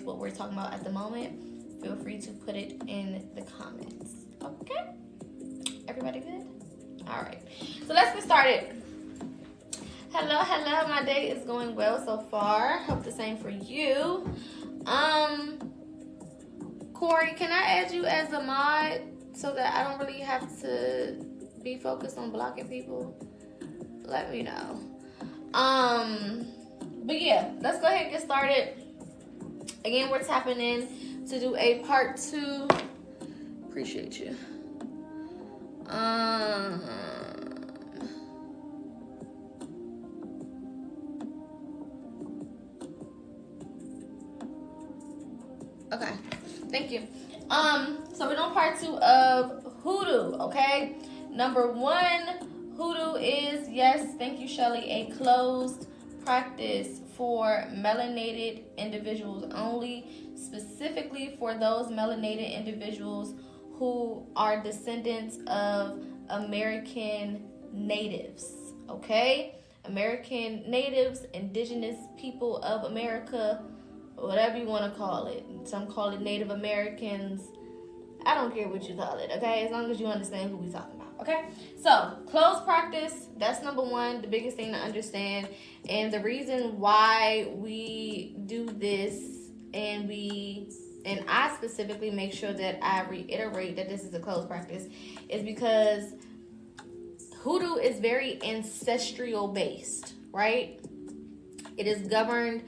what we're talking about at the moment, feel free to put it in the comments. Okay? Everybody good? All right. So let's get started. Hello, hello. My day is going well so far. Hope the same for you. Corey, can I add you as a mod so that I don't really have to be focused on blocking people? Let me know. But yeah, let's go ahead and get started. Again, we're tapping in to do a part 2. Appreciate you. Okay, thank you. So we're doing part 2 of Hoodoo, okay? Number 1, Hoodoo is, yes, thank you, Shelly, a closed practice for melanated individuals only, specifically for those melanated individuals who are descendants of American natives, okay? American natives, indigenous people of America, whatever you want to call it. Some call it Native Americans. I don't care what you call it, okay? As long as you understand who we're talking about, okay? So, closed practice, that's number 1, the biggest thing to understand. And the reason why we do this and I specifically make sure that I reiterate that this is a closed practice is because Hoodoo is very ancestral based, right? It is governed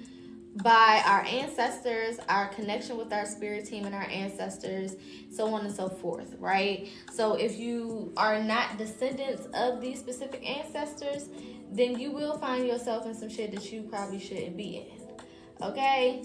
by our ancestors, our connection with our spirit team and our ancestors, so on and so forth, right? So if you are not descendants of these specific ancestors, then you will find yourself in some shit that you probably shouldn't be in, okay?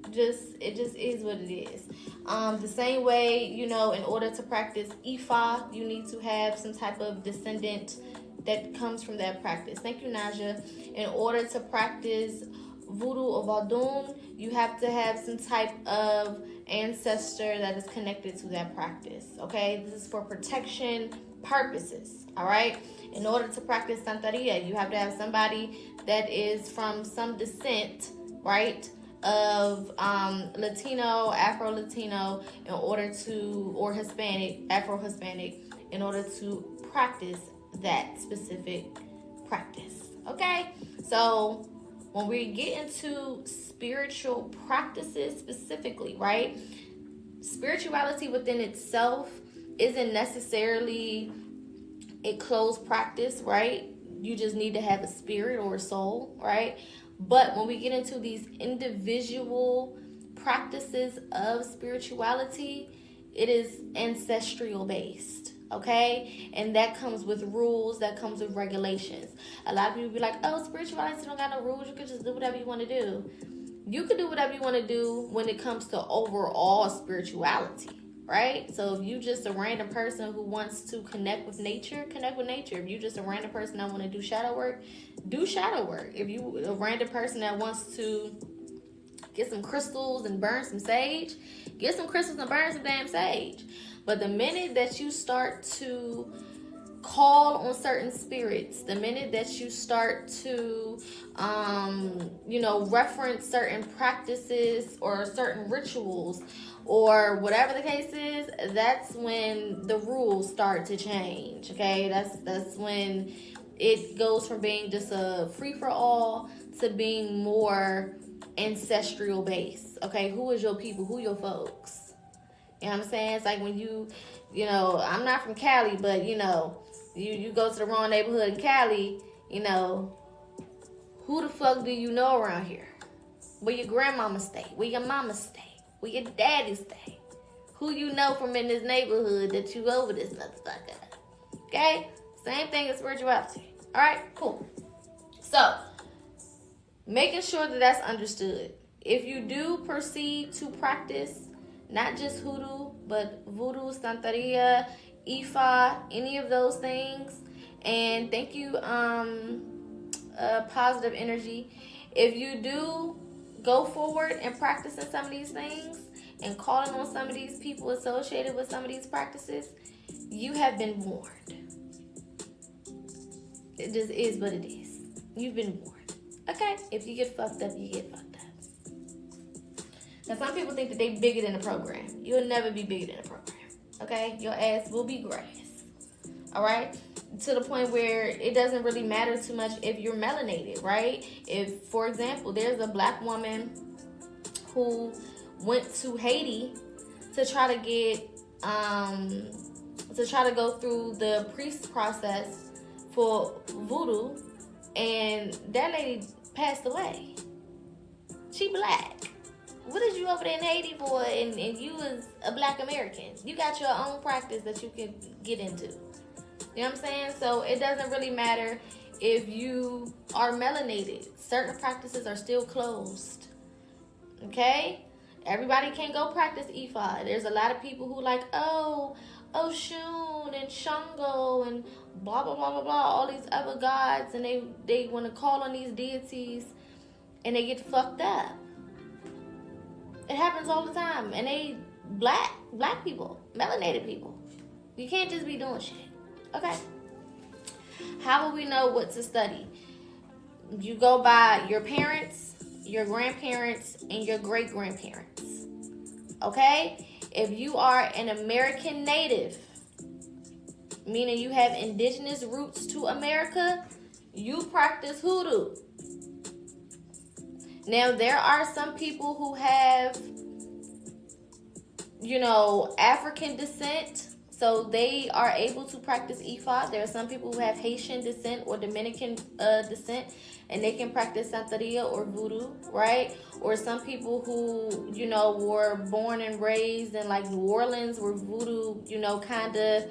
It just is what it is. The same way, you know, in order to practice Ifa, you need to have some type of descendant that comes from that practice. Thank you, Naja. In order to practice Voodoo or Vodun, you have to have some type of ancestor that is connected to that practice, okay? This is for protection purposes, all right? In order to practice Santeria, you have to have somebody that is from some descent, right, of Latino, Afro-Latino, in order to, or Hispanic, Afro-Hispanic, in order to practice that specific practice, okay? So when we get into spiritual practices specifically, right? Spirituality within itself isn't necessarily a closed practice, right? You just need to have a spirit or a soul, right? But when we get into these individual practices of spirituality, it is ancestral based, okay? And that comes with rules, that comes with regulations. A lot of people be like, oh, spirituality don't got no rules. You can just do whatever you want to do. You can do whatever you want to do when it comes to overall spirituality, right? So if you just a random person who wants to connect with nature, connect with nature. If you just a random person that want to do shadow work, do shadow work. If you a random person that wants to get some crystals and burn some sage, get some crystals and burn some damn sage. But the minute that you start to call on certain spirits, the minute that you start to, reference certain practices or certain rituals or whatever the case is, that's when the rules start to change, okay? That's when it goes from being just a free-for-all to being more ancestral based, okay? Who is your people? Who your folks? You know what I'm saying? It's like when you I'm not from Cali, but, you go to the wrong neighborhood in Cali, who the fuck do you know around here? Where your grandmama stay? Where your mama stay? Where your daddy stay? Who you know from in this neighborhood that you over this motherfucker? Okay? Same thing as spirituality. All right? Cool. So, making sure that that's understood. If you do proceed to practice not just hoodoo, but voodoo, santeria, Ifa, any of those things, and thank you, positive energy. If you do go forward and practicing some of these things and calling on some of these people associated with some of these practices, you have been warned. It just is what it is. You've been warned. Okay? If you get fucked up, you get fucked up. Because some people think that they bigger than the program. You'll never be bigger than the program. Okay? Your ass will be grass. All right? To the point where it doesn't really matter too much if you're melanated, right? If, for example, there's a black woman who went to Haiti to try to get, to try to go through the priest process for voodoo, and that lady passed away. She black. What is you over there in Haiti for? And you was a black American. You got your own practice that you can get into. You know what I'm saying? So it doesn't really matter if you are melanated. Certain practices are still closed. Okay? Everybody can't go practice Ifa. There's a lot of people who like, oh, Oshun and Shango and blah, blah, blah, blah, blah, all these other gods, and they want to call on these deities, and they get fucked up. It happens all the time. And they black people, melanated people. You can't just be doing shit. Okay? How will we know what to study? You go by your parents, your grandparents, and your great-grandparents. Okay? If you are an American native, meaning you have indigenous roots to America, you practice hoodoo. Now, there are some people who have, African descent, so they are able to practice Ifa. There are some people who have Haitian descent or Dominican descent, and they can practice Santeria or voodoo, right? Or some people who, were born and raised in like New Orleans, where voodoo, kind of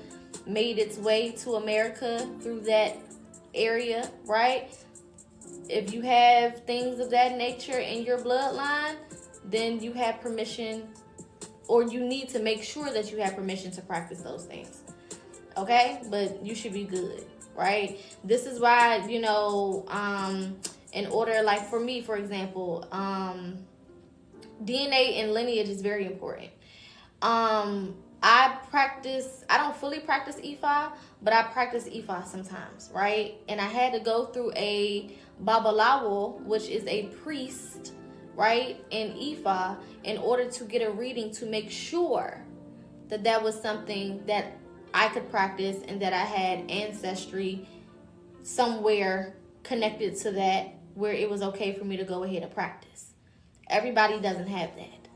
made its way to America through that area, right? If you have things of that nature in your bloodline, then you have permission, or you need to make sure that you have permission to practice those things. Okay? But you should be good, right? This is why, in order, like for me, for example, DNA and lineage is very important. I don't fully practice Ifa, but I practice Ifa sometimes, right? And I had to go through a Babalawo, which is a priest, right, in Ifa, in order to get a reading to make sure that that was something that I could practice and that I had ancestry somewhere connected to that where it was okay for me to go ahead and practice. Everybody doesn't have that.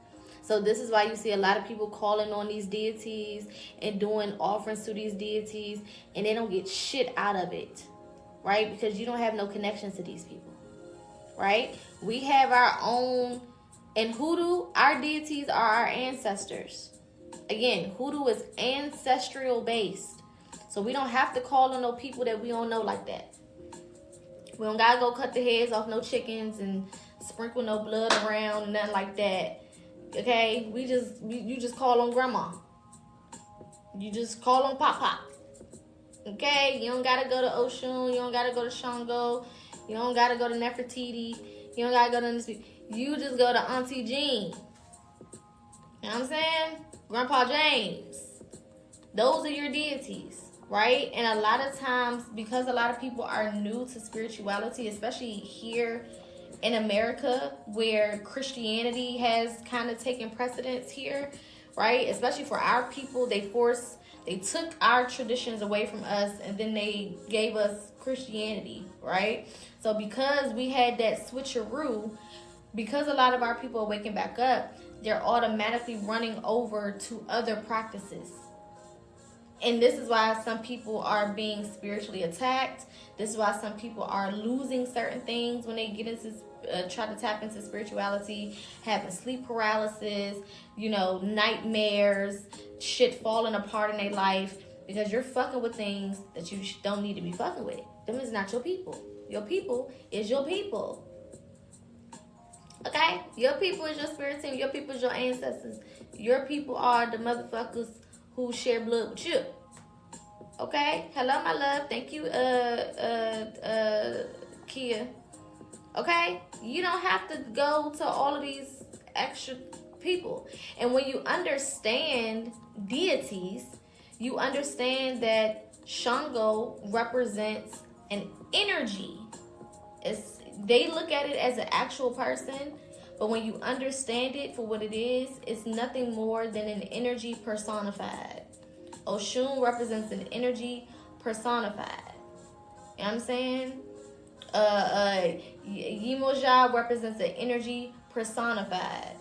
So this is why you see a lot of people calling on these deities and doing offerings to these deities, and they don't get shit out of it, right? Because you don't have no connections to these people, right? We have our own, in hoodoo, our deities are our ancestors. Again, hoodoo is ancestral based. So we don't have to call on no people that we don't know like that. We don't gotta go cut the heads off no chickens and sprinkle no blood around and nothing like that. Okay, you just call on grandma. You just call on Pop. Okay, you don't gotta go to Oshun. You don't gotta go to Shango. You don't gotta go to Nefertiti. You don't gotta go to this. You just go to Auntie Jean. You know what I'm saying? Grandpa James. Those are your deities, right? And a lot of times, because a lot of people are new to spirituality, especially here in America, where Christianity has kind of taken precedence here, right? Especially for our people, they took our traditions away from us, and then they gave us Christianity, right? So because we had that switcheroo, because a lot of our people are waking back up, they're automatically running over to other practices. And this is why some people are being spiritually attacked. This is why some people are losing certain things when they get into try to tap into spirituality, having sleep paralysis, nightmares, shit falling apart in their life, because you're fucking with things that you don't need to be fucking with. Them is not your people. Your people is your people. Okay? Your people is your spirit team. Your people is your ancestors. Your people are the motherfuckers who share blood with you. Okay? Hello, my love. Thank you, Kia. Okay? You don't have to go to all of these extra people. And when you understand deities, you understand that Shango represents an energy. They look at it as an actual person, But when you understand it for what it is, it's nothing more than an energy personified. Oshun represents an energy personified. You know what I'm saying? Yimoja represents an energy personified.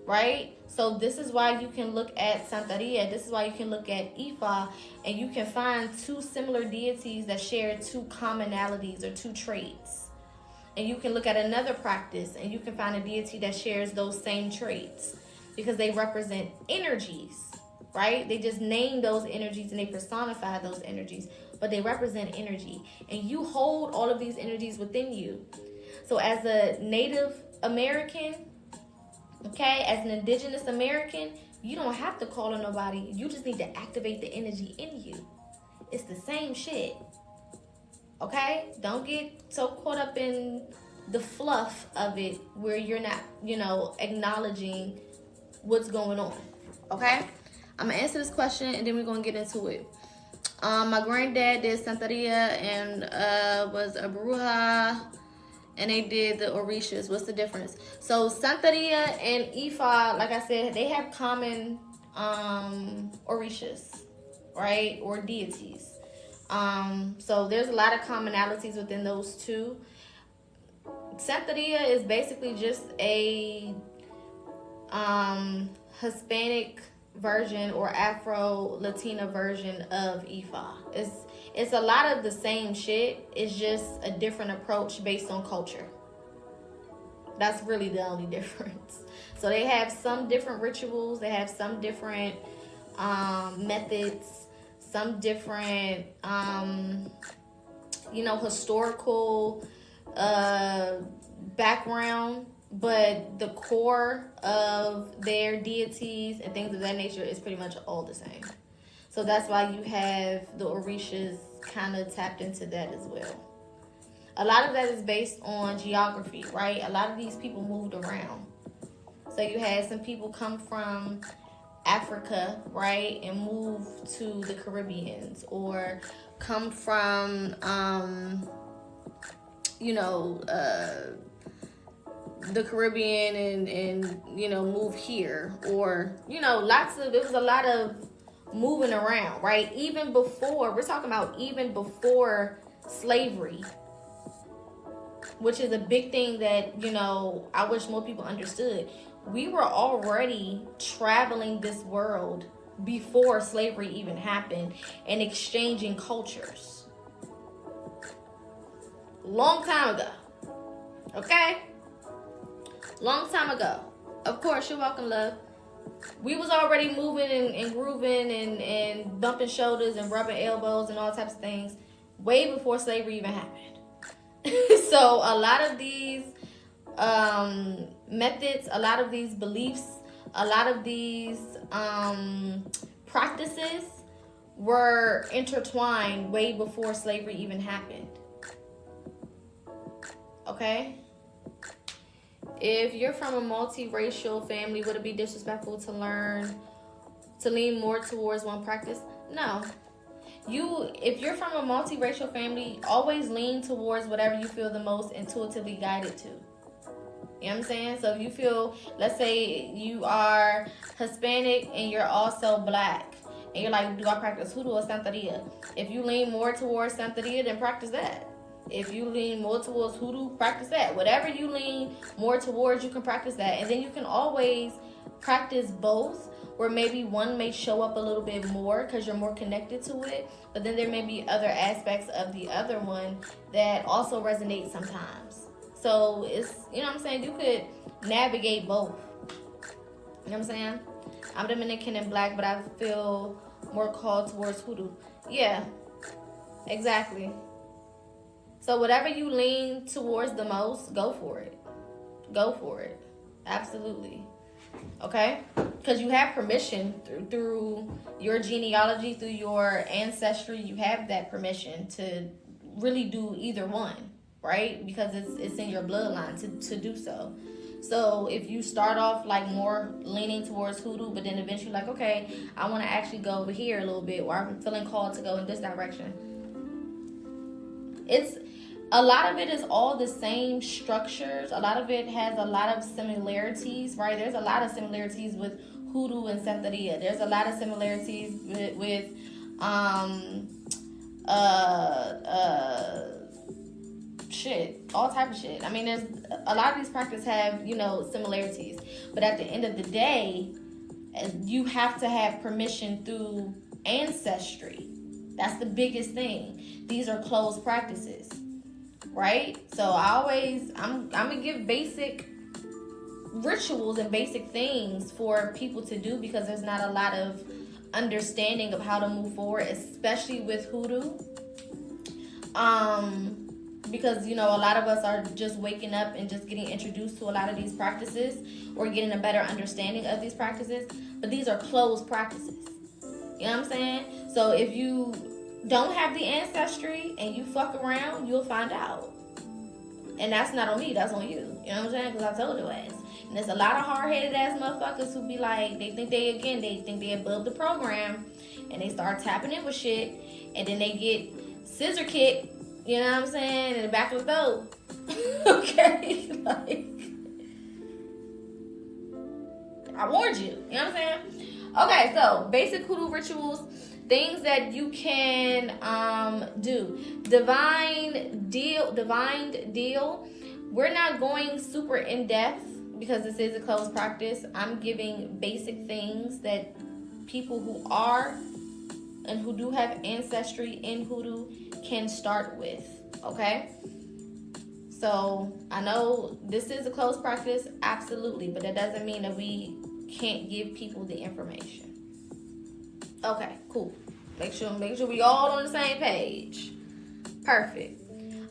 Right? So this is why you can look at Santeria. This is why you can look at Ifa, and you can find two similar deities that share two commonalities or two traits. And you can look at another practice and you can find a deity that shares those same traits, because they represent energies, right? They just name those energies and they personify those energies, but they represent energy. And you hold all of these energies within you. So as a Native American, okay, as an Indigenous American, you don't have to call on nobody. You just need to activate the energy in you. It's the same shit. Okay? Don't get so caught up in the fluff of it where you're not, acknowledging what's going on. Okay? I'm going to answer this question and then we're going to get into it. My granddad did Santeria and was a Bruja, and they did the Orishas. What's the difference? So Santeria and Ifa, like I said, they have common Orishas, right? Or deities. So there's a lot of commonalities within those two. Santeria is basically just a Hispanic version or Afro-Latina version of Ifa. It's a lot of the same shit. It's just a different approach based on culture. That's really the only difference. So they have some different rituals. They have some different methods, some different, historical background, but the core of their deities and things of that nature is pretty much all the same. So that's why you have the Orishas kind of tapped into that as well. A lot of that is based on geography, right? A lot of these people moved around. So you had some people come from Africa, right, and move to the Caribbeans, or come from, the Caribbean and move here, or, it was a lot of moving around, right? Even before, we're talking about even before slavery, which is a big thing that, I wish more people understood. We were already traveling this world before slavery even happened and exchanging cultures. Long time ago. Okay? Long time ago. Of course, you're welcome, love. We was already moving and grooving and bumping shoulders and rubbing elbows and all types of things way before slavery even happened. So a lot of these methods, a lot of these beliefs, a lot of these practices were intertwined way before slavery even happened. Okay? If you're from a multiracial family, would it be disrespectful to lean more towards one practice? No. If you're from a multiracial family, always lean towards whatever you feel the most intuitively guided to. You know what I'm saying? So if you feel, let's say you are Hispanic and you're also Black, and you're like, do I practice Hoodoo or Santeria? If you lean more towards Santeria, then practice that. If you lean more towards Hoodoo, practice that. Whatever you lean more towards, you can practice that. And then you can always practice both, where maybe one may show up a little bit more because you're more connected to it, but then there may be other aspects of the other one that also resonate sometimes. So it's, what I'm saying, you could navigate both. You know what I'm saying? I'm Dominican and Black, but I feel more called towards Hoodoo. Yeah, exactly. So whatever you lean towards the most, go for it. Go for it. Absolutely. Okay? Because you have permission through your genealogy, through your ancestry. You have that permission to really do either one, right? Because it's in your bloodline to do so. So if you start off like more leaning towards Hoodoo, but then eventually like, okay, I want to actually go over here a little bit, or I'm feeling called to go in this direction. a lot of it is all the same structures. A lot of it has a lot of similarities, right? There's a lot of similarities with Hoodoo and Santeria. There's a lot of similarities with shit, all type of shit. I mean, there's a lot of these practices have, you know, similarities, but at the end of the day, you have to have permission through Ancestry. That's the biggest thing. These are closed practices, right? So I'm gonna give basic rituals and basic things for people to do, because there's not a lot of understanding of how to move forward, especially with Hoodoo. Because, you know, a lot of us are just waking up and just getting introduced to a lot of these practices, or getting a better understanding of these practices, but these are closed practices. You know what I'm saying? So if you don't have the Ancestry and you fuck around, you'll find out. And that's not on me, that's on you. You know what I'm saying? Because I told your ass. And there's a lot of hard-headed ass motherfuckers who be like, they think they above the program, and they start tapping in with shit, and then they get scissor kicked, you know what I'm saying, in the back of the throat. Okay? Like, I warned you. You know what I'm saying? Okay, so basic Hoodoo rituals, things that you can do. Divine deal. We're not going super in depth because this is a closed practice. I'm giving basic things that people who are and who do have Ancestry in Hoodoo can start with. Okay? So I know this is a closed practice, absolutely, but that doesn't mean that we can't give people the information. Okay, cool. Make sure we all on the same page. Perfect.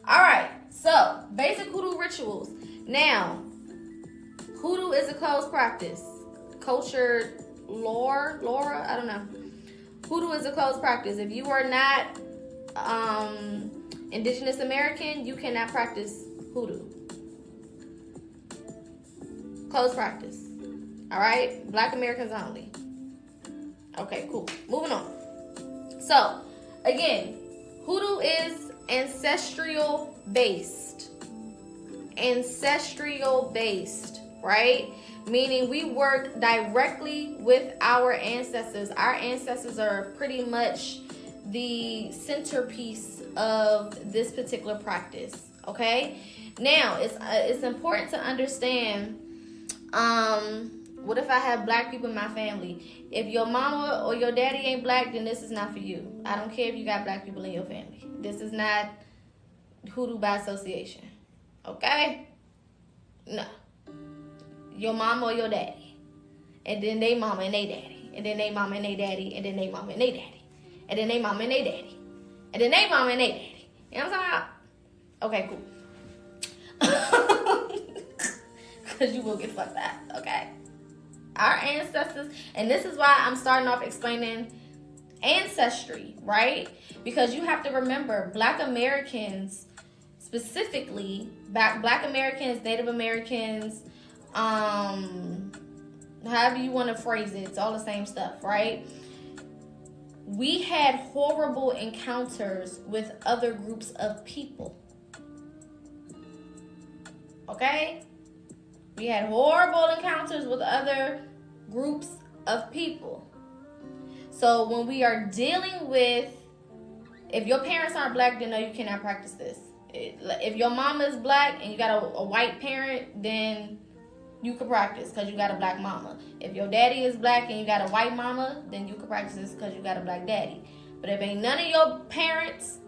All right, so basic Hoodoo rituals. Now, Hoodoo is a closed practice. Culture Laura, I don't know. Hoodoo is a closed practice. If you are not Indigenous American, you cannot practice Hoodoo. Closed practice. All right? Black Americans only. Okay, cool. Moving on. So, again, Hoodoo is ancestral based. Ancestral based, right? Meaning we work directly with our ancestors. Our ancestors are pretty much the centerpiece of this particular practice, okay? Now, it's important to understand, what if I have black people in my family? If your mama or your daddy ain't black, then this is not for you. I don't care if you got black people in your family. This is not Hoodoo by association, okay? No. Your mama or your daddy, and then they mama and they daddy, and then they mama and they daddy, and then they mama and they daddy, and then they mama and they daddy, and then they mama and they daddy. You know what I'm talking about? Okay, cool. Because you will get fucked up, okay? Our ancestors, and this is why I'm starting off explaining Ancestry, right? Because you have to remember, Black Americans, specifically, Black Americans, Native Americans, however you want to phrase it, it's all the same stuff, right? We had horrible encounters with other groups of people. Okay? We had horrible encounters with other groups of people. So when we are dealing with, if your parents aren't black, then no, you cannot practice this. If your mama is black and you got a white parent, then you can practice because you got a black mama. If your daddy is black and you got a white mama, then you can practice this because you got a black daddy. But if ain't none of your parents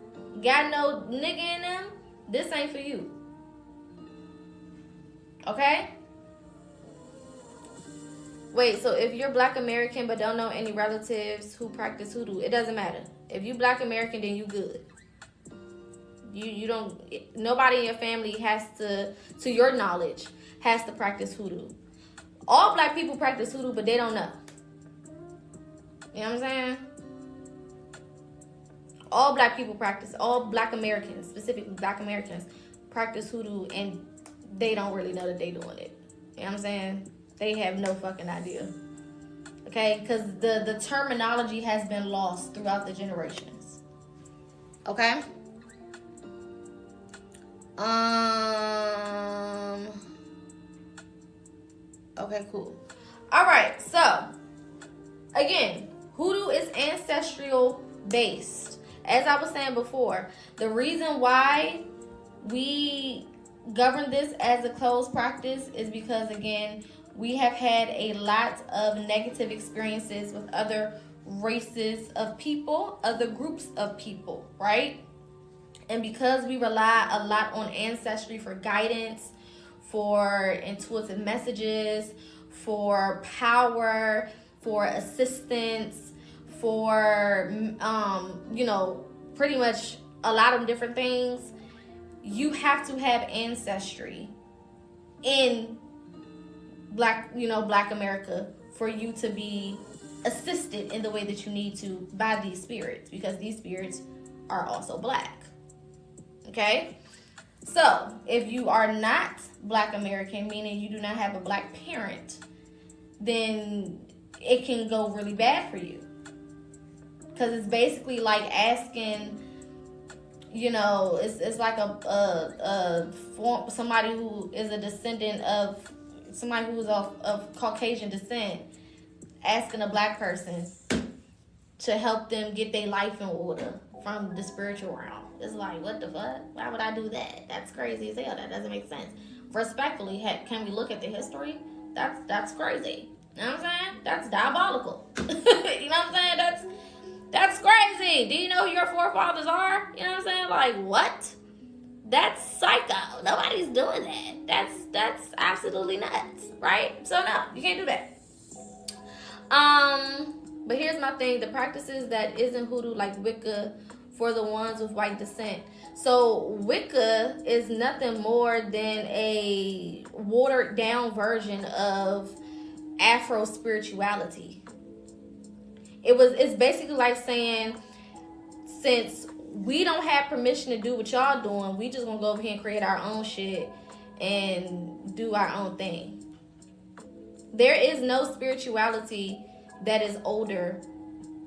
got no nigga in them, this ain't for you. Okay? Wait, so if you're Black American but don't know any relatives who practice Hoodoo, it doesn't matter. If you Black American, then you good. You don't, nobody in your family has to your knowledge, has to practice Hoodoo. All black people practice Hoodoo, but they don't know. You know what I'm saying? All black people practice, all Black Americans, specifically Black Americans, practice Hoodoo, and they don't really know that they doing it. You know what I'm saying? They have no fucking idea. Okay? Because the terminology has been lost throughout the generations. Okay? Okay, cool. All right, so again, Hoodoo is ancestral based. As I was saying before, the reason why we govern this as a closed practice is because, again, we have had a lot of negative experiences with other races of people, other groups of people, right? And because we rely a lot on ancestry for guidance, for intuitive messages, for power, for assistance, for pretty much a lot of different things, you have to have ancestry in Black America for you to be assisted in the way that you need to by these spirits, because these spirits are also Black. Okay? So, if you are not Black American, meaning you do not have a Black parent, then it can go really bad for you. Because it's basically like asking, it's like somebody who is a descendant of somebody who is of Caucasian descent, asking a Black person to help them get their life in order from the spiritual realm. It's like, what the fuck? Why would I do that? That's crazy as hell. That doesn't make sense. Respectfully, can we look at the history? That's crazy. You know what I'm saying? That's diabolical. You know what I'm saying? That's crazy. Do you know who your forefathers are? You know what I'm saying? Like, what? That's psycho. Nobody's doing that. That's absolutely nuts, right? So no, you can't do that. But here's my thing: the practices that isn't Hoodoo, like Wicca, for the ones with white descent. So Wicca is nothing more than a watered down version of Afro spirituality. It's basically like saying, since we don't have permission to do what y'all doing, we just gonna go over here and create our own shit and do our own thing. There is no spirituality that is older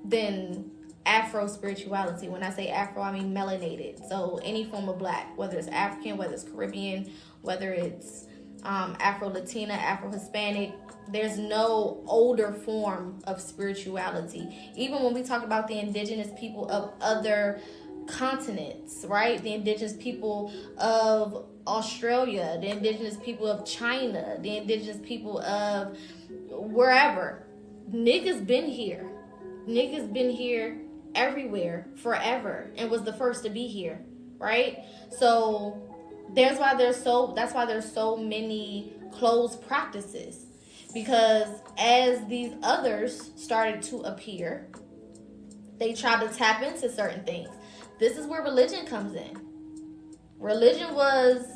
than Afro spirituality. When I say Afro, I mean melanated. So any form of Black, whether it's African, whether it's Caribbean, whether it's Afro-Latina, Afro-Hispanic, there's no older form of spirituality. Even when we talk about the indigenous people of other continents, right? The indigenous people of Australia, the indigenous people of China, the indigenous people of wherever. Niggas been here. Niggas been here everywhere forever and was the first to be here, right? So that's why there's so many closed practices, because as these others started to appear, they tried to tap into certain things. This is where religion comes in. Religion was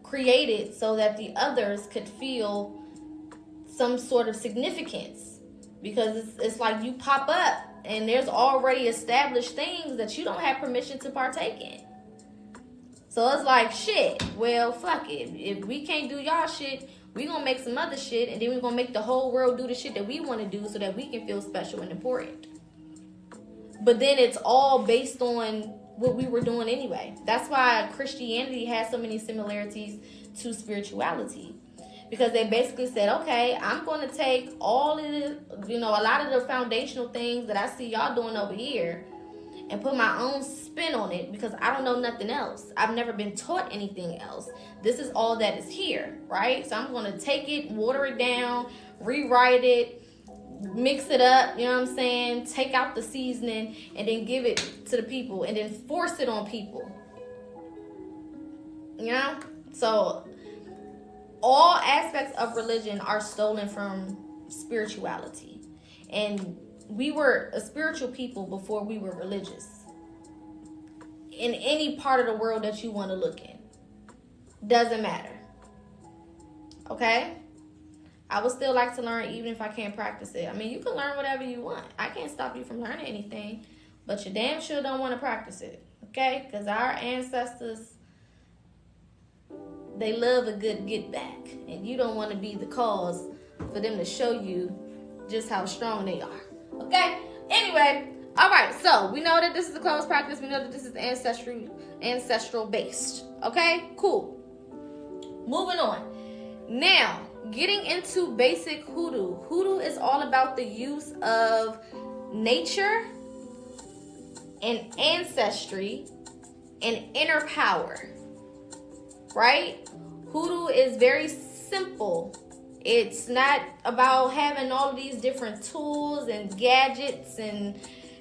created so that the others could feel some sort of significance, because it's like you pop up and there's already established things that you don't have permission to partake in. So it's like, shit, well, fuck it. If we can't do y'all shit, we gonna make some other shit, and then we gonna make the whole world do the shit that we want to do so that we can feel special and important. But then it's all based on what we were doing anyway. That's why Christianity has so many similarities to spirituality. Because they basically said, okay, I'm going to take all of the, a lot of the foundational things that I see y'all doing over here and put my own spin on it, because I don't know nothing else. I've never been taught anything else. This is all that is here, right? So I'm going to take it, water it down, rewrite it, mix it up, you know what I'm saying? Take out the seasoning and then give it to the people and then force it on people. You know? So all aspects of religion are stolen from spirituality. And we were a spiritual people before we were religious. In any part of the world that you want to look in. Doesn't matter. Okay? I would still like to learn even if I can't practice it. I mean, you can learn whatever you want. I can't stop you from learning anything. But you damn sure don't want to practice it. Okay? Because our ancestors, they love a good get back. And you don't want to be the cause for them to show you just how strong they are. Okay? Anyway, all right. So we know that this is a closed practice. We know that this is ancestral based. Okay, cool. Moving on. Now, getting into basic hoodoo. Hoodoo is all about the use of nature and ancestry and inner power, right? Hoodoo is very simple. It's not about having all of these different tools and gadgets and,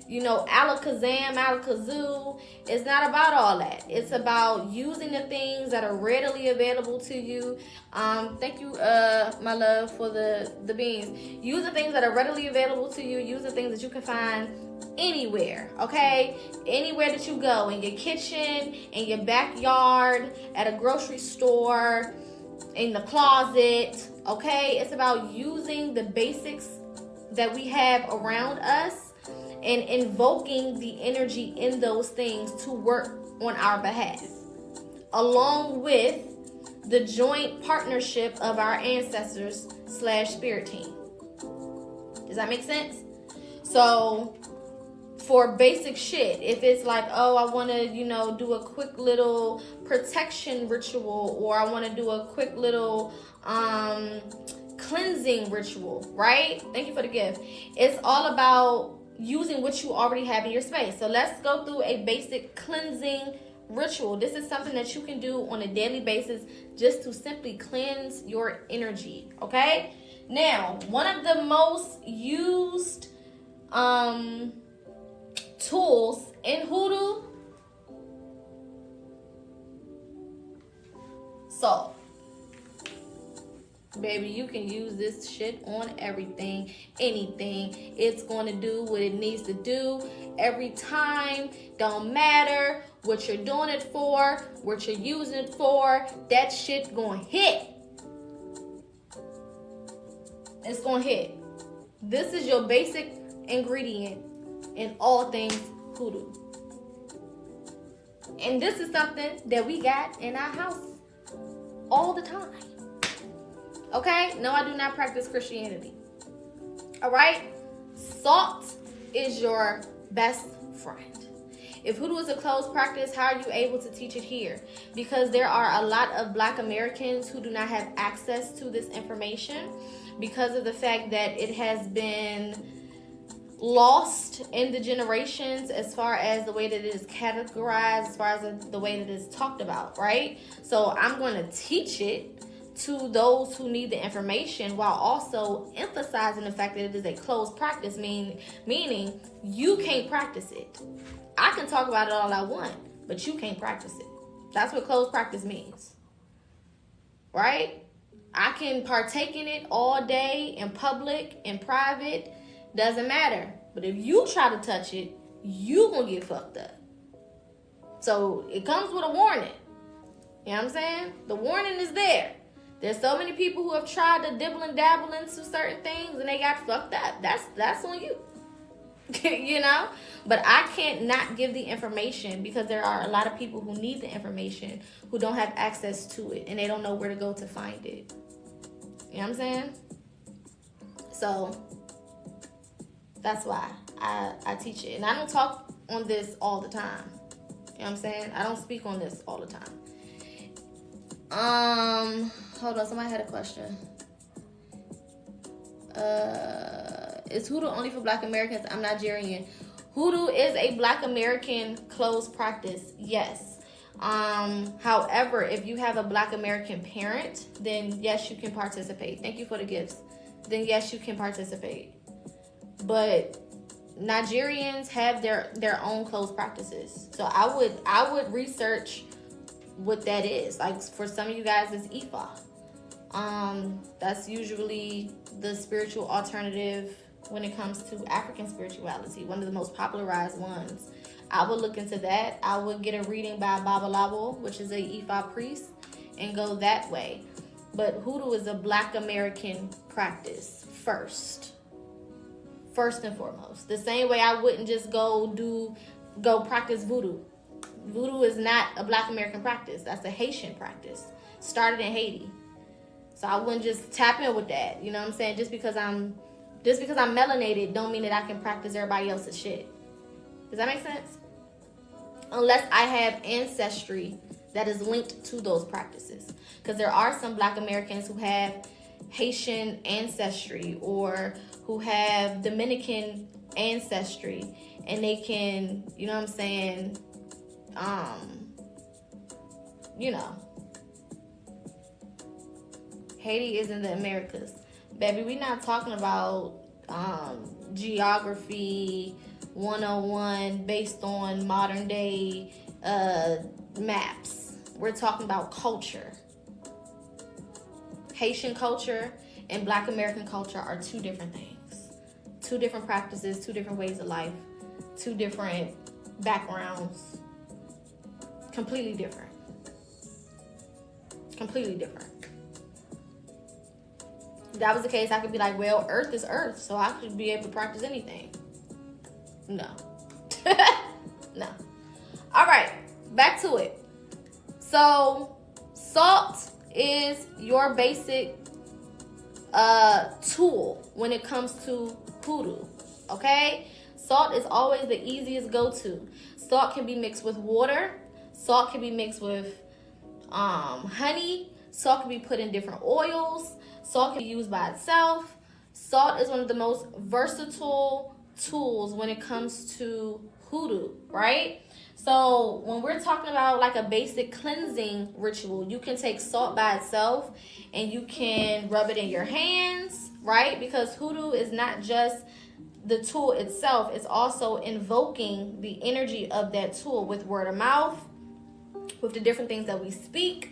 you know, alakazam, alakazoo. It's not about all that. It's about using the things that are readily available to you. Thank you, my love, for the beans. Use the things that are readily available to you. Use the things that you can find anywhere, okay? Anywhere that you go, in your kitchen, in your backyard, at a grocery store, in the closet, okay? It's about using the basics that we have around us and invoking the energy in those things to work on our behalf, along with the joint partnership of our ancestors / spirit team. Does that make sense? So for basic shit, if it's like, oh, I want to, you know, do a quick little protection ritual, or I want to do a quick little cleansing ritual, right? Thank you for the gift. It's all about using what you already have in your space. So let's go through a basic cleansing ritual. This is something that you can do on a daily basis just to simply cleanse your energy, okay? Now, one of the most used tools in hoodoo, salt. Baby, you can use this shit on everything, anything. It's going to do what it needs to do every time. Don't matter what you're doing it for, what you're using it for. That shit going to hit. It's going to hit. This is your basic ingredient in all things hoodoo. And this is something that we got in our house all the time. Okay? No, I do not practice Christianity. All right? Salt is your best friend. If hoodoo is a closed practice, how are you able to teach it here? Because there are a lot of Black Americans who do not have access to this information because of the fact that it has been lost in the generations as far as the way that it is categorized, as far as the way that it is talked about, right? So I'm going to teach it to those who need the information while also emphasizing the fact that it is a closed practice, meaning you can't practice it. I can talk about it all I want, but you can't practice it. That's what closed practice means, right? I can partake in it all day in public, in private, doesn't matter. But if you try to touch it, you gonna get fucked up. So it comes with a warning. You know what I'm saying? The warning is there. There's so many people who have tried to dibble and dabble into certain things and they got fucked up. That's on you. You know? But I can't not give the information because there are a lot of people who need the information who don't have access to it and they don't know where to go to find it. You know what I'm saying? So that's why I teach it. And I don't talk on this all the time. You know what I'm saying? I don't speak on this all the time. Hold on, somebody had a question. Is hoodoo only for Black Americans? I'm Nigerian. Hoodoo is a Black American closed practice, yes. However, if you have a Black American parent, then yes, you can participate. Thank you for the gifts. Then yes, you can participate. But Nigerians have their own closed practices. So I would research what that is. Like for some of you guys, it's Ifa. That's usually the spiritual alternative when it comes to African spirituality, one of the most popularized ones. I would look into that. I would get a reading by Babalabo, which is a Ifa priest, and go that way. But hoodoo is a Black American practice first and foremost. The same way I wouldn't just go practice voodoo. Voodoo is not a Black American practice. That's a Haitian practice. Started in Haiti. So I wouldn't just tap in with that. You know what I'm saying? Just because I'm melanated don't mean that I can practice everybody else's shit. Does that make sense? Unless I have ancestry that is linked to those practices. Because there are some Black Americans who have Haitian ancestry or who have Dominican ancestry, and they can, you know what I'm saying, you know, Haiti is in the Americas. Baby, we're not talking about geography 101 based on modern day maps. We're talking about culture. Haitian culture and Black American culture are two different things. Two different practices, two different ways of life, two different backgrounds. Completely different. Completely different. If that was the case, I could be like, well, Earth is Earth, so I could be able to practice anything. No. No. All right, back to it. So, salt is your basic tool when it comes to hoodoo, okay? Salt is always the easiest go-to. Salt can be mixed with water. Salt can be mixed with honey. Salt can be put in different oils. Salt can be used by itself. Salt is one of the most versatile tools when it comes to hoodoo, right? So when we're talking about like a basic cleansing ritual, you can take salt by itself and you can rub it in your hands, right? Because hoodoo is not just the tool itself, it's also invoking the energy of that tool with word of mouth, with the different things that we speak,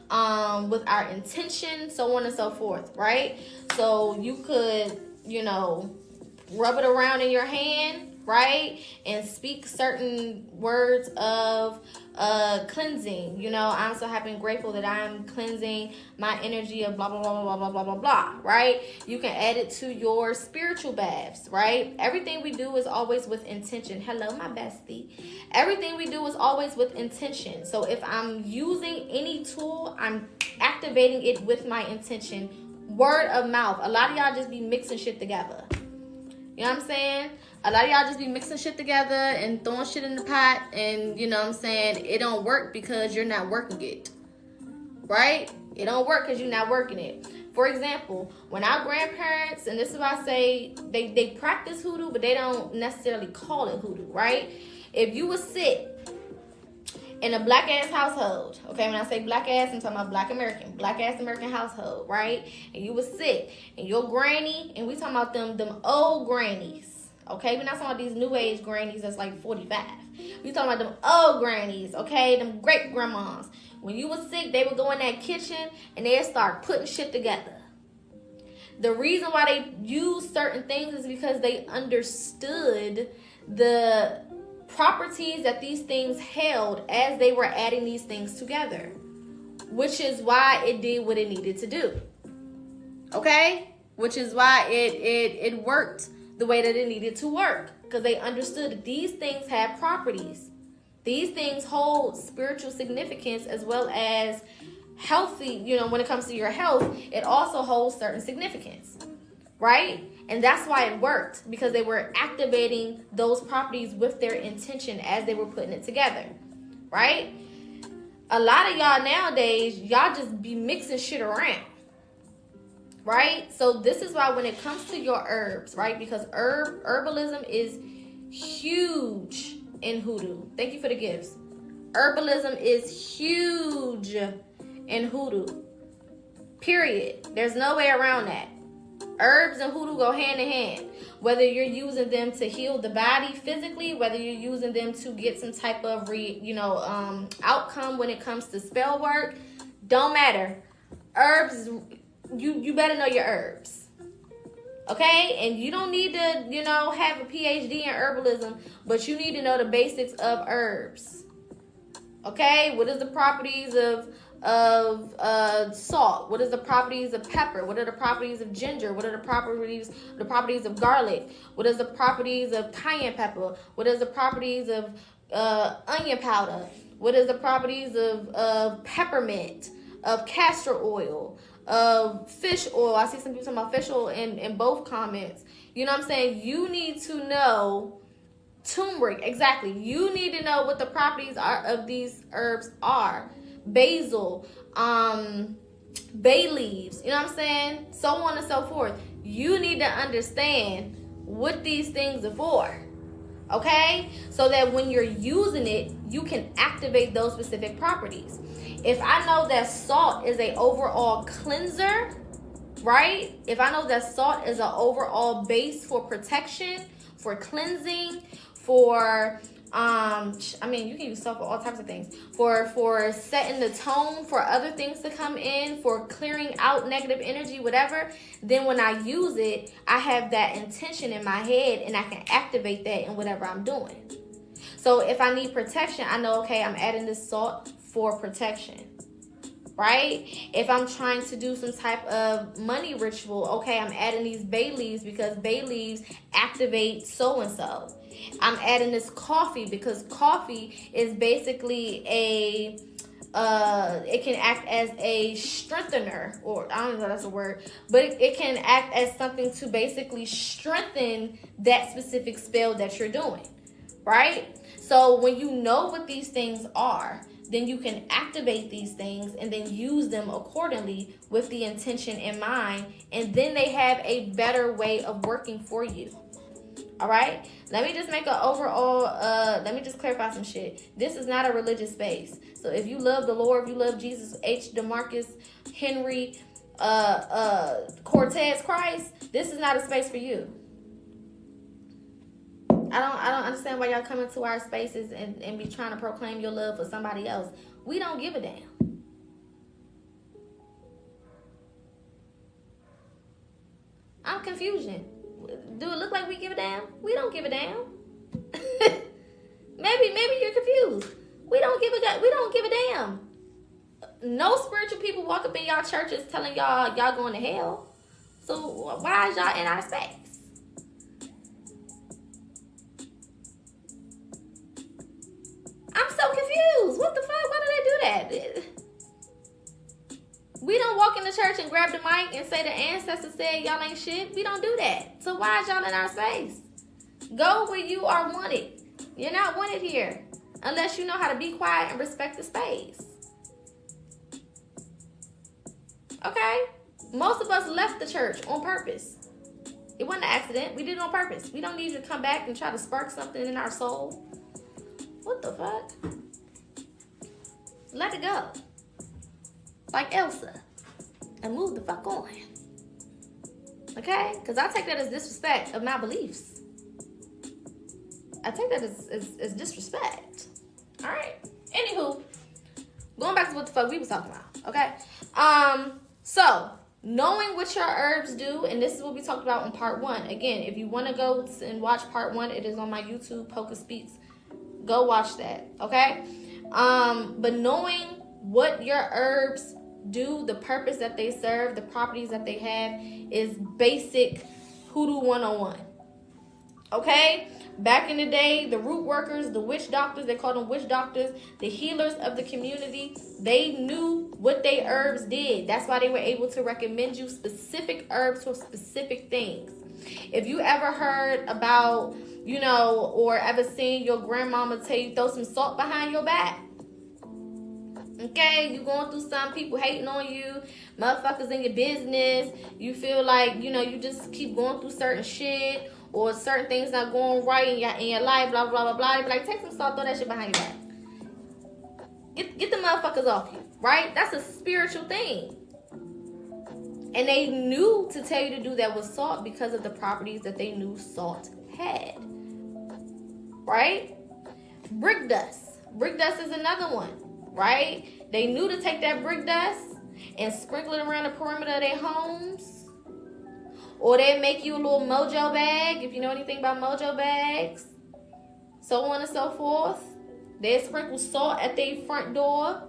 with our intention, so on and so forth, right? So you could, you know, rub it around in your hand, right? And speak certain words of cleansing. You know, I'm so happy and grateful that I'm cleansing my energy of blah, blah, blah, blah, blah, blah, blah, blah, right? You can add it to your spiritual baths, right? Everything we do is always with intention. Hello, my bestie. Everything we do is always with intention. So if I'm using any tool, I'm activating it with my intention. Word of mouth. A lot of y'all just be mixing shit together. You know what I'm saying? A lot of y'all just be mixing shit together and throwing shit in the pot, and you know what I'm saying, it don't work because you're not working it, right? It don't work because you're not working it. For example, when our grandparents, and this is why I say they practice hoodoo, but they don't necessarily call it hoodoo, right? If you would sit in a black ass household, okay, when I say black ass, I'm talking about black ass American household, right? And you would sit and your granny, and we talking about them old grannies. Okay, we're not talking about these new age grannies that's like 45. We talking about them old grannies, okay, them great grandmas. When you was sick, they would go in that kitchen and they'd start putting shit together. The reason why they use certain things is because they understood the properties that these things held as they were adding these things together, which is why it did what it needed to do. Okay, which is why it worked the way that it needed to work, because they understood that these things have properties. These things hold spiritual significance as well as healthy, you know, when it comes to your health, it also holds certain significance, right? And that's why it worked, because they were activating those properties with their intention as they were putting it together, right? A lot of y'all nowadays, y'all just be mixing shit around. Right? So this is why when it comes to your herbs, right? Because herbalism is huge in hoodoo. Thank you for the gifts. Herbalism is huge in hoodoo. Period. There's no way around that. Herbs and hoodoo go hand in hand. Whether you're using them to heal the body physically, whether you're using them to get some type of outcome when it comes to spell work, don't matter. Herbs, you better know your herbs, okay? And you don't need to, have a PhD in herbalism, but you need to know the basics of herbs, okay? What is the properties of salt? What is the properties of pepper? What are the properties of ginger? What are the properties of garlic? What is the properties of cayenne pepper? What is the properties of onion powder? What is the properties of peppermint, of castor oil, of fish oil? I see some people talking about fish oil in both comments. You know what I'm saying? You need to know turmeric. Exactly. You need to know what the properties are of these herbs are. basil, bay leaves, you know what I'm saying? So on and so forth. You need to understand what these things are for. Okay? So that when you're using it, you can activate those specific properties. If I know that salt is an overall cleanser, right? If I know that salt is an overall base for protection, for cleansing, for you can use salt for all types of things. For setting the tone for other things to come in, for clearing out negative energy, whatever. Then when I use it, I have that intention in my head and I can activate that in whatever I'm doing. So if I need protection, I know, okay, I'm adding this salt for protection. Right? If I'm trying to do some type of money ritual, okay, I'm adding these bay leaves because bay leaves activate so-and-so. I'm adding this coffee because coffee is basically it can act as a strengthener, or I don't know if that's a word, but it can act as something to basically strengthen that specific spell that you're doing, right? So when you know what these things are, then you can activate these things and then use them accordingly with the intention in mind, and then they have a better way of working for you. All right, let me just make an overall let me just clarify some shit. This is not a religious space. So if you love the Lord, if you love Jesus, H. DeMarcus, Henry, Cortez Christ, this is not a space for you. I don't understand why y'all come into our spaces and be trying to proclaim your love for somebody else. We don't give a damn. I'm confusion. Do it look like we give a damn? We don't give a damn. maybe you're confused. We don't give a damn. No spiritual people walk up in y'all churches telling y'all going to hell. So why is y'all in our space? I'm so confused. What the fuck? Why do they do that? We don't walk in the church and grab the mic and say the ancestors said y'all ain't shit. We don't do that. So why is y'all in our space? Go where you are wanted. You're not wanted here unless you know how to be quiet and respect the space. Okay? Most of us left the church on purpose. It wasn't an accident. We did it on purpose. We don't need you to come back and try to spark something in our soul. What the fuck? Let it go. Like Elsa. And move the fuck on. Okay? Because I take that as disrespect of my beliefs. I take that as disrespect. Alright? Anywho, going back to what the fuck we was talking about. Okay? So, knowing what your herbs do, and this is what we talked about in part 1. Again, if you want to go and watch part 1, it is on my YouTube, PocaSPEAKS. Go watch that, okay? But knowing what your herbs do, the purpose that they serve, the properties that they have, is basic Hoodoo 101. Okay? Back in the day, the root workers, the witch doctors, they called them witch doctors, the healers of the community, they knew what they herbs did. That's why they were able to recommend you specific herbs for specific things. If you ever heard about, or ever seen your grandmama tell you throw some salt behind your back, okay, you going through some people hating on you, motherfuckers in your business, you feel like, you just keep going through certain shit, or certain things not going right in your life, blah, blah, blah, blah. Be like, take some salt, throw that shit behind your back. Get the motherfuckers off you, right? That's a spiritual thing. And they knew to tell you to do that with salt because of the properties that they knew salt had. Right? Brick dust. Brick dust is another one, right? They knew to take that brick dust and sprinkle it around the perimeter of their homes. Or they make you a little mojo bag, if you know anything about mojo bags. So on and so forth. They sprinkle salt at their front door.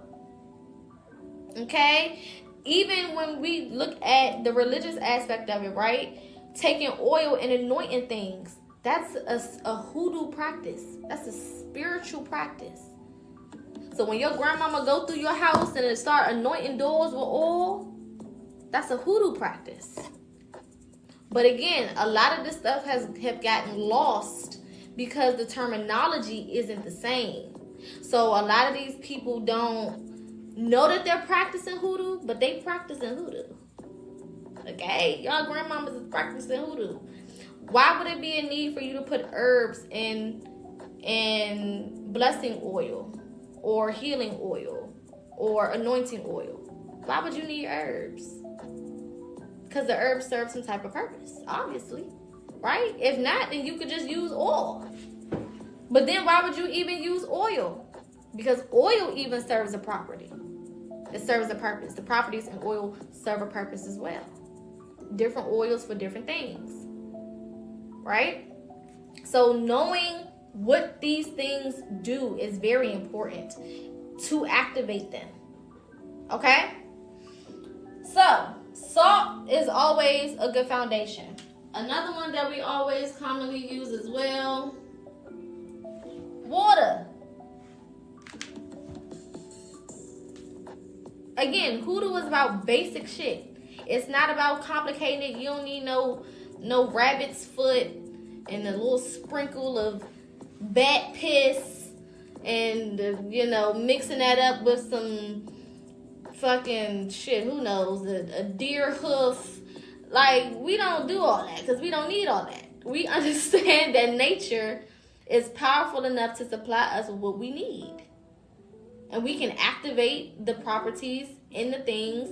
Okay? Even when we look at the religious aspect of it, right? Taking oil and anointing things. That's a hoodoo practice. That's a spiritual practice. So when your grandmama go through your house and start anointing doors with oil, that's a hoodoo practice. But again, a lot of this stuff have gotten lost because the terminology isn't the same. So a lot of these people don't know that they're practicing hoodoo, but they practicing hoodoo. Okay, y'all grandmamas is practicing hoodoo. Why would it be a need for you to put herbs in blessing oil or healing oil or anointing oil? Why would you need herbs? Because the herbs serve some type of purpose, obviously, right? If not, then you could just use oil. But then why would you even use oil? Because oil even serves a property. It serves a purpose. The properties in oil serve a purpose as well. Different oils for different things, right? So knowing what these things do is very important to activate them, okay? So salt is always a good foundation. Another one that we always commonly use as well, water. Again, hoodoo is about basic shit. It's not about complicating it. You don't need no rabbit's foot and a little sprinkle of bat piss and, mixing that up with some fucking shit, who knows, a deer hoof. Like, we don't do all that because we don't need all that. We understand that nature is powerful enough to supply us with what we need. And we can activate the properties in the things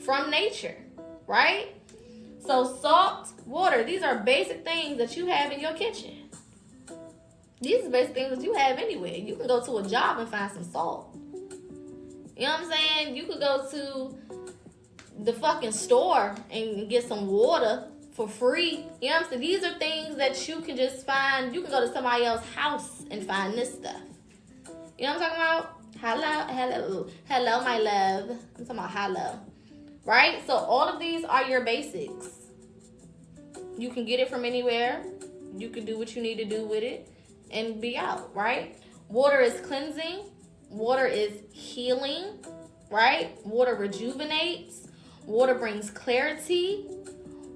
from nature, right? So salt, water, these are basic things that you have in your kitchen. These are basic things that you have anywhere. You can go to a job and find some salt. You know what I'm saying? You could go to the fucking store and get some water for free. You know what I'm saying? These are things that you can just find. You can go to somebody else's house and find this stuff. You know what I'm talking about? Hello, my love. I'm talking about hello. Right? So all of these are your basics. You can get it from anywhere. You can do what you need to do with it and be out, right? Water is cleansing. Water is healing, right? Water rejuvenates. Water brings clarity.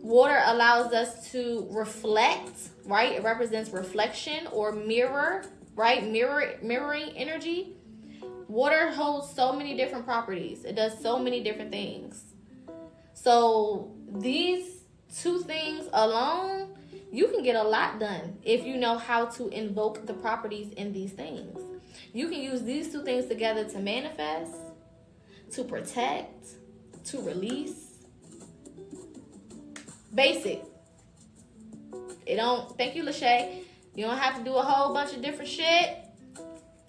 Water allows us to reflect, right? It represents reflection or mirror, right? Mirroring energy. Water holds so many different properties. It does so many different things. So these two things alone, you can get a lot done if you know how to invoke the properties in these things. You can use these two things together to manifest, to protect, to release. Basic. Thank you, Lachey. You don't have to do a whole bunch of different shit.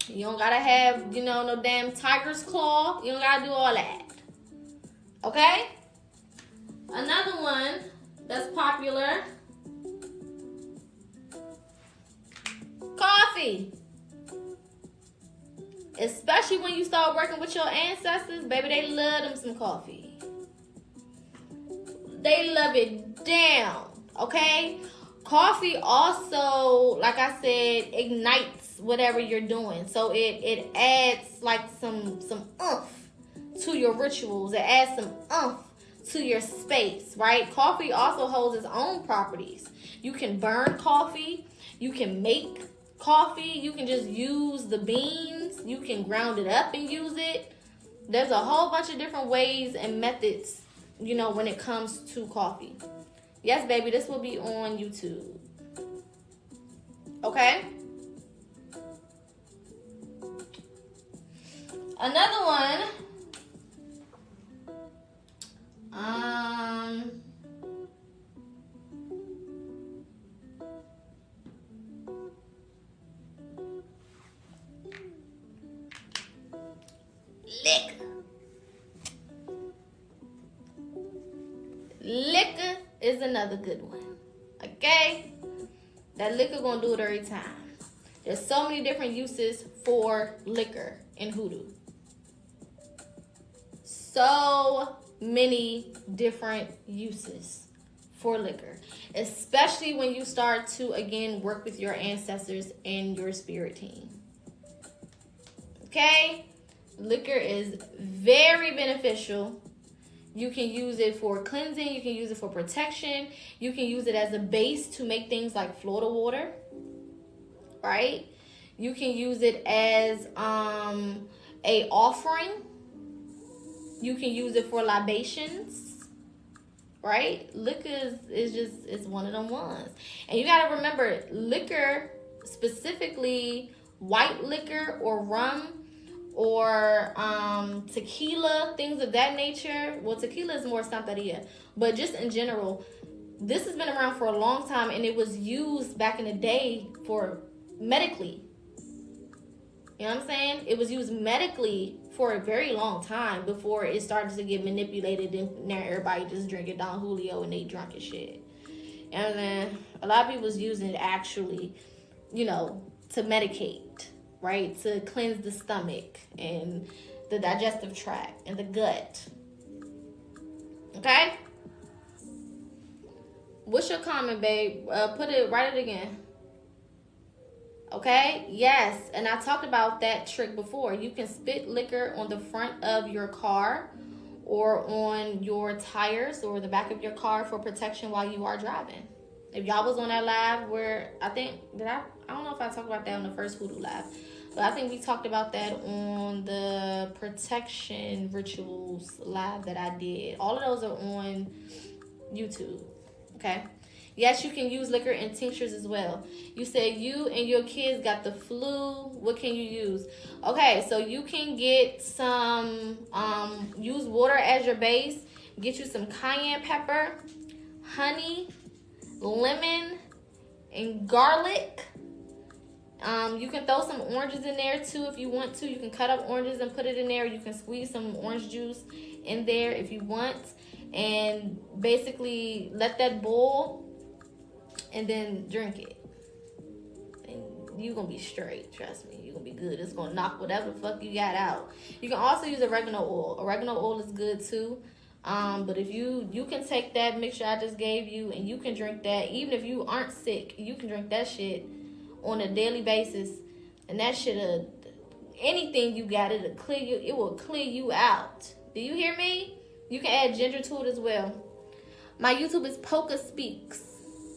You don't gotta have, no damn tiger's claw. You don't gotta do all that. Okay? Another one that's popular. Coffee. Especially when you start working with your ancestors, baby, they love them some coffee. They love it down, okay? Coffee also, like I said, ignites whatever you're doing. So it adds like some oomph to your rituals. It adds some oomph to your space, right? Coffee also holds its own properties. You can burn coffee. You can make coffee. You can just use the beans. You can ground it up and use it. There's a whole bunch of different ways and methods, when it comes to coffee. Yes, baby, this will be on YouTube. Okay? Another one. Liquor is another good one. Okay? That liquor gonna do it every time. There's so many different uses for liquor in hoodoo. So many different uses for liquor. Especially when you start to, again, work with your ancestors and your spirit team. Okay? Liquor is very beneficial. You can use it for cleansing. You can use it for protection. You can use it as a base to make things like Florida water. Right? You can use it as a offering. You can use it for libations, right? Liquor is one of them ones. And you got to remember, liquor, specifically white liquor or rum or tequila, things of that nature. Well, tequila is more Santeria, but just in general, this has been around for a long time, and it was used back in the day for medically. You know what I'm saying? It was used medically for a very long time before it started to get manipulated, and now everybody just drinking Don Julio and they drunk as shit. And then a lot of people was using it actually, you know, to medicate, right? To cleanse the stomach and the digestive tract and the gut. Okay? What's your comment, babe? Write it again. Okay? Yes. And I talked about that trick before. You can spit liquor on the front of your car or on your tires or the back of your car for protection while you are driving. If y'all was on that live where I don't know if I talked about that on the first Hoodoo live, but I think we talked about that on the protection rituals live that I did. All of those are on YouTube. Okay? Yes, you can use liquor in tinctures as well. You said you and your kids got the flu. What can you use? Okay, so you can get some, use water as your base. Get you some cayenne pepper, honey, lemon, and garlic. You can throw some oranges in there too if you want to. You can cut up oranges and put it in there. You can squeeze some orange juice in there if you want. And basically let that boil and then drink it. And you're going to be straight. Trust me. You're going to be good. It's going to knock whatever the fuck you got out. You can also use oregano oil. Oregano oil is good too. But if you can take that mixture I just gave you and you can drink that. Even if you aren't sick, you can drink that shit on a daily basis. And that shit, anything you got, it'll clear you. It will clear you out. Do you hear me? You can add ginger to it as well. My YouTube is PocaSPEAKS.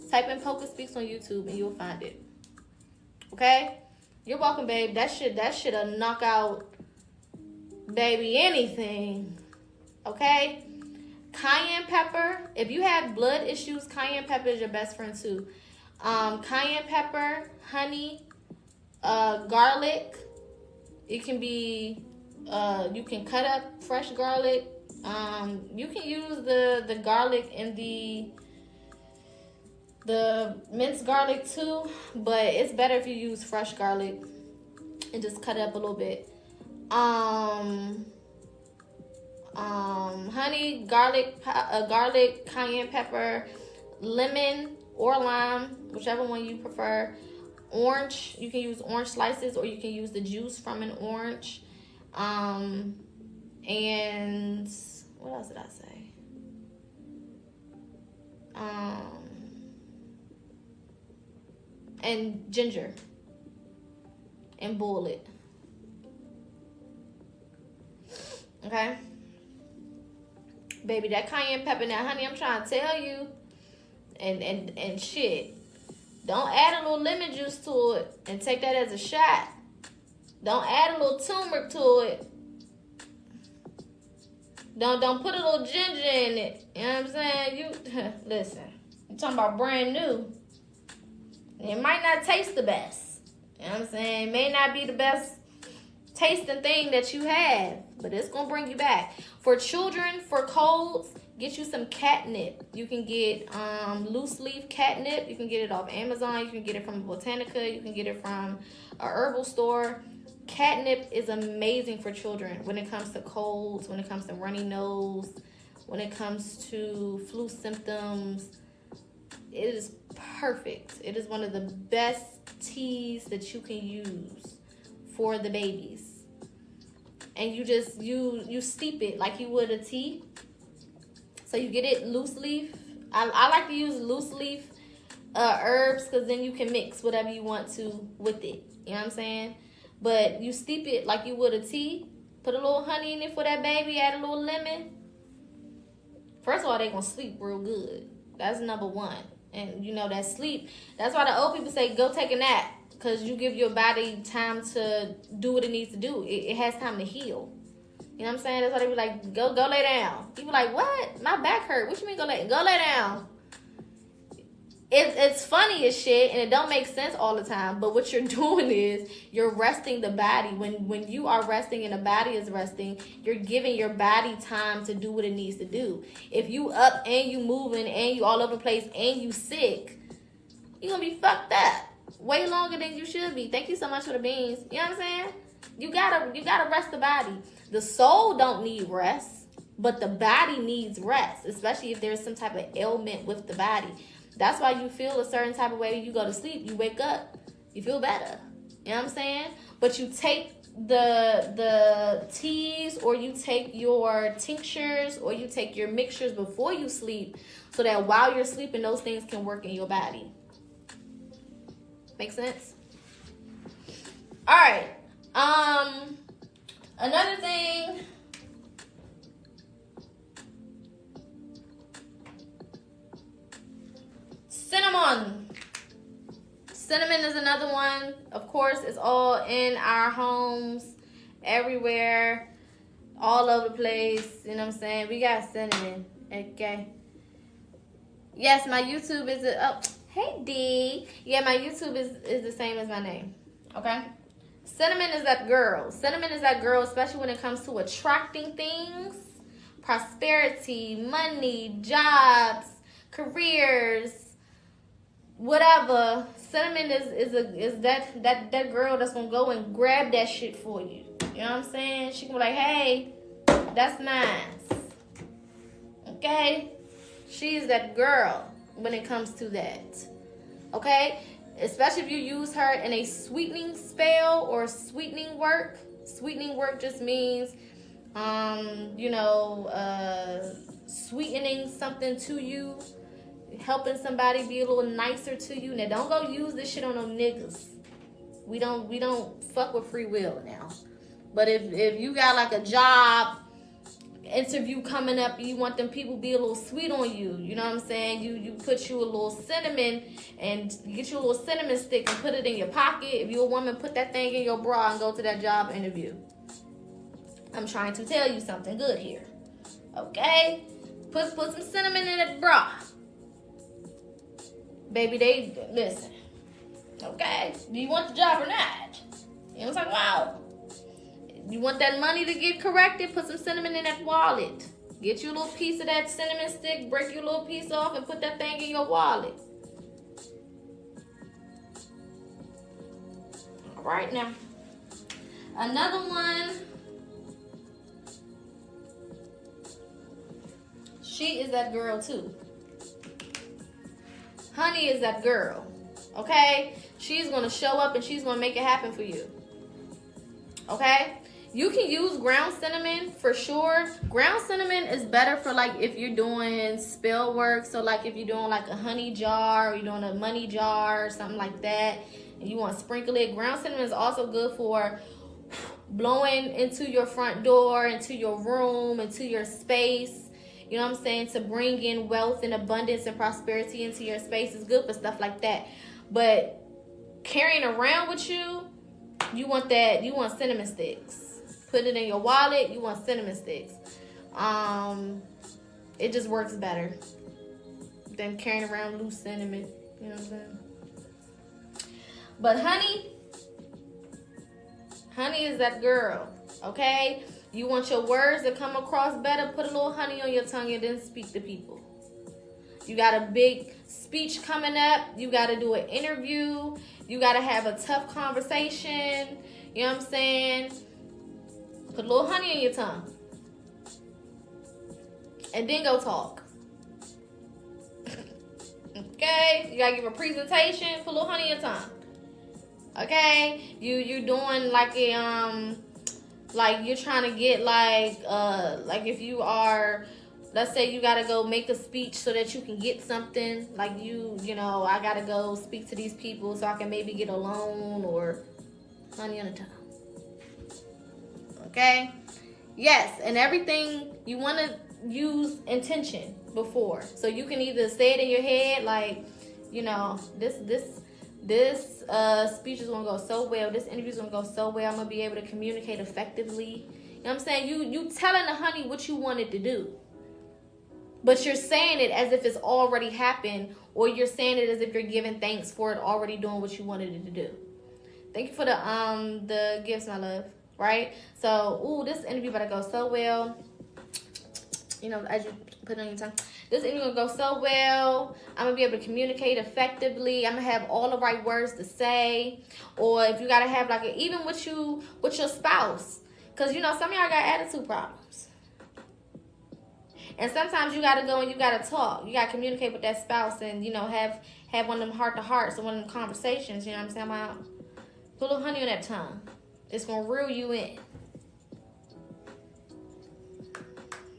Type in PocaSPEAKS on YouTube and you'll find it. Okay? You're welcome, babe. That shit'll knock out, baby, anything. Okay? Cayenne pepper. If you have blood issues, cayenne pepper is your best friend too. Cayenne pepper, honey, garlic. It can be, you can cut up fresh garlic. You can use the garlic and the minced garlic too, but it's better if you use fresh garlic and just cut it up a little bit. Honey, garlic, cayenne pepper, lemon or lime, whichever one you prefer. Orange, you can use orange slices or you can use the juice from an orange. And what else did I say? And ginger. And boil it. Okay? Baby, that cayenne pepper now, honey, I'm trying to tell you. And shit. Don't add a little lemon juice to it and take that as a shot. Don't add a little turmeric to it. Don't put a little ginger in it. You know what I'm saying? Listen. I'm talking about brand new. It might not taste the best. You know what I'm saying? It may not be the best tasting thing that you have, but it's going to bring you back. For children, for colds, get you some catnip. You can get loose leaf catnip. You can get it off Amazon. You can get it from Botanica. You can get it from a herbal store. Catnip is amazing for children when it comes to colds, when it comes to runny nose, when it comes to flu symptoms. It is perfect. It is one of the best teas that you can use for the babies. And you just, you steep it like you would a tea. So you get it loose leaf. I like to use loose leaf herbs because then you can mix whatever you want to with it. You know what I'm saying? But you steep it like you would a tea. Put a little honey in it for that baby. Add a little lemon. First of all, they're going to sleep real good. That's number one. And you know that sleep. That's why the old people say go take a nap. Because you give your body time to do what it needs to do. It has time to heal. You know what I'm saying? That's why they be like, go lay down. You be like, what? My back hurt. What you mean go lay down? It's funny as shit, and it don't make sense all the time. But what you're doing is you're resting the body. When you are resting and the body is resting, you're giving your body time to do what it needs to do. If you up and you moving and you all over the place and you sick, you're gonna be fucked up way longer than you should be. Thank you so much for the beans. You know what I'm saying? You gotta rest the body. The soul don't need rest, but the body needs rest, especially if there's some type of ailment with the body. That's why you feel a certain type of way. You go to sleep, you wake up, you feel better. You know what I'm saying? But you take the teas, or you take your tinctures, or you take your mixtures before you sleep, so that while you're sleeping, those things can work in your body. Make sense? All right. Another thing. Cinnamon is another one. Of course, it's all in our homes, everywhere, all over the place. You know what I'm saying? We got cinnamon. Okay. Yes, my YouTube is hey D. Yeah, my YouTube is the same as my name. Okay. Cinnamon is that girl. Cinnamon is that girl, especially when it comes to attracting things, prosperity, money, jobs, careers, whatever. Cinnamon is that girl that's gonna go and grab that shit for you. You know what I'm saying? She can be like, hey, that's mine. Okay? She is that girl when it comes to that. Okay? Especially if you use her in a sweetening spell or sweetening work. Sweetening work just means sweetening something to you, helping somebody be a little nicer to you. Now don't go use this shit on no niggas. We don't fuck with free will now. But if you got like a job interview coming up, you want them people to be a little sweet on you. You know what I'm saying? You put you a little cinnamon, and you get you a little cinnamon stick and put it in your pocket. If you're a woman, put that thing in your bra and go to that job interview. I'm trying to tell you something good here. Okay? Put some cinnamon in that bra. Baby, they listen. Okay? Do you want the job or not? You know what I'm talking about? You want that money to get corrected? Put some cinnamon in that wallet. Get you a little piece of that cinnamon stick, break your little piece off, and put that thing in your wallet. All right, now. Another one. She is that girl too. Honey is that girl. Okay? She's going to show up and she's going to make it happen for you. Okay? You can use ground cinnamon for sure. Ground cinnamon is better for like if you're doing spell work. So like if you're doing like a honey jar, or you're doing a money jar or something like that, and you want to sprinkle it. Ground cinnamon is also good for blowing into your front door, into your room, into your space. You know what I'm saying? To bring in wealth and abundance and prosperity into your space. Is good for stuff like that. But carrying around with you, you want cinnamon sticks. Put it in your wallet, you want cinnamon sticks. It just works better than carrying around loose cinnamon. You know what I'm saying? But honey is that girl, okay? You want your words to come across better, put a little honey on your tongue and then speak to people. You got a big speech coming up. You got to do an interview. You got to have a tough conversation. You know what I'm saying? Put a little honey in your tongue. And then go talk. Okay? You got to give a presentation. Put a little honey in your tongue. Okay? You're doing like a, like you're trying to get like if you are, let's say you got to go make a speech so that you can get something. Like I got to go speak to these people so I can maybe get a loan, or honey on the tongue. Okay? Yes, and everything you want to use intention before. So you can either say it in your head like, this speech is going to go so well. This interview is going to go so well. I'm going to be able to communicate effectively. You know what I'm saying? You telling the honey what you want it to do. But you're saying it as if it's already happened, or you're saying it as if you're giving thanks for it already doing what you wanted it to do. Thank you for the gifts, my love. Right? So, ooh, this interview better go so well. You know, as you put it on your tongue. This interview gonna go so well. I'm gonna be able to communicate effectively. I'm gonna have all the right words to say. Or if you gotta have like even with your spouse. Cause you know, some of y'all got attitude problems. And sometimes you gotta go and you gotta talk. You gotta communicate with that spouse and, you know, have one of them heart to hearts or one of them conversations. You know what I'm saying? About put a little honey on that tongue. It's gonna reel you in.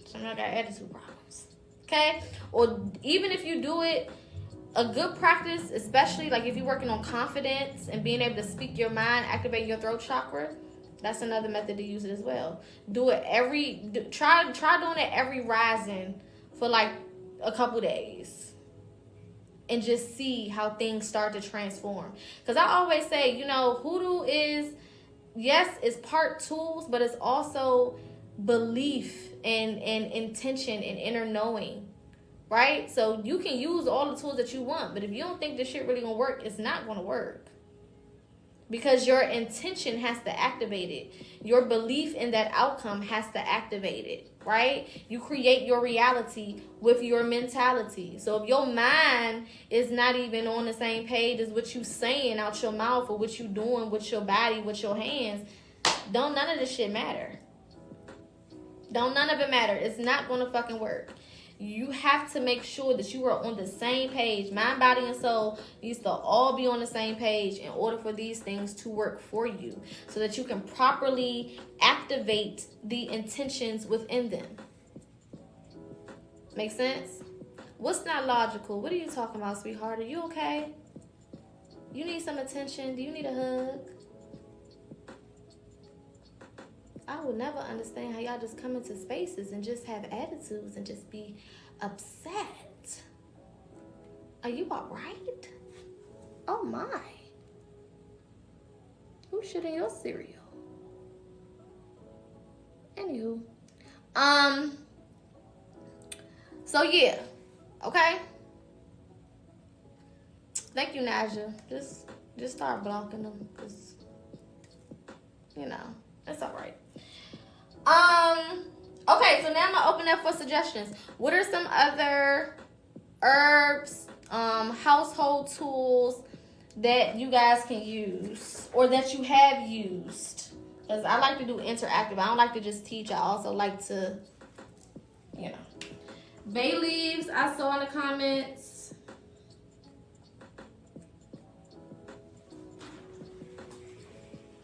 Some of y'all got attitude problems. Okay? Or even if you do it, a good practice, especially like if you're working on confidence and being able to speak your mind, activate your throat chakra. That's another method to use it as well. Do it try doing it every rising for like a couple days. And just see how things start to transform. Because I always say, you know, hoodoo is, yes, it's part tools, but it's also belief and intention and inner knowing. Right? So you can use all the tools that you want, but if you don't think this shit really gonna work, it's not gonna work. Because your intention has to activate it. Your belief in that outcome has to activate it, right? You create your reality with your mentality. So if your mind is not even on the same page as what you saying out your mouth or what you doing with your body, with your hands, don't none of this shit matter. Don't none of it matter. It's not going to fucking work. You have to make sure that you are on the same page. Mind, body, and soul needs to all be on the same page in order for these things to work for you so that you can properly activate the intentions within them. Make sense? What's not logical? What are you talking about, sweetheart? Are you okay? You need some attention? Do you need a hug? I would never understand how y'all just come into spaces and just have attitudes and just be upset. Are you all right? Oh my. Who shit in your cereal? Anywho. So yeah. Okay. Thank you, Naja. Just start blocking them. Cause, you know, it's alright. Okay, so now I'm gonna open up for suggestions. What are some other herbs, household tools that you guys can use or that you have used? Because I like to do interactive. I don't like to just teach. I also like to, you know. Bay leaves, I saw in the comments.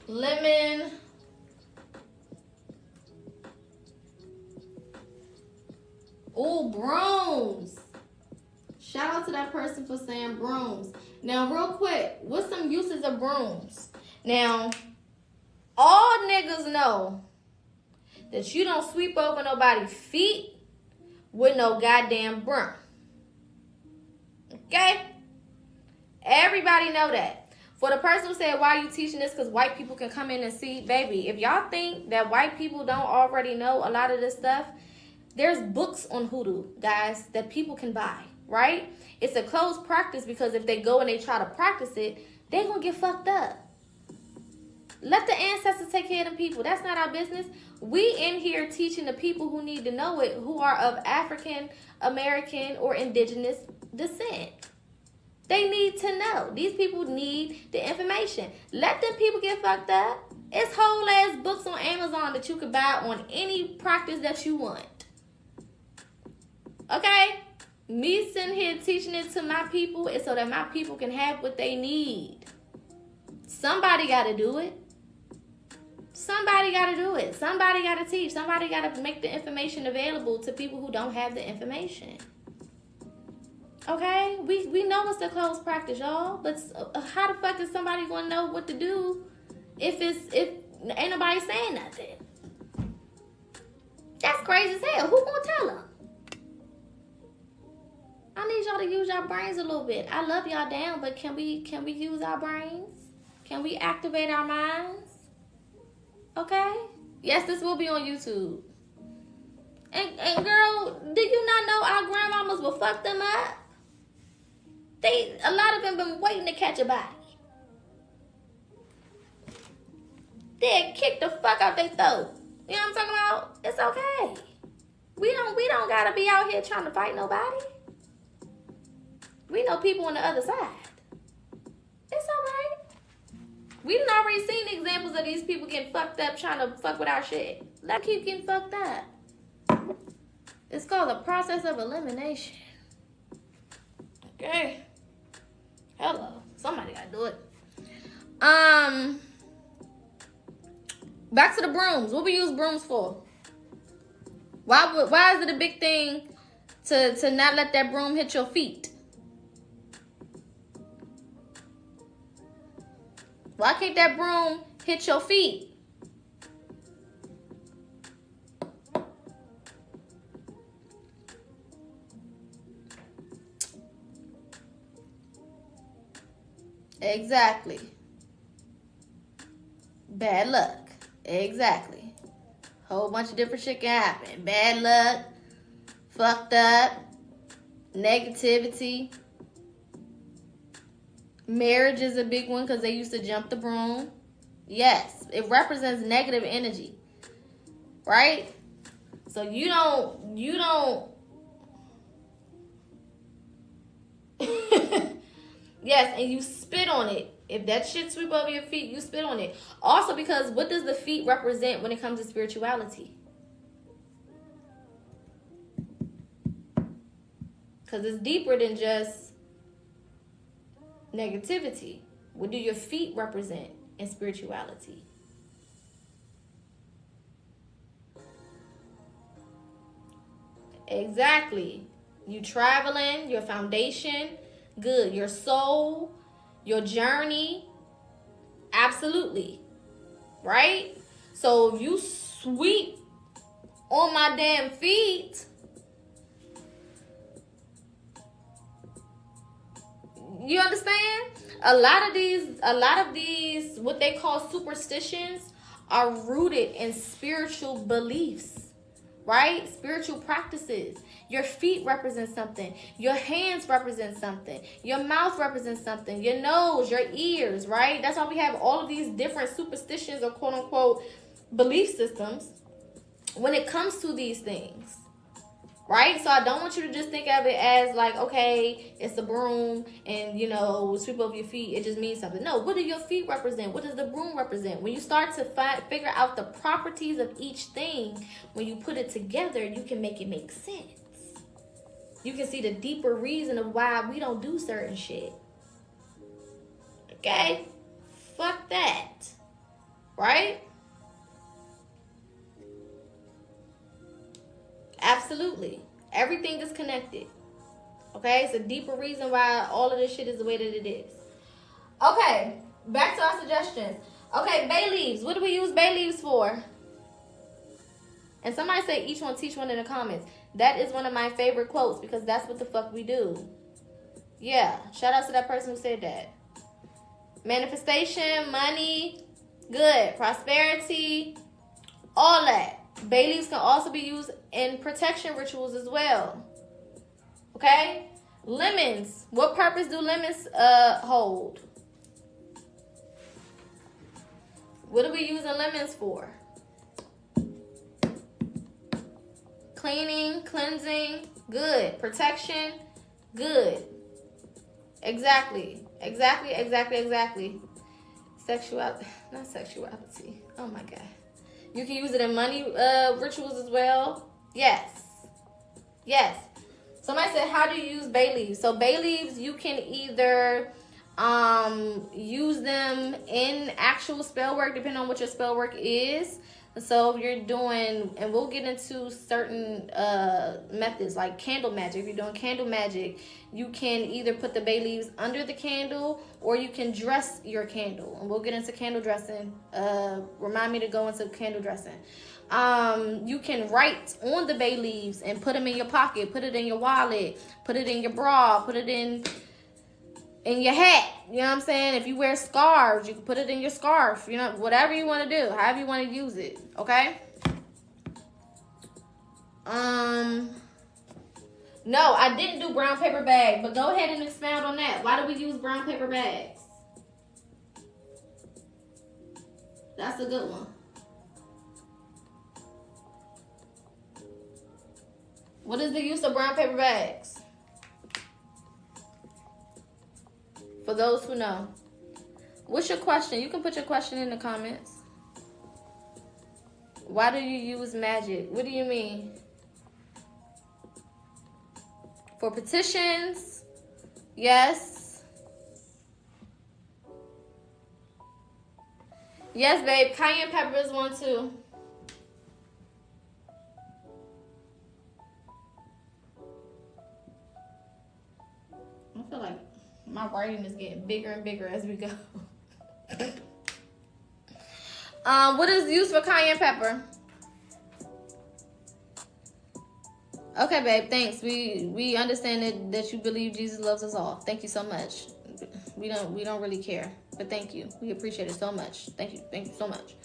Lemon. Ooh, brooms. Shout out to that person for saying brooms. Now, real quick, what's some uses of brooms? Now, all niggas know that you don't sweep over nobody's feet with no goddamn broom. Okay? Everybody know that. For the person who said, why are you teaching this? Because white people can come in and see. Baby, if y'all think that white people don't already know a lot of this stuff, there's books on hoodoo, guys, that people can buy, right? It's a closed practice because if they go and they try to practice it, they're going to get fucked up. Let the ancestors take care of the people. That's not our business. We in here teaching the people who need to know it, who are of African, American, or indigenous descent. They need to know. These people need the information. Let them people get fucked up. It's whole ass books on Amazon that you could buy on any practice that you want. Okay? Me sitting here teaching it to my people is so that my people can have what they need. Somebody got to do it. Somebody got to do it. Somebody got to teach. Somebody got to make the information available to people who don't have the information. Okay? We know it's a closed practice, y'all. But how the fuck is somebody going to know what to do if ain't nobody saying nothing? That's crazy as hell. Who going to tell them? I need y'all to use your brains a little bit. I love y'all down, but can we use our brains? Can we activate our minds? Okay? Yes, this will be on YouTube. And girl, did you not know our grandmamas will fuck them up? A lot of them been waiting to catch a body. They'd kick the fuck out their throat. You know what I'm talking about? It's okay. We don't gotta be out here trying to fight nobody. We know people on the other side. It's alright. We done already seen the examples of these people getting fucked up trying to fuck with our shit. Let keep getting fucked up. It's called the process of elimination. Okay. Hello. Somebody gotta do it. Back to the brooms. What we use brooms for? Why is it a big thing to not let that broom hit your feet? Why can't that broom hit your feet? Exactly. Bad luck. Exactly. Whole bunch of different shit can happen. Bad luck. Fucked up. Negativity. Marriage is a big one because they used to jump the broom. Yes, it represents negative energy. Right? So you don't yes, and you spit on it. If that shit sweep over your feet, you spit on it. Also, because what does the feet represent when it comes to spirituality? Because it's deeper than just negativity. What do your feet represent in spirituality? Exactly. You traveling, your foundation, good. Your soul, your journey, absolutely. Right? So if you sweep on my damn feet, you understand? A lot of these what they call superstitions are rooted in spiritual beliefs, right? Spiritual practices. Your feet represent something. Your hands represent something. Your mouth represents something. Your nose, your ears, right? That's why we have all of these different superstitions or quote unquote belief systems when it comes to these things. Right? So I don't want you to just think of it as like, okay, it's a broom and, sweep over your feet. It just means something. No, what do your feet represent? What does the broom represent? When you start to figure out the properties of each thing, when you put it together, you can make it make sense. You can see the deeper reason of why we don't do certain shit. Okay? Fuck that. Right? Absolutely. Everything is connected. Okay? It's a deeper reason why all of this shit is the way that it is. Okay. Back to our suggestions. Okay, bay leaves. What do we use bay leaves for? And somebody say each one teach one in the comments. That is one of my favorite quotes because that's what the fuck we do. Yeah. Shout out to that person who said that. Manifestation, money, good. Prosperity, all that. Bay leaves can also be used in protection rituals as well. Okay? Lemons. What purpose do lemons hold? What are we using lemons for? Cleaning, cleansing, good. Protection, good. Exactly. Not sexuality. Oh my God. You can use it in money rituals as well. Yes. Somebody said, how do you use bay leaves? So bay leaves, you can either use them in actual spell work, depending on what your spell work is. So if you're doing, and we'll get into certain methods like candle magic. If you're doing candle magic, you can either put the bay leaves under the candle or you can dress your candle. And we'll get into candle dressing. Remind me to go into candle dressing. You can write on the bay leaves and put them in your pocket, put it in your wallet, put it in your bra, put it in in your hat. You know what I'm saying? If you wear scarves, you can put it in your scarf. You know, whatever you want to do, however you want to use it. Okay? No, I didn't do brown paper bag, but go ahead and expound on that. Why do we use brown paper bags? That's a good one. What is the use of brown paper bags? For those who know. What's your question? You can put your question in the comments. Why do you use magic? What do you mean? For petitions? Yes. Yes, babe. Cayenne pepper is one too. I feel like my writing is getting bigger and bigger as we go. What is used for cayenne pepper? Okay, babe, thanks. We understand that you believe Jesus loves us all. Thank you so much. We don't really care, but thank you. We appreciate it so much. Thank you so much.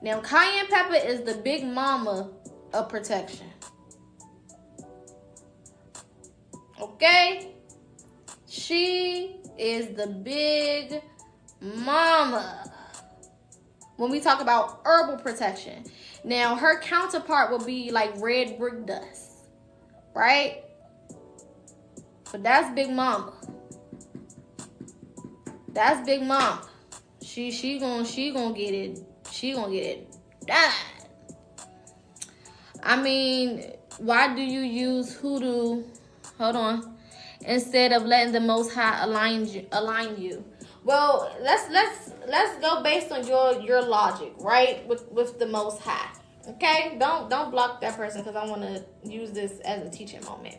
Now, cayenne pepper is the big mama of protection. Okay? She is the big mama when we talk about herbal protection. Now, her counterpart will be like red brick dust, right? But that's Big Mama. That's Big Mama. She gonna get it. She gonna get it done. I mean, why do you use hoodoo? Hold on. Instead of letting the Most High align you. Well, let's go based on your logic, right? With the Most High. Okay? Don't block that person because I want to use this as a teaching moment.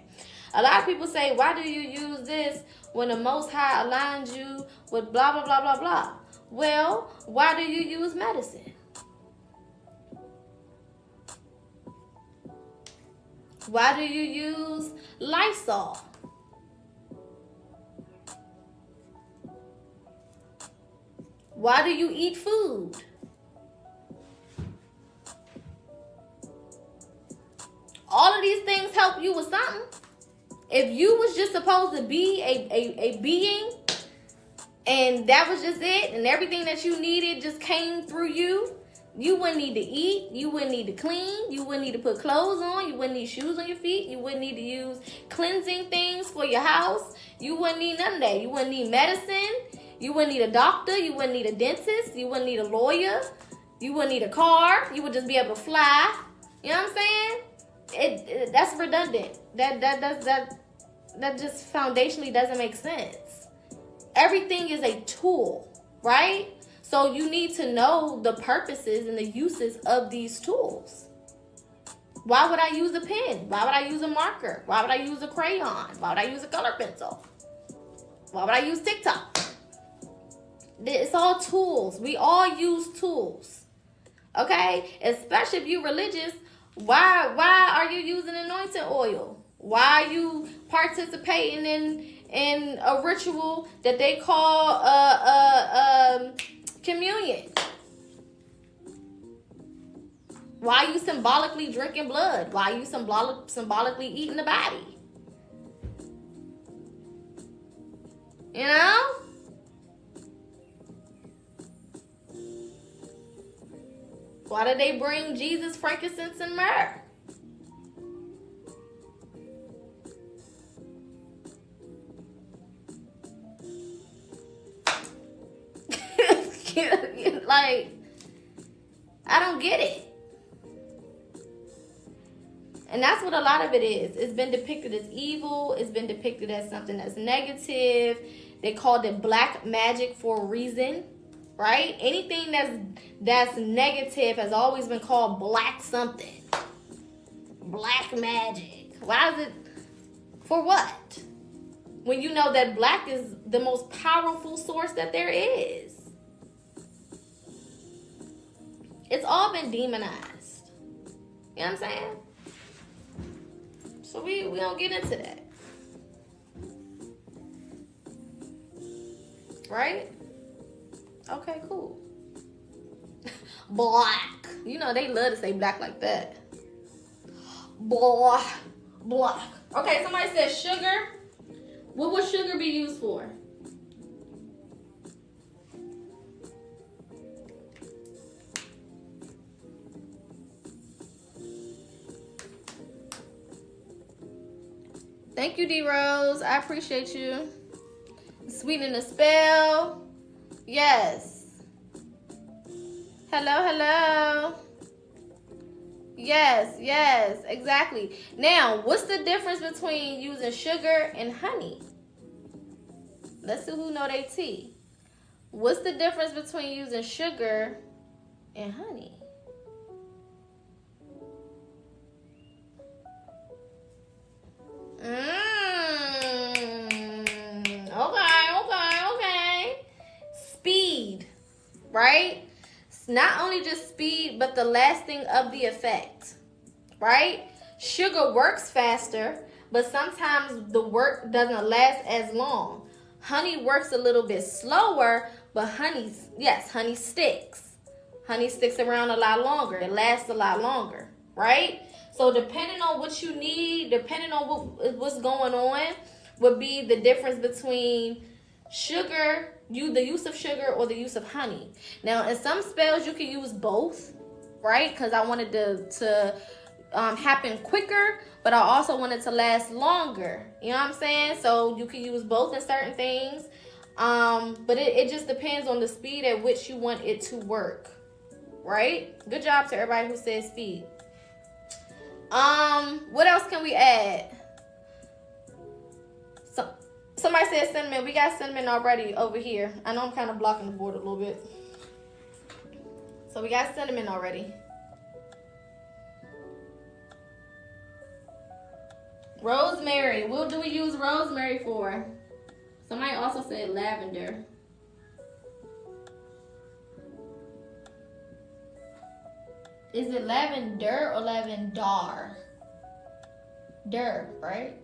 A lot of people say, why do you use this when the Most High aligns you with blah, blah, blah, blah, blah? Well, why do you use medicine? Why do you use Lysol? Why do you eat food? All of these things help you with something. If you was just supposed to be a being and that was just it and everything that you needed just came through you, you wouldn't need to eat, you wouldn't need to clean, you wouldn't need to put clothes on, you wouldn't need shoes on your feet, you wouldn't need to use cleansing things for your house, you wouldn't need none of that. You wouldn't need medicine, you wouldn't need a doctor, you wouldn't need a dentist, you wouldn't need a lawyer, you wouldn't need a car, you would just be able to fly. You know what I'm saying? That's redundant. That just foundationally doesn't make sense. Everything is a tool, right? So you need to know the purposes and the uses of these tools. Why would I use a pen? Why would I use a marker? Why would I use a crayon? Why would I use a color pencil? Why would I use TikTok? It's all tools. We all use tools. Okay? Especially if you're religious. Why are you using anointing oil? Why are you participating in a ritual that they call communion? Why are you symbolically drinking blood? Why are you symbolically eating the body? You know? Why did they bring Jesus, frankincense, and myrrh? Like, I don't get it. And that's what a lot of it is. It's been depicted as evil. It's been depicted as something that's negative. They called it black magic for a reason, right? Anything that's negative has always been called black something. Black magic. Why is it? For what? When you know that black is the most powerful source that there is. It's all been demonized. You know what I'm saying? So we don't get into that. right? Okay, cool. Black. You know, they love to say black like that. Black. Black. Okay, somebody said sugar. What would sugar be used for? Thank you, D-Rose. I appreciate you. Sweeten the spell. Yes. Hello, hello. Yes, yes, exactly. Now, what's the difference between using sugar and honey? Let's see who know they tea. What's the difference between using sugar and honey? Okay. Speed, right? It's not only just speed, but the lasting of the effect, right? Sugar works faster, but sometimes the work doesn't last as long. Honey works a little bit slower, but honey sticks. Honey sticks around a lot longer. It lasts a lot longer, right? So depending on what you need, depending on what's going on, would be the difference between sugar, the use of sugar or the use of honey. Now, in some spells, you can use both, right? Because I wanted to happen quicker, but I also wanted to last longer. You know what I'm saying? So you can use both in certain things. But it just depends on the speed at which you want it to work, right? Good job to everybody who said speed. What else can we add? Somebody said cinnamon. We got cinnamon already over here. I know I'm kind of blocking the board a little bit. So we got cinnamon already. Rosemary. What do we use rosemary for? Somebody also said lavender. Is it lavender or lavendar? Der, right?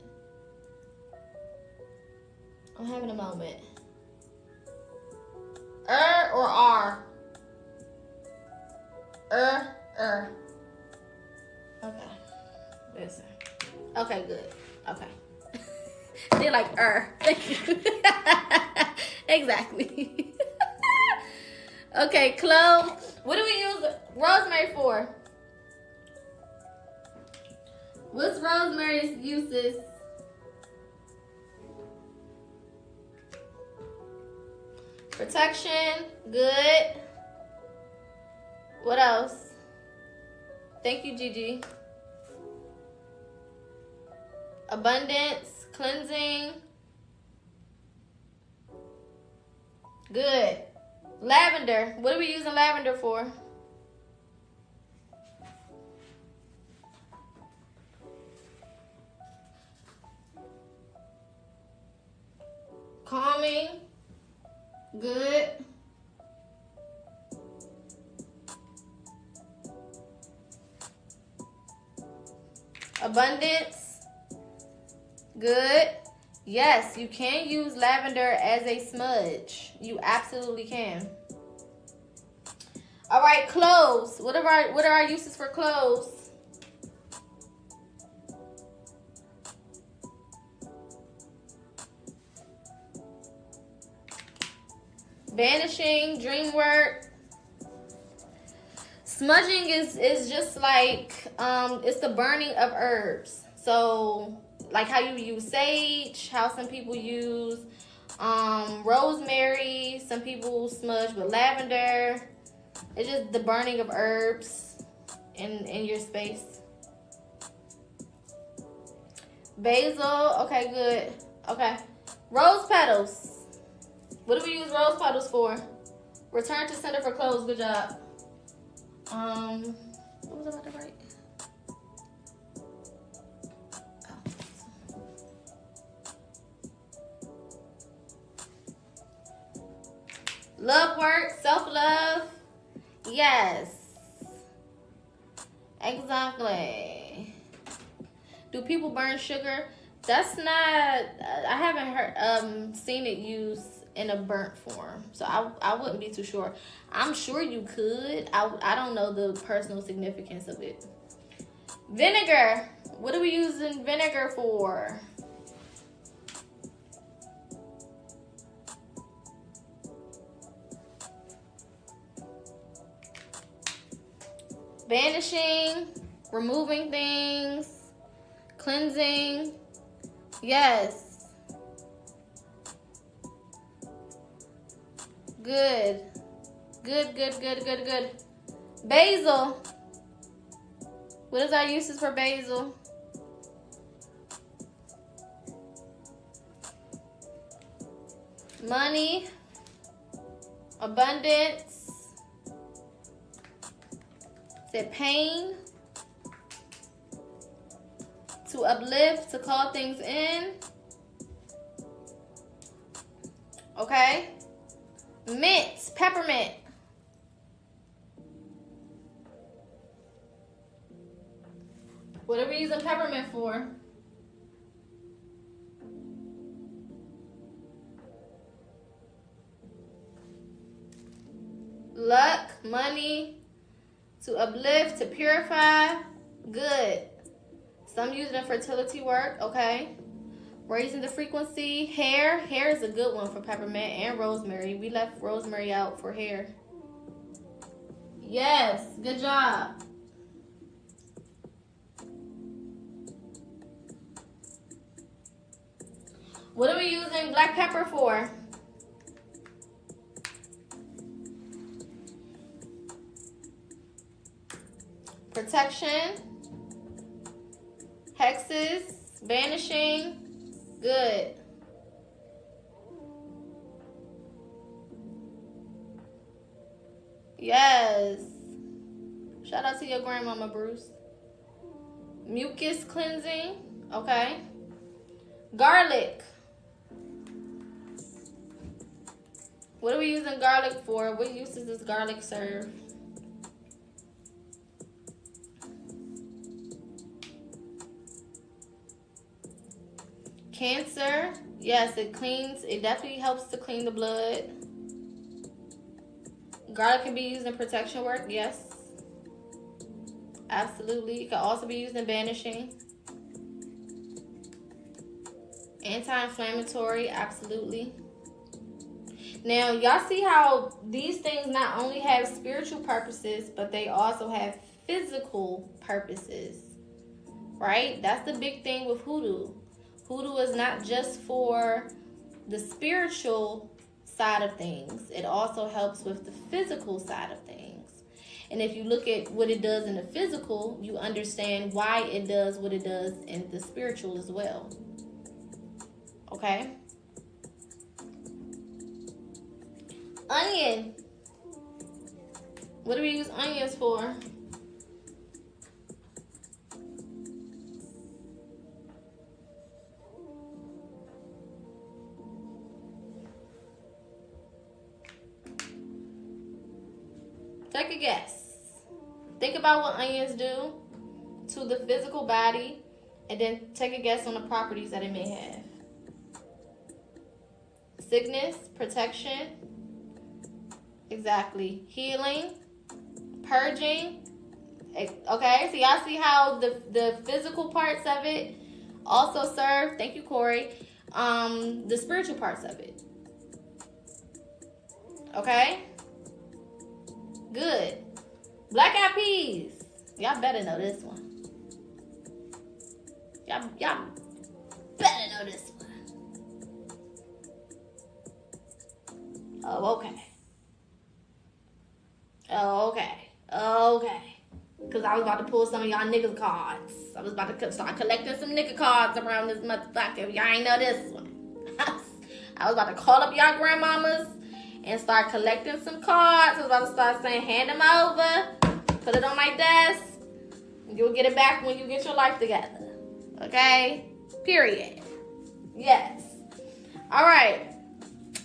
I'm having a moment. Or R? Okay. Listen. Okay, good. Okay. They're like, Thank you. Exactly. Okay, cloves. What do we use rosemary for? What's rosemary's uses? Protection. Good. What else? Thank you, Gigi. Abundance. Cleansing. Good. Lavender. What are we using lavender for? Calming. Good. Abundance. Good. Yes, you can use lavender as a smudge. You absolutely can. All right, cloves. What are our uses for cloves? Banishing, dream work. Smudging is just like it's the burning of herbs. So like how you use sage, how some people use rosemary, some people smudge with lavender. It's just the burning of herbs in your space. Basil, okay, good. Okay. Rose petals. What do we use rose petals for? Return to center for clothes. Good job. What was I about to write? Love work, self-love. Yes. Exactly. Do people burn sugar? That's not, I haven't seen it used in a burnt form. So I wouldn't be too sure. I'm sure you could. I don't know the personal significance of it. Vinegar. What are we using vinegar for? Banishing, removing things, cleansing. Yes. Good. Good. Basil. What is our uses for basil? Money, abundance, said pain, to uplift, to call things in. Okay. Mint, peppermint. What are we using peppermint for? Luck, money, to uplift, to purify. Good. Some use it in fertility work, okay. Raising the frequency. Hair. Hair is a good one for peppermint and rosemary. We left rosemary out for hair. Yes, good job. What are we using black pepper for? Protection, hexes, banishing. Good. Yes. Shout out to your grandmama, Bruce. Mucus cleansing. Okay. Garlic. What are we using garlic for? What uses does garlic serve? Cancer. Yes, it cleans. It definitely helps to clean the blood. Garlic can be used in protection work. Yes. Absolutely. It can also be used in banishing. Anti-inflammatory. Absolutely. Now, y'all see how these things not only have spiritual purposes, but they also have physical purposes, right? That's the big thing with hoodoo. Hoodoo is not just for the spiritual side of things. It also helps with the physical side of things. And if you look at what it does in the physical, you understand why it does what it does in the spiritual as well. Okay? Onion. What do we use onions for? Take a guess. Think about what onions do to the physical body, and then take a guess on the properties that it may have. Sickness, protection, exactly. Healing, purging. Okay, so y'all see how the physical parts of it also serve, thank you, Corey, the spiritual parts of it. Okay? Good. Black eyed peas. Y'all better know this one. Y'all better know this one. Oh, okay. Because I was about to pull some of y'all niggas cards. I was about to start collecting some nigga cards around this motherfucker. Y'all ain't know this one. I was about to call up y'all grandmamas and start collecting some cards. I was about to start saying, hand them over, put it on my desk. You'll get it back when you get your life together. Okay? Period. Yes. All right.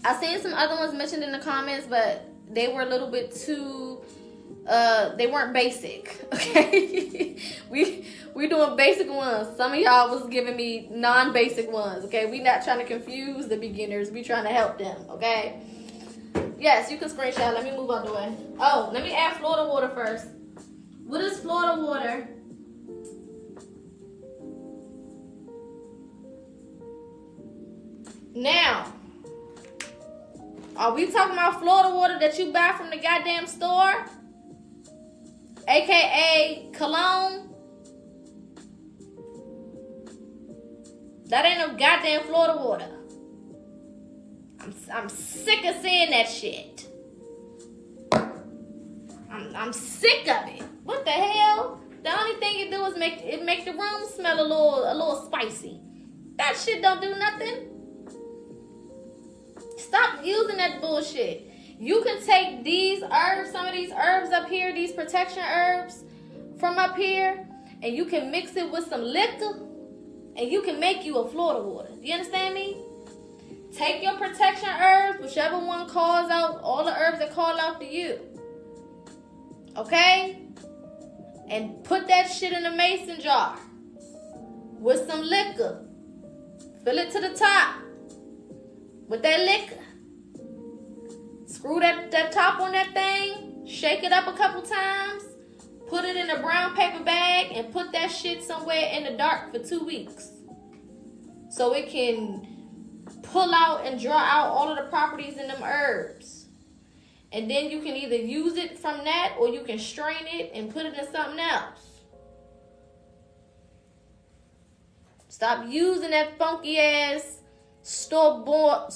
I've seen some other ones mentioned in the comments, but they were a little bit too They weren't basic. Okay, we doing basic ones. Some of y'all was giving me non-basic ones. Okay, we not trying to confuse the beginners. We trying to help them. Okay. Yes, you can screenshot. Let me move out the way. Oh, let me add Florida water first. What is Florida water? Now, are we talking about Florida water that you buy from the goddamn store? AKA cologne? That ain't no goddamn Florida water. I'm sick of seeing that shit. I'm sick of it. What the hell? The only thing it do is make the room smell a little spicy. That shit don't do nothing. Stop using that bullshit. You can take these herbs, some of these herbs up here, these protection herbs from up here, and you can mix it with some liquor, and you can make you a Florida water. Do you understand me? Take your protection herbs, whichever one calls out, all the herbs that call out to you. Okay? And put that shit in a mason jar with some liquor. Fill it to the top with that liquor. Screw that top on that thing. Shake it up a couple times. Put it in a brown paper bag and put that shit somewhere in the dark for 2 weeks. So it can pull out and draw out all of the properties in them herbs. And then you can either use it from that or you can strain it and put it in something else. Stop using that funky ass store-bought,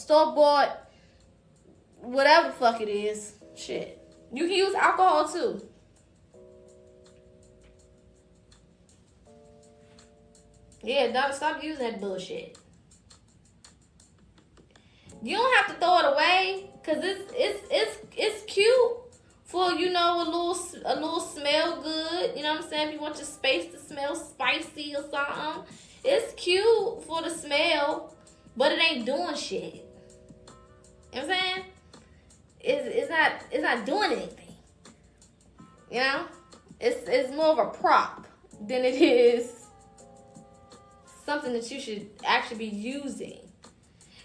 whatever the fuck it is. Shit. You can use alcohol too. Yeah, don't stop using that bullshit. You don't have to throw it away, cause it's cute for, you know, a little smell good. You know what I'm saying? If you want your space to smell spicy or something, it's cute for the smell, but it ain't doing shit. You know what I'm saying? It's not doing anything. You know? It's more of a prop than it is something that you should actually be using.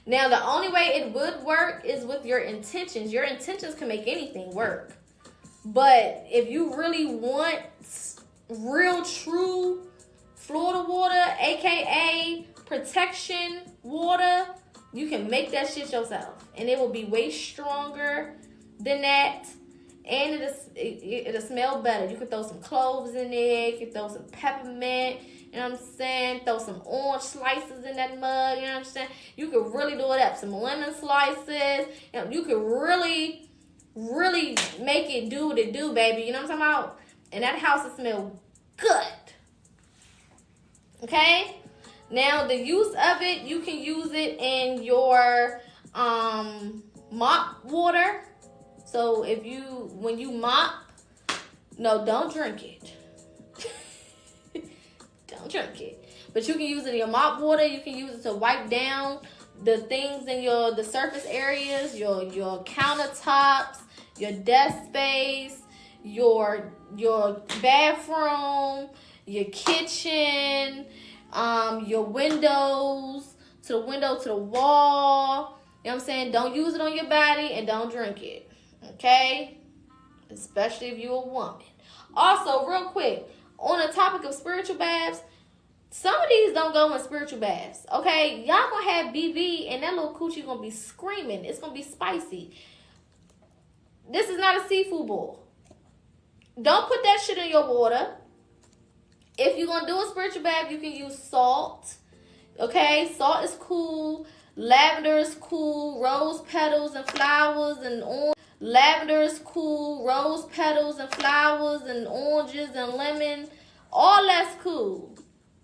Now, the only way it would work is with your intentions. Your intentions can make anything work. But if you really want real, true Florida water, aka protection water, you can make that shit yourself. And it will be way stronger than that. And it'll smell better. You can throw some cloves in there. You can throw some peppermint. You know what I'm saying? Throw some orange slices in that mug. You know what I'm saying? You could really do it up. Some lemon slices. You know, you could really, really make it do what it do, baby. You know what I'm talking about? And that house will smell good. Okay? Now, the use of it, you can use it in your mop water. So when you mop, no, don't drink it. Don't drink it. But you can use it in your mop water. You can use it to wipe down the things in the surface areas, your countertops, your desk space, your bathroom, your kitchen, your windows, to the wall. You know what I'm saying? Don't use it on your body and don't drink it. Okay? Especially if you're a woman. Also, real quick, on the topic of spiritual baths, some of these don't go in spiritual baths. Okay? Y'all gonna have BV and that little coochie gonna be screaming. It's gonna be spicy. This is not a seafood bowl. Don't put that shit in your water. If you're gonna do a spiritual bath, you can use salt. Okay? Salt is cool. Lavender is cool. Rose petals and flowers and orange. Lavender is cool. Rose petals and flowers and oranges and lemon. All that's cool.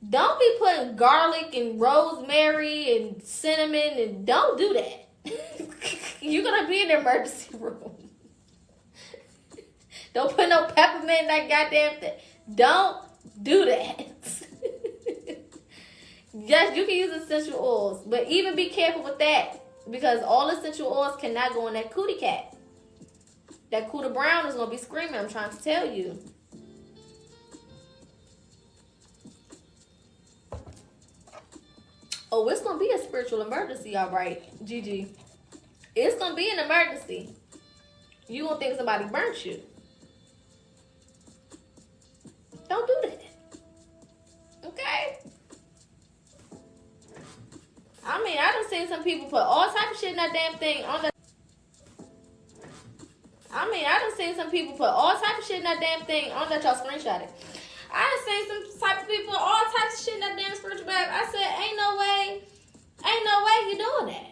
Don't be putting garlic and rosemary and cinnamon, and don't do that. You're going to be in the emergency room. Don't put no peppermint in that goddamn thing. Don't do that. Yes, you can use essential oils, but even be careful with that, because all essential oils cannot go in that cootie cat. That Cuda Brown is going to be screaming. I'm trying to tell you. Oh, it's going to be a spiritual emergency, all right, Gigi. It's going to be an emergency. You going to think somebody burnt you. Don't do that. Okay? I mean, I done seen some people put all type of shit in that damn thing on the... I mean, I done seen some people put all type of shit in that damn thing on that y'all screenshot it. I done seen some type of people all types of shit in that damn spiritual bag. I said, ain't no way you doing that.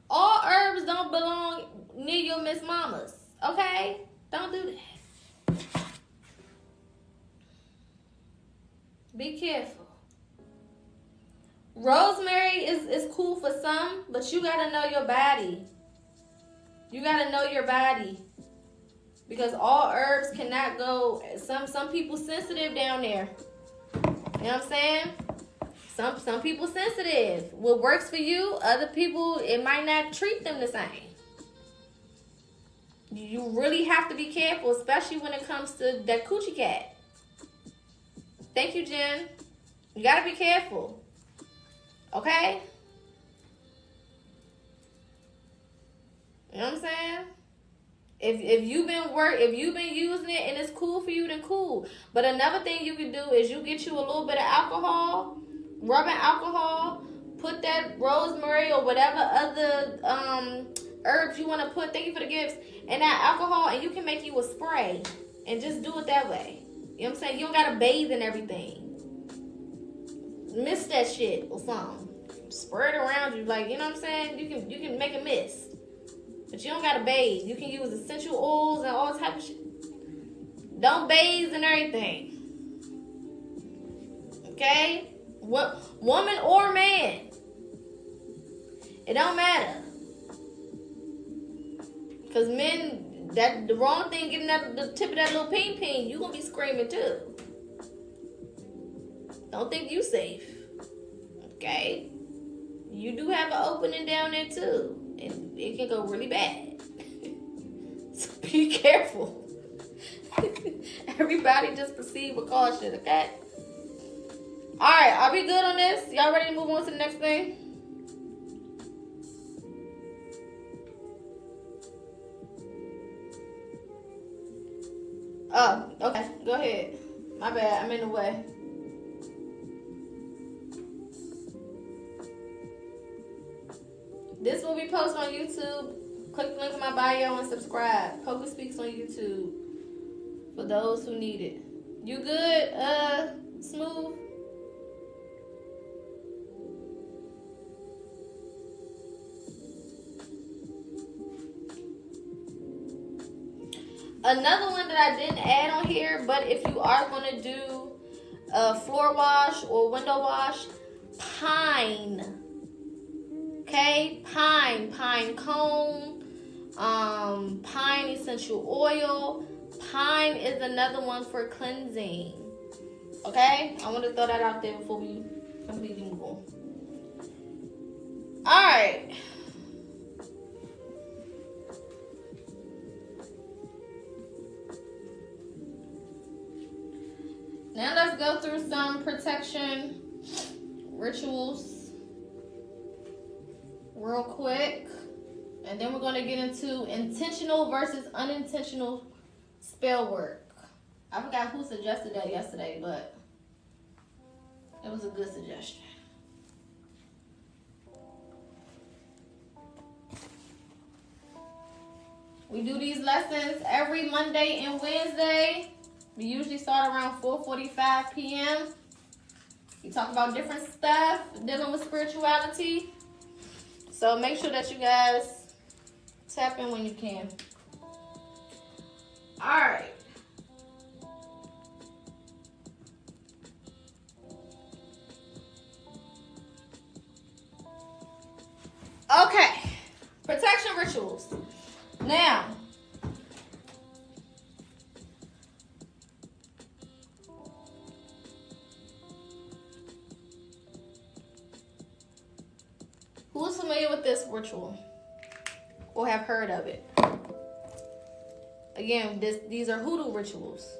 All herbs don't belong near your Miss Mamas. Okay? Don't do that. Be careful. Rosemary is cool for some, but you gotta know your body. You gotta know your body. Because all herbs cannot go. Some people sensitive down there. You know what I'm saying? Some people sensitive. What works for you, other people, it might not treat them the same. You really have to be careful, especially when it comes to that coochie cat. Thank you, Jen. You gotta be careful. Okay? You know what I'm saying? If you've been using it and it's cool for you, then cool. But another thing you can do is you get you a little bit of alcohol, rubbing alcohol, put that rosemary or whatever other herbs you want to put, thank you for the gifts, and that alcohol, and you can make you a spray and just do it that way. You know what I'm saying? You don't gotta bathe in everything. Mist that shit or something. Spray it around you, like, you know what I'm saying? You can make a mist. But you don't gotta bathe. You can use essential oils and all type of shit. Don't bathe and everything. Okay? What, woman or man. It don't matter. Because men, that the wrong thing getting at the tip of that little peen, you gonna be screaming too. Don't think you safe. Okay? You do have an opening down there too. And it can go really bad. So be careful. Everybody just proceed with caution, okay? Alright, are we good on this? Y'all ready to move on to the next thing? Oh, okay. Go ahead. My bad. I'm in the way. This will be posted on YouTube. Click the link in my bio and subscribe. PocaSPEAKS on YouTube. For those who need it. You good, Smooth? Another one that I didn't add on here, but if you are going to do a floor wash or window wash, pine. Okay, pine cone, pine essential oil. Pine is another one for cleansing. Okay, I want to throw that out there before we completely move on. All right. Now let's go through some protection rituals real quick, and then we're going to get into intentional versus unintentional spell work. I forgot who suggested that yesterday, but it was a good suggestion. We do these lessons every Monday and Wednesday. We usually start around 4:45 p.m. We talk about different stuff dealing with spirituality. So make sure that you guys tap in when you can. All right. Okay. Protection rituals. Now, who's familiar with this ritual or have heard of it? Again, these are hoodoo rituals.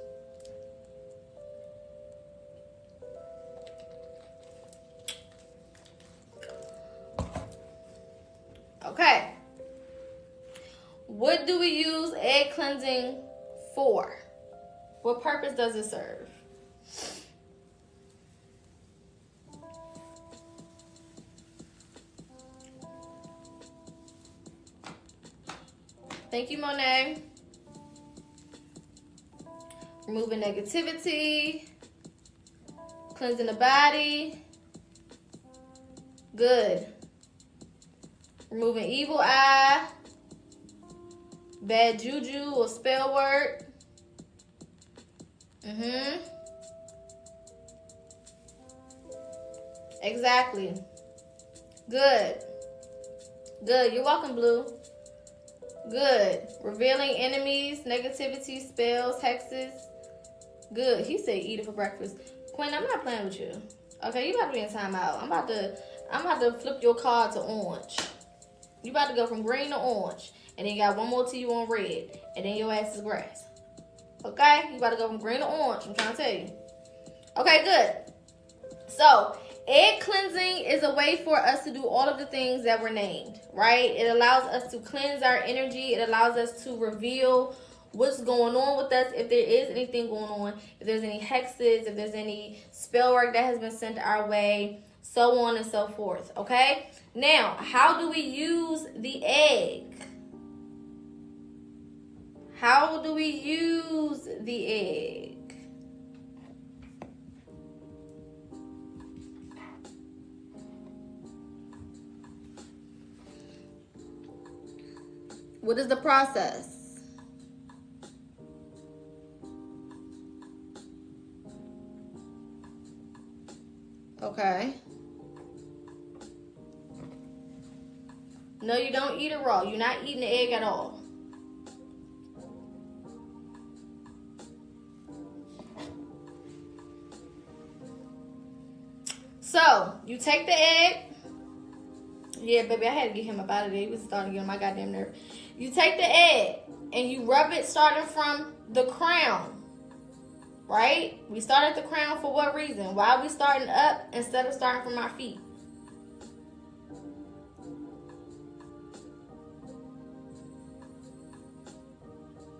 Okay. What do we use egg cleansing for? What purpose does it serve? Thank you, Monet. Removing negativity, cleansing the body. Good. Removing evil eye, bad juju or spell work. Exactly. Good. Good. You're welcome, Blue. Good. Revealing enemies, negativity, spells, hexes. Good. He said eat it for breakfast. Quinn, I'm not playing with you. Okay, you about to be in timeout. I'm about to flip your card to orange. You about to go from green to orange. And then you got one more till you on red. And then your ass is grass. Okay? You about to go from green to orange. I'm trying to tell you. Okay, good. So, egg cleansing is a way for us to do all of the things that were named, right? It allows us to cleanse our energy. It allows us to reveal what's going on with us, if there is anything going on, if there's any hexes, if there's any spell work that has been sent our way, so on and so forth, okay? Now, how do we use the egg? How do we use the egg? What is the process? Okay. No, you don't eat it raw. You're not eating the egg at all. So, you take the egg. Yeah, baby, I had to get him up out of there. He was starting to get on my goddamn nerve. You take the egg and you rub it starting from the crown. Right? We start at the crown for what reason? Why are we starting up instead of starting from our feet?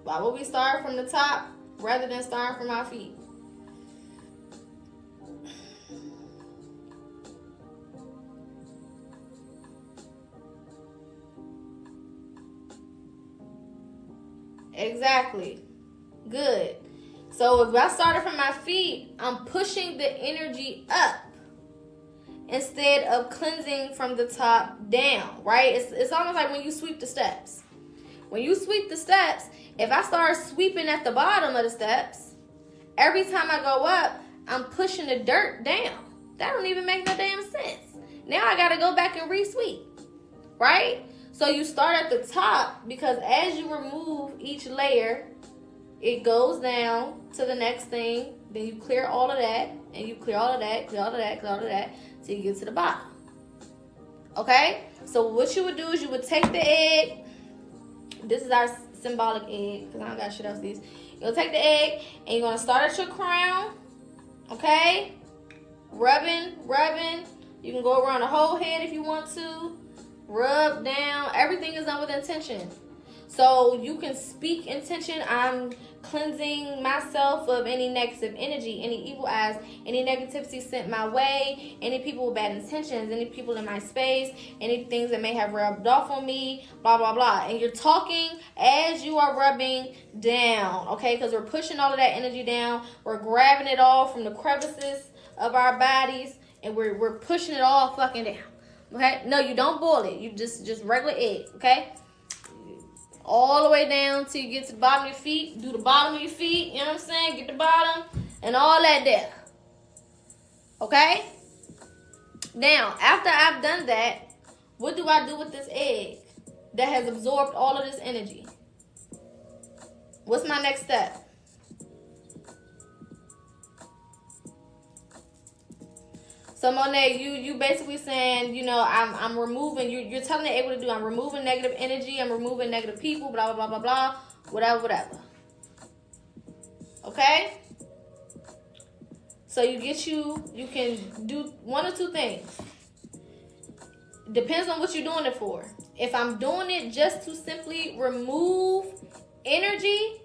Why would we start from the top rather than starting from our feet? Exactly. Good. So if I started from my feet, I'm pushing the energy up instead of cleansing from the top down, right? It's almost like when you sweep the steps. When you sweep the steps, if I start sweeping at the bottom of the steps, every time I go up, I'm pushing the dirt down. That don't even make no damn sense. Now I got to go back and re-sweep, right? So you start at the top because as you remove each layer, it goes down to the next thing. Then you clear all of that, and you clear all of that, clear all of that, clear all of that, till you get to the bottom. Okay? So what you would do is you would take the egg. This is our symbolic egg, because I don't got shit else these. You'll take the egg, and you're going to start at your crown. Okay? Rubbing. You can go around the whole head if you want to. Rub down. Everything is done with intention. So you can speak intention. I'm cleansing myself of any negative energy, any evil eyes, any negativity sent my way, any people with bad intentions, any people in my space, any things that may have rubbed off on me, blah, blah, blah. And you're talking as you are rubbing down, okay? Because we're pushing all of that energy down. We're grabbing it all from the crevices of our bodies, and we're pushing it all fucking down, okay? No, you don't boil it. You just regular egg, okay? All the way down till you get to the bottom of your feet. Do the bottom of your feet, you know what I'm saying? Get the bottom and all that there. Okay? Now, after I've done that, what do I do with this egg that has absorbed all of this energy? What's my next step? So Monet, you basically saying, you know, I'm removing, you're telling the egg what to do. I'm removing negative energy. I'm removing negative people. Blah blah blah blah blah. Whatever. Okay. So you can do one or two things. Depends on what you're doing it for. If I'm doing it just to simply remove energy,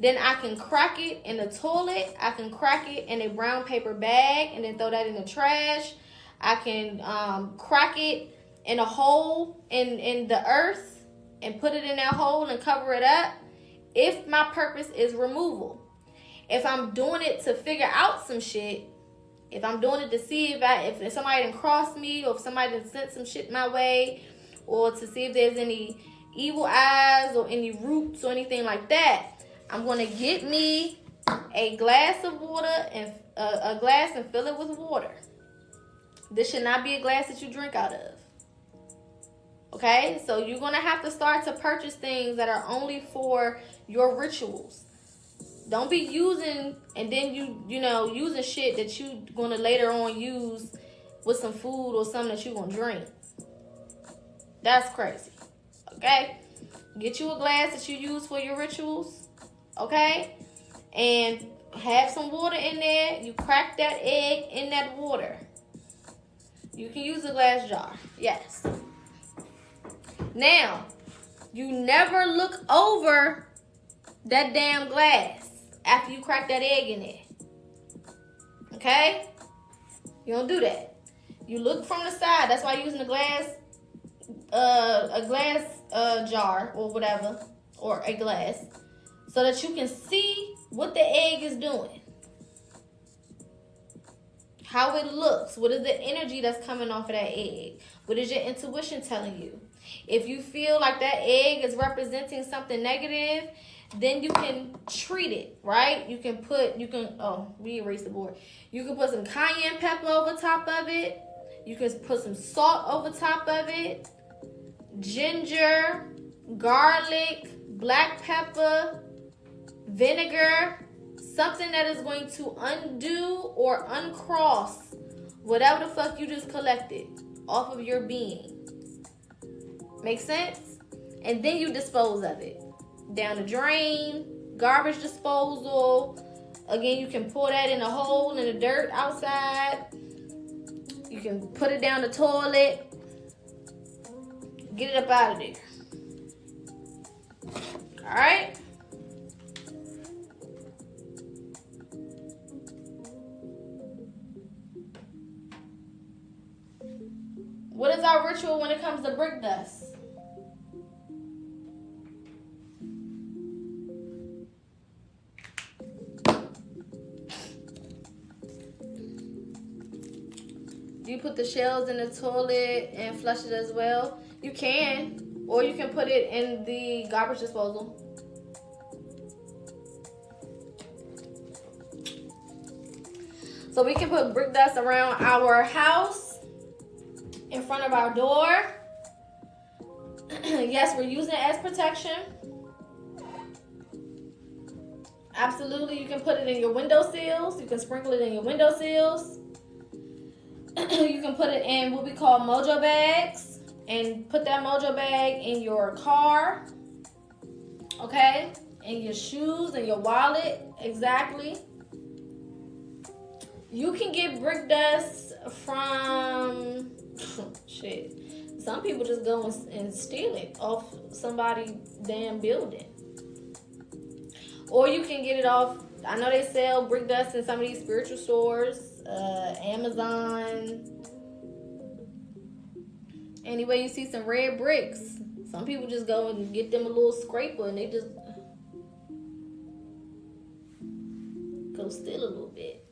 then I can crack it in the toilet. I can crack it in a brown paper bag and then throw that in the trash. I can crack it in a hole in the earth and put it in that hole and cover it up if my purpose is removal. If I'm doing it to figure out some shit, if I'm doing it to see if somebody done crossed me, or if somebody done sent some shit my way, or to see if there's any evil eyes or any roots or anything like that, I'm going to get me a glass of water and a glass and fill it with water. This should not be a glass that you drink out of. Okay? So you're going to have to start to purchase things that are only for your rituals. Don't be using and then using shit that you going to later on use with some food or something that you're going to drink. That's crazy. Okay? Get you a glass that you use for your rituals. Okay? And have some water in there. You crack that egg in that water. You can use a glass jar. Yes. Now, you never look over that damn glass after you crack that egg in there. Okay? You don't do that. You look from the side. That's why you're using a glass jar or whatever, or a glass, so that you can see what the egg is doing, how it looks, what is the energy that's coming off of that egg, what is your intuition telling you. If you feel like that egg is representing something negative, then you can treat it, right? We erased the board. You can put some cayenne pepper over top of it. You can put some salt over top of it. Ginger, garlic, black pepper, vinegar, something that is going to undo or uncross whatever the fuck you just collected off of your being. Make sense? And then you dispose of it. Down the drain, garbage disposal. Again, you can pour that in a hole in the dirt outside. You can put it down the toilet. Get it up out of there. All right? What is our ritual when it comes to brick dust? Do you put the shells in the toilet and flush it as well? You can, or you can put it in the garbage disposal. So we can put brick dust around our house, in front of our door. Yes, we're using it as protection. Absolutely, you can put it in your windowsills. You can sprinkle it in your windowsills. You can put it in what we call mojo bags and put that mojo bag in your car. Okay? In your shoes and your wallet. Exactly. You can get brick dust from shit. Some people just go and steal it off somebody's damn building. Or you can get it off, I know they sell brick dust in some of these spiritual stores, Amazon. Anyway, you see some red bricks. Some people just go and get them a little scraper and they just go steal a little bit.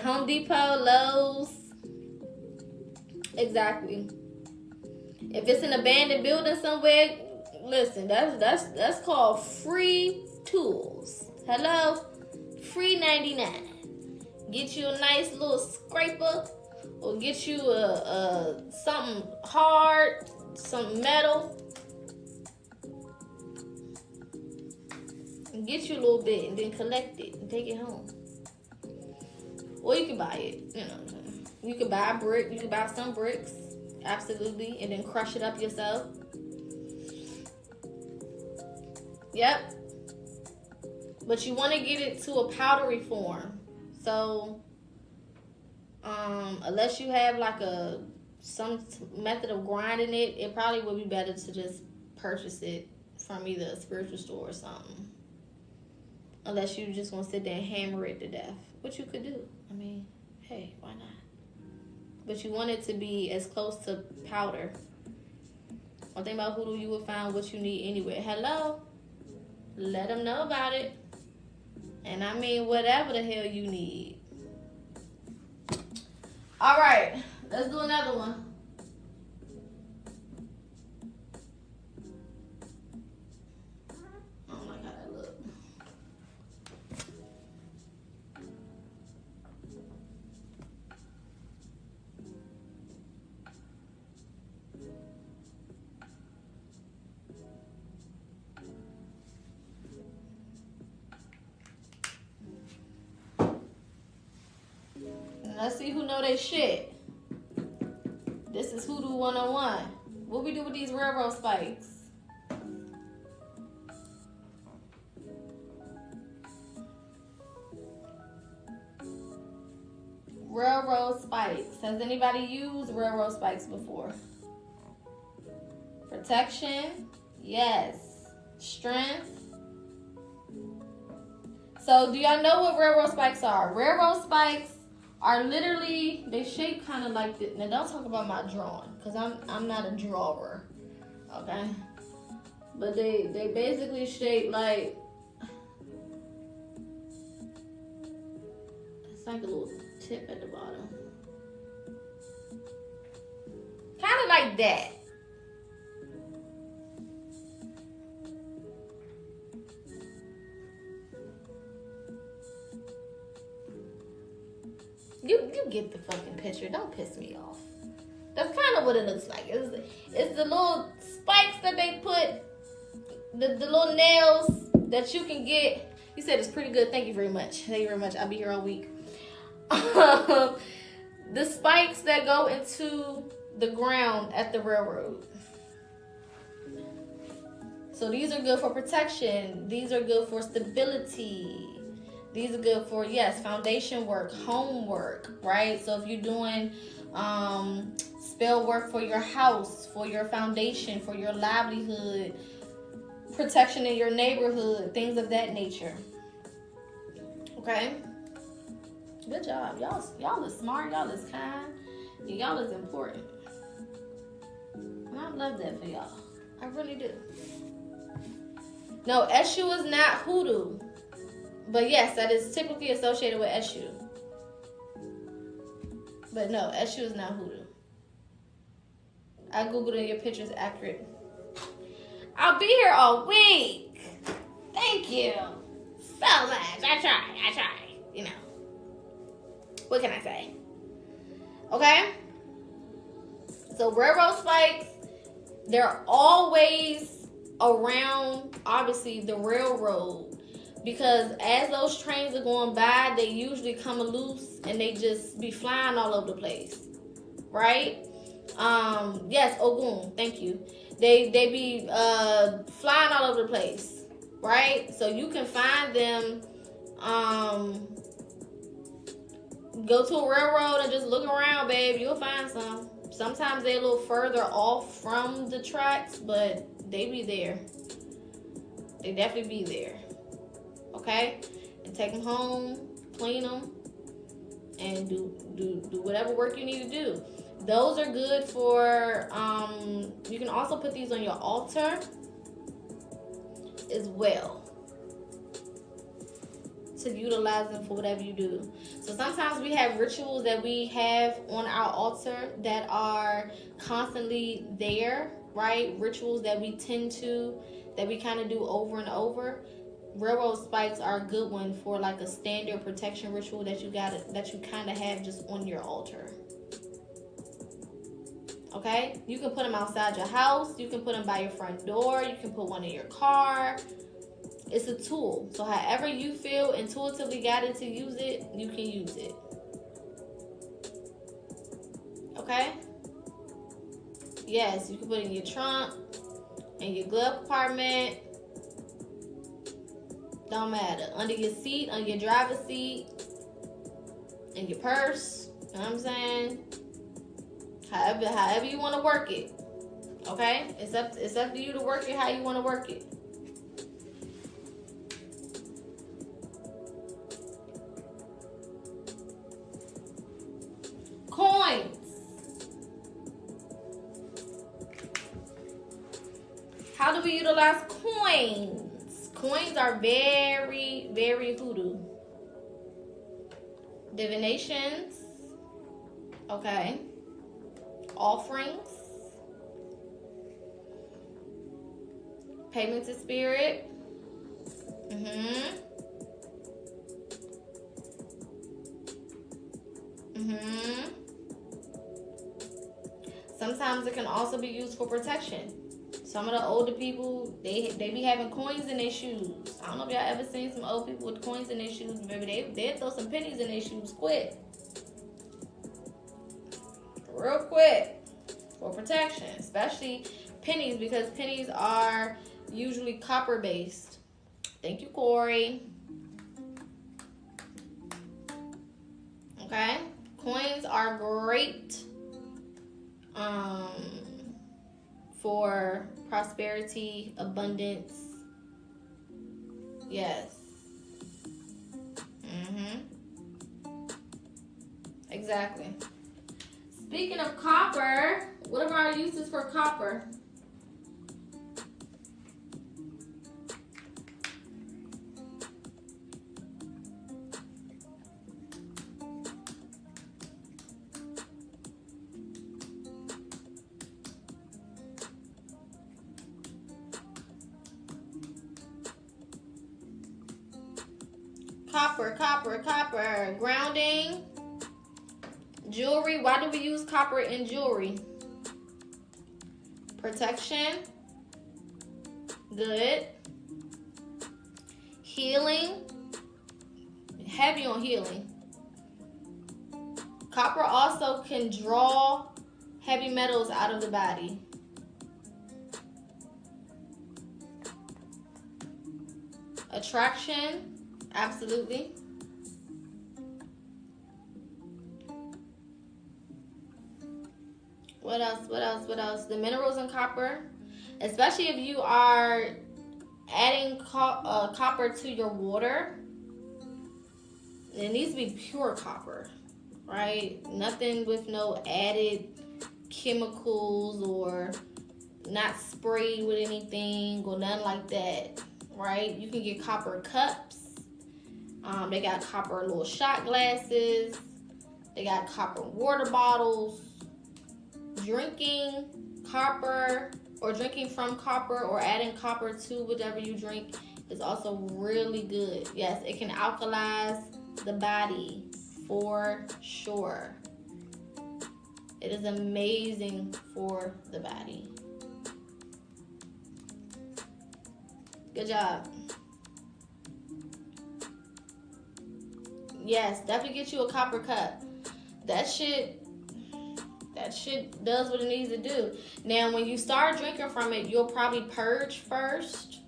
Home Depot, Lowe's. Exactly. If it's an abandoned building somewhere, listen, that's called free tools. Hello? Free 99. Get you a nice little scraper, or get you a something hard, some metal. and get you a little bit and then collect it and take it home. Or you can buy it, you know. You can buy a brick, you can buy some bricks, absolutely, and then crush it up yourself. Yep. But you want to get it to a powdery form. So, unless you have like some method of grinding it, it probably would be better to just purchase it from either a spiritual store or something. Unless you just want to sit there and hammer it to death, which you could do. I mean, hey, why not? But you want it to be as close to powder. One thing about Hoodoo, you will find what you need anywhere. Hello? Let them know about it. And I mean, whatever the hell you need. All right, let's do another one. I don't like how that look. Let's see who know they shit. This is Hoodoo 101. What we do with these railroad spikes? Railroad spikes. Has anybody used railroad spikes before? Protection. Yes. Strength. So do y'all know what railroad spikes are? Railroad spikes are literally, they shape kind of like this. Now don't talk about my drawing, because I'm not a drawer, okay? But they basically shape like, it's like a little tip at the bottom. Kind of like that. You get the fucking picture. Don't piss me off. That's kind of what it looks like. It's the little spikes that they put, the little nails that you can get. You said it's pretty good. Thank you very much. Thank you very much. I'll be here all week. The spikes that go into the ground at the railroad. So these are good for protection. These are good for stability. These are good for, yes, foundation work, homework, right? So if you're doing spell work for your house, for your foundation, for your livelihood, protection in your neighborhood, things of that nature. Okay? Good job. Y'all is smart. Y'all is kind. Y'all is important. And I love that for y'all. I really do. No, Eshu is not Hoodoo. But yes, that is typically associated with Eshu. But no, Eshu is not Hoodoo. I googled it, your picture's accurate. I'll be here all week. Thank you so much. I try. You know. What can I say? Okay? So railroad spikes, they're always around, obviously, the railroad. Because as those trains are going by, they usually come loose and they just be flying all over the place, right? Yes, Ogun, thank you. They be flying all over the place, right? So you can find them. Go to a railroad and just look around, babe. You'll find some. Sometimes they're a little further off from the tracks, but they be there. They definitely be there. Okay, and take them home, clean them, and do whatever work you need to do. Those are good for, you can also put these on your altar as well to utilize them for whatever you do. So sometimes we have rituals that we have on our altar that are constantly there, right? Rituals that we kind of do over and over. Railroad spikes are a good one for like a standard protection ritual that you kind of have just on your altar. Okay? You can put them outside your house. You can put them by your front door. You can put one in your car. It's a tool. So however you feel intuitively guided to use it, you can use it. Okay? Yes, you can put it in your trunk, in your glove compartment. Don't matter. Under your seat, under your driver's seat, in your purse. You know what I'm saying? However you want to work it. Okay? It's up to you to work it how you want to work it. Coins. How do we utilize coins? Coins are very, very hoodoo. Divinations. Okay. Offerings. Payment to spirit. Sometimes it can also be used for protection. Some of the older people, they be having coins in their shoes. I don't know if y'all ever seen some old people with coins in their shoes. Maybe they'll throw some pennies in their shoes quick. Real quick. For protection. Especially pennies, because pennies are usually copper based. Thank you, Corey. Okay? Coins are great for prosperity, abundance. Yes. Exactly. Speaking of copper, what are our uses for copper? Copper. Grounding. Jewelry. Why do we use copper in jewelry? Protection. Good. Healing. Heavy on healing. Copper also can draw heavy metals out of the body. Attraction. Absolutely. What else? The minerals in copper, especially if you are adding copper to your water, it needs to be pure copper, right? Nothing with no added chemicals or not sprayed with anything or nothing like that, right? You can get copper cups. They got copper little shot glasses. They got copper water bottles. Drinking copper or drinking from copper or adding copper to whatever you drink is also really good. Yes, it can alkalize the body for sure. It is amazing for the body. Good job. Yes, definitely get you a copper cup. That shit does what it needs to do. Now, when you start drinking from it, you'll probably purge first.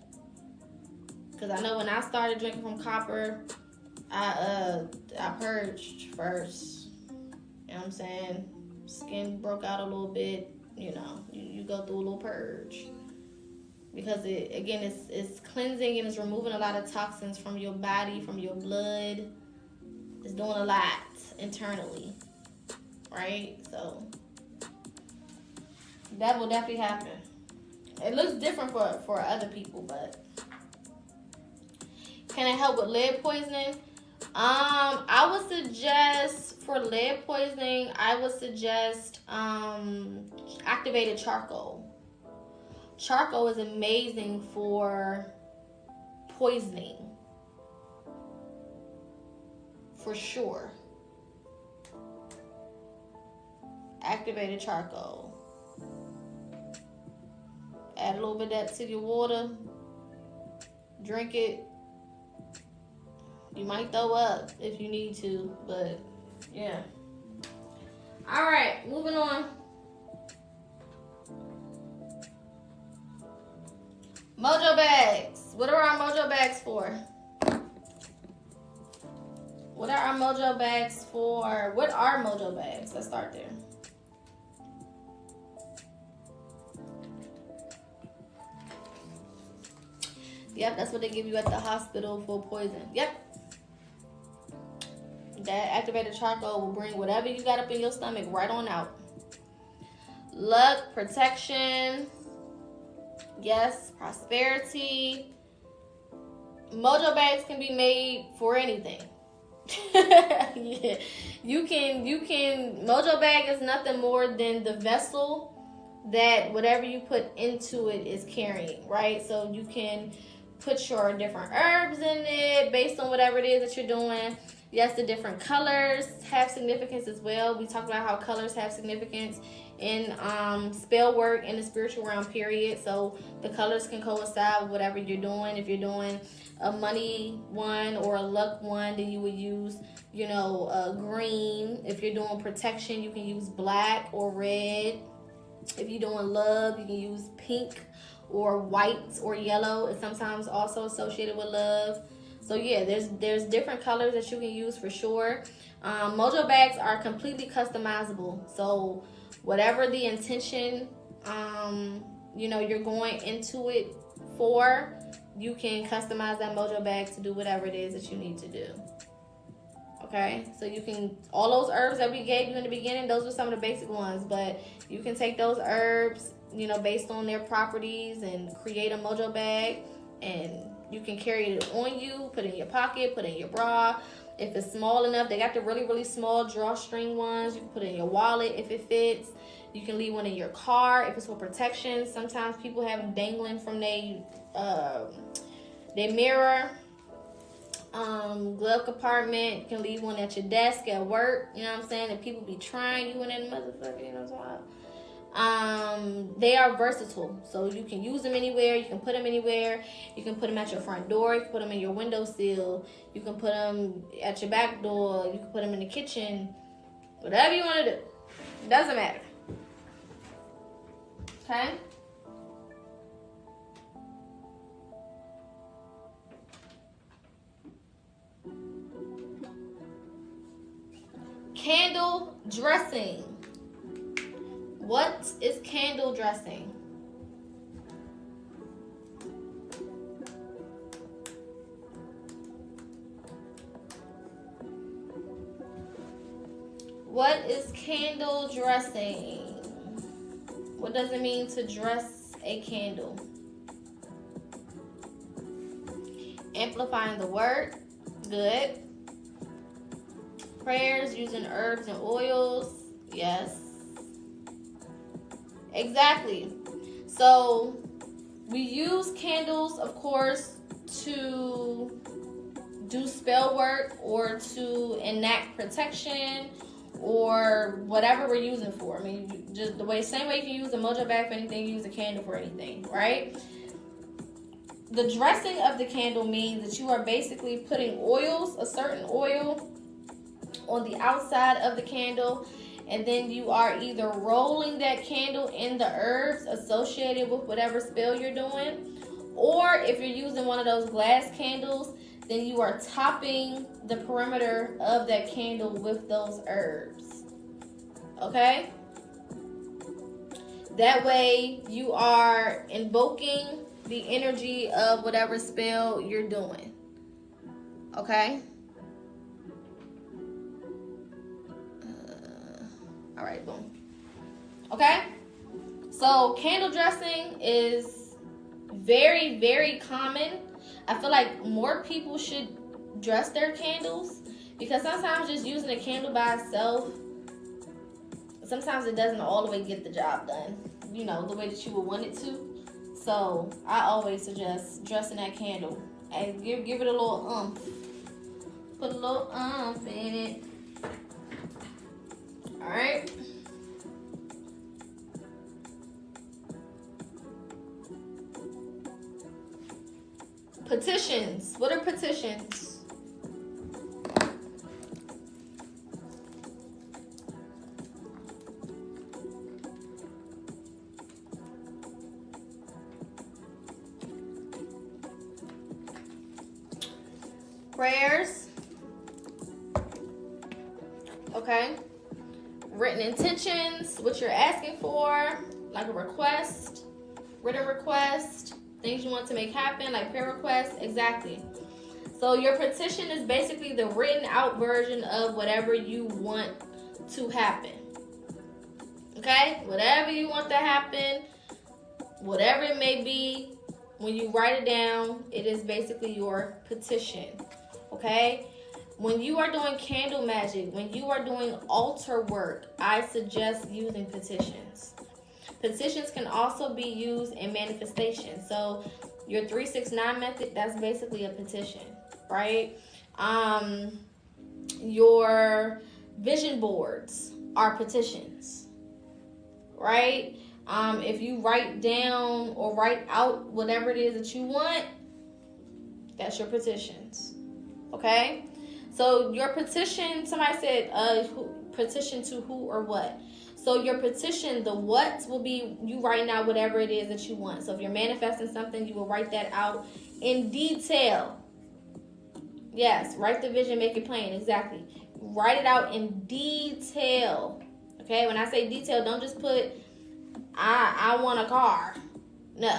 Because I know when I started drinking from copper, I purged first. You know what I'm saying? Skin broke out a little bit. You know, you go through a little purge. Because it's cleansing and it's removing a lot of toxins from your body, from your blood. It's doing a lot internally. Right? So that will definitely happen. It looks different for other people, but can it help with lead poisoning? I would suggest for lead poisoning, activated charcoal. Charcoal is amazing for poisoning. For sure. Activated charcoal. Add a little bit of that to your water. drink it. You might throw up if you need to, but yeah. All right, moving on. Mojo bags. What are our mojo bags for? What are our mojo bags for? What are mojo bags? Let's start there. Yep, that's what they give you at the hospital for poison. Yep. That activated charcoal will bring whatever you got up in your stomach right on out. Luck, protection, yes, prosperity. Mojo bags can be made for anything. Yeah. You can mojo bag is nothing more than the vessel that whatever you put into it is carrying, right? So you can put your different herbs in it based on whatever it is that you're doing. Yes, the different colors have significance as well. We talked about how colors have significance in spell work in the spiritual realm, period. So the colors can coincide with whatever you're doing. If you're doing a money one or a luck one, then you would use, green. If you're doing protection, you can use black or red. If you're doing love, you can use pink or white or yellow. It's sometimes also associated with love. So yeah, there's different colors that you can use for sure. Mojo bags are completely customizable. So whatever the intention, you're going into it for, you can customize that mojo bag to do whatever it is that you need to do. Okay, so you can, all those herbs that we gave you in the beginning, those were some of the basic ones, but you can take those herbs, based on their properties and create a mojo bag, and you can carry it on you, put it in your pocket, put it in your bra. If it's small enough, they got the really, really small drawstring ones. You can put it in your wallet if it fits. You can leave one in your car if it's for protection. Sometimes people have them dangling from their mirror. Glove compartment. You can leave one at your desk at work. You know what I'm saying? And people be trying you in that motherfucker. You know what I'm saying? They are versatile, so you can use them anywhere. You can put them anywhere. You can put them at your front door. You can put them in your windowsill. You can put them at your back door. You can put them in the kitchen. Whatever you want to do, it doesn't matter. Okay. Candle dressing. What is candle dressing? What is candle dressing? What does it mean to dress a candle? Amplifying the word. Good. Prayers using herbs and oils. Yes. Exactly. So we use candles, of course, to do spell work or to enact protection or whatever we're using for. I mean, just same way you can use a mojo bag for anything, you use a candle for anything, right? The dressing of the candle means that you are basically putting oils, a certain oil, on the outside of the candle, and then you are either rolling that candle in the herbs associated with whatever spell you're doing, or if you're using one of those glass candles, then you are topping the perimeter of that candle with those herbs. Okay? That way you are invoking the energy of whatever spell you're doing. Okay? All right, boom. Okay? So candle dressing is very, very common. I feel like more people should dress their candles, because sometimes just using a candle by itself, sometimes it doesn't all the way get the job done, the way that you would want it to. So I always suggest dressing that candle and give it a little oomph. Put a little oomph in it. All right. petitions. What are petitions? Prayers. Okay. Written intentions, what you're asking for, like a request, written request, things you want to make happen, like prayer requests. Exactly. So your petition is basically the written out version of whatever you want to happen. Okay? Whatever you want to happen, whatever it may be, when you write it down, it is basically your petition. Okay? When you are doing candle magic, when you are doing altar work, I suggest using petitions. Petitions can also be used in manifestation. So your 369 method, that's basically a petition, right? Your vision boards are petitions, right? If you write down or write out whatever it is that you want, that's your petitions, okay? So your petition, somebody said, petition to who or what? So your petition, the what will be you writing out whatever it is that you want. So if you're manifesting something, you will write that out in detail. Yes, write the vision, make it plain. Exactly. Write it out in detail. Okay, when I say detail, don't just put, I want a car. No.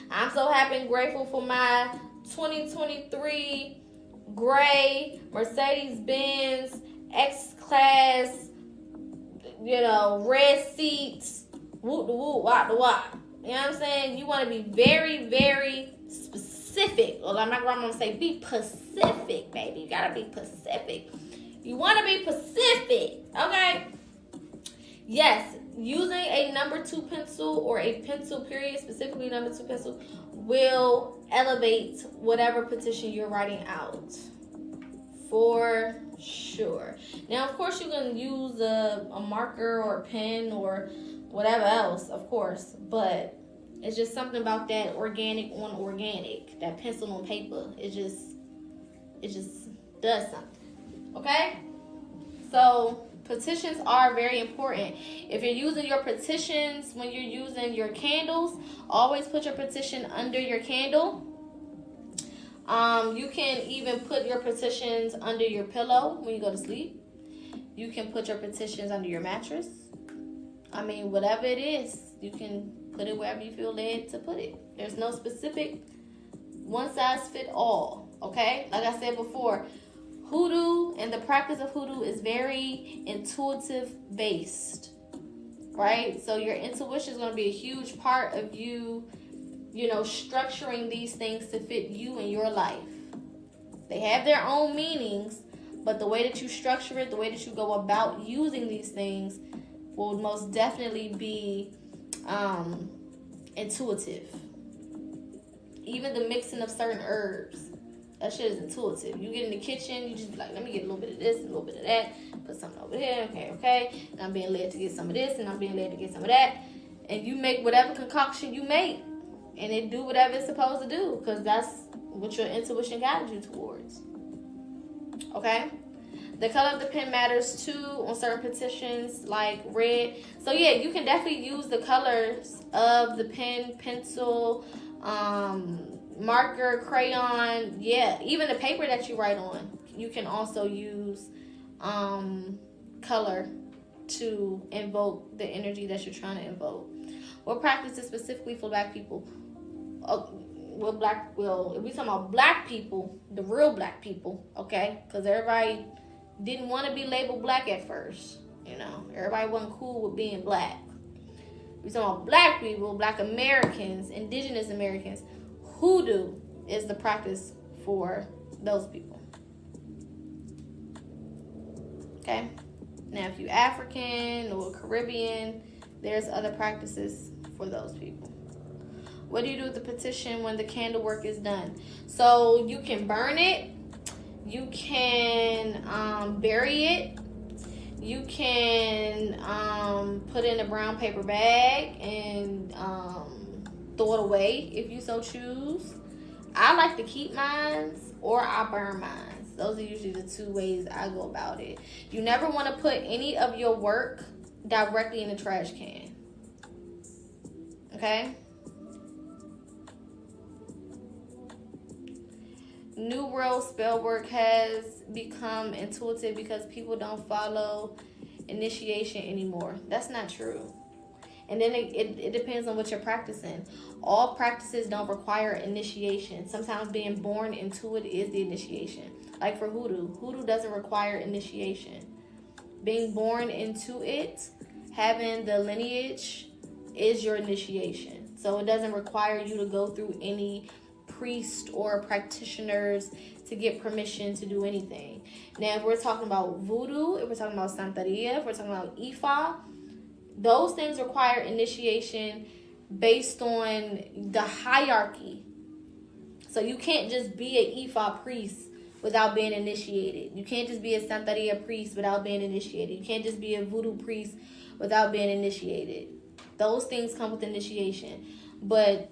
I'm so happy and grateful for my 2023 gray Mercedes-Benz X-Class, red seats, whoop the whoop, wop the wop. You know what I'm saying? You want to be very, very specific. Well, I'm not going to say be Pacific, baby. You got to be Pacific. You want to be Pacific, okay? Yes, using a number 2 pencil or a pencil period, specifically number 2 pencil, will elevate whatever petition you're writing out. For sure. Now, of course, you can use a marker or a pen or whatever else, of course. But it's just something about that organic on organic, that pencil on paper. It just does something. Okay? So petitions are very important. If you're using your petitions when you're using your candles, always put your petition under your candle. You can even put your petitions under your pillow when you go to sleep. You can put your petitions under your mattress. I mean, whatever it is, you can put it wherever you feel led to put it. There's no specific one size fit all, okay? Like I said before, Hoodoo and the practice of Hoodoo is very intuitive based, right? So your intuition is going to be a huge part of you, structuring these things to fit you and your life. They have their own meanings, but the way that you structure it, the way that you go about using these things will most definitely be intuitive. Even the mixing of certain herbs, that shit is intuitive. You get in the kitchen, you just be like, let me get a little bit of this, a little bit of that, put something over here, okay. And I'm being led to get some of this, and I'm being led to get some of that. And you make whatever concoction you make, and it do whatever it's supposed to do, because that's what your intuition guides you towards. Okay? The color of the pen matters too on certain petitions, like red. So yeah, you can definitely use the colors of the pen, pencil, marker, crayon. Yeah, even the paper that you write on, you can also use color to invoke the energy that you're trying to invoke. What practice is specifically for Black people? If we talking about Black people, the real Black people, okay? Because everybody didn't want to be labeled Black at first. Everybody wasn't cool with being Black. We talking about Black people, Black Americans, Indigenous Americans. Hoodoo is the practice for those people. Okay? Now, if you're African or Caribbean, there's other practices for those people. What do you do with the petition when the candle work is done? So you can burn it. You can bury it. You can put it in a brown paper bag and throw it away if you so choose. I like to keep mines or I burn mines. Those are usually the two ways I go about it. You never want to put any of your work directly in the trash can. Okay? New World Spellwork has become intuitive because people don't follow initiation anymore. That's not true. And then it depends on what you're practicing. All practices don't require initiation. Sometimes being born into it is the initiation. Like for hoodoo. Hoodoo doesn't require initiation. Being born into it, having the lineage, is your initiation. So it doesn't require you to go through any priest or practitioners to get permission to do anything. Now, if we're talking about voodoo, if we're talking about Santeria, if we're talking about Ifa, those things require initiation based on the hierarchy. So you can't just be an Ifa priest without being initiated. You can't just be a Santeria priest without being initiated. You can't just be a voodoo priest without being initiated. Those things come with initiation. But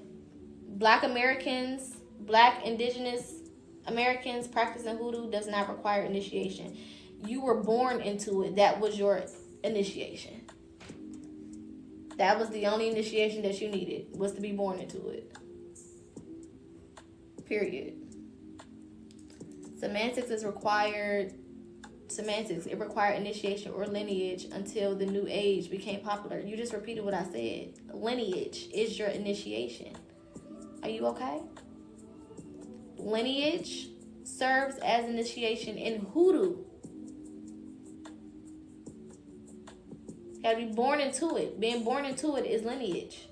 Black Americans, Black indigenous Americans practicing hoodoo does not require initiation. You were born into it. That was your initiation. That was the only initiation that you needed, was to be born into it. Period. Semantics is required. Semantics, it required initiation or lineage until the new age became popular. You just repeated what I said. Lineage is your initiation. Are you okay? Lineage serves as initiation in hoodoo. You gotta be born into it. Being born into it is lineage.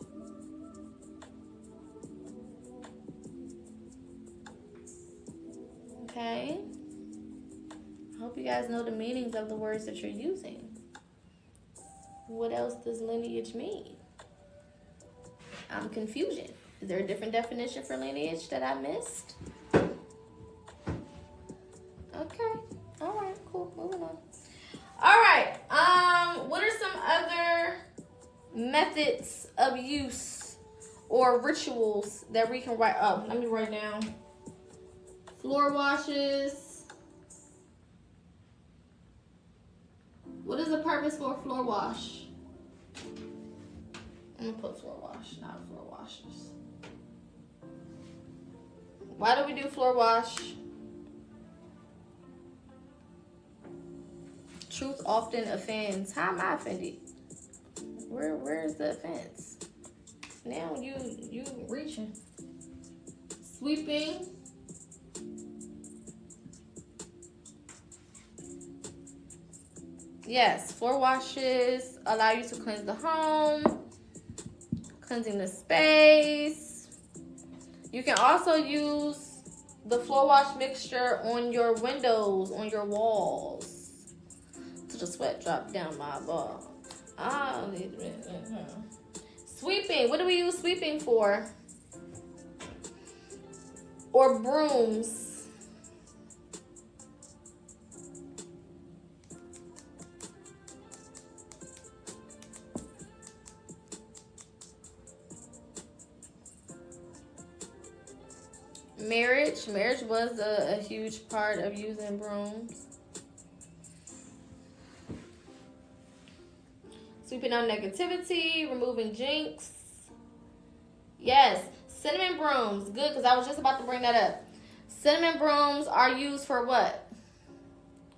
Okay? I hope you guys know the meanings of the words that you're using. What else does lineage mean? Confusion. Is there a different definition for lineage that I missed? Okay. All right, cool. Moving on. All right. What are some other methods of use or rituals that we can write up? Let me write down. Floor washes. What is the purpose for a floor wash? I'm gonna put floor wash, not floor washers. Why do we do floor wash? Truth often offends. How am I offended? Where is the offense? Now you reaching. Sweeping. Yes, floor washes allow you to cleanse the home, cleansing the space. You can also use the floor wash mixture on your windows, on your walls. To the sweat drop down my bum. Sweeping. What do we use sweeping for? Or brooms. Marriage was a huge part of using brooms. Sweeping out negativity, removing jinx. Yes, cinnamon brooms. Good, because I was just about to bring that up. Cinnamon brooms are used for what?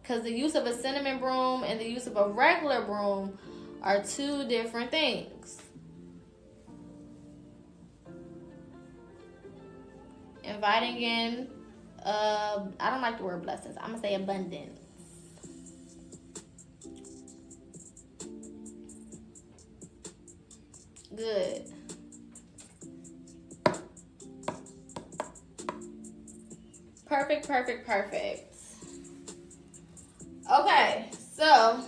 Because the use of a cinnamon broom and the use of a regular broom are two different things. Inviting in, I don't like the word blessings. I'm going to say abundance. Good. Perfect. Okay, so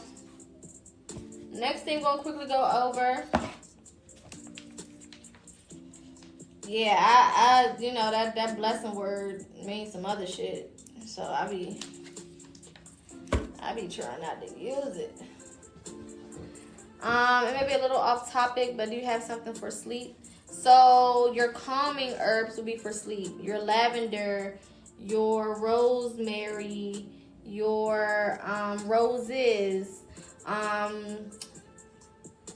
next thing we're going to quickly go over. Yeah, I you know, that blessing word means some other shit. So I be trying not to use it. It may be a little off topic, but do you have something for sleep? So your calming herbs will be for sleep. Your lavender, your rosemary, your roses.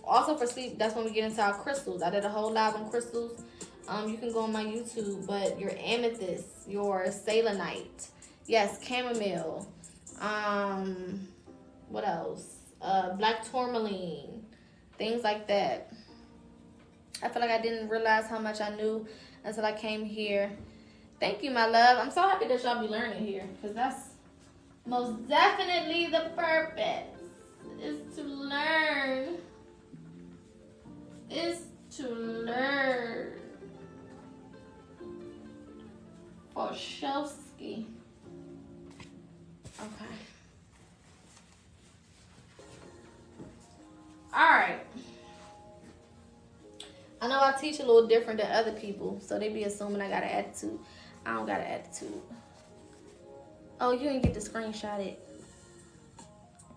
Also for sleep, that's when we get into our crystals. I did a whole live on crystals. You can go on my YouTube, but your amethyst, your selenite, yes, chamomile. What else? Black tourmaline, things like that. I feel like I didn't realize how much I knew until I came here. Thank you, my love. I'm so happy that y'all be learning here, because that's most definitely the purpose, is to learn. Is to learn. For Shosky. Okay. Alright. I know I teach a little different than other people, so they be assuming I got an attitude. I don't got an attitude. Oh, you didn't get to screenshot it.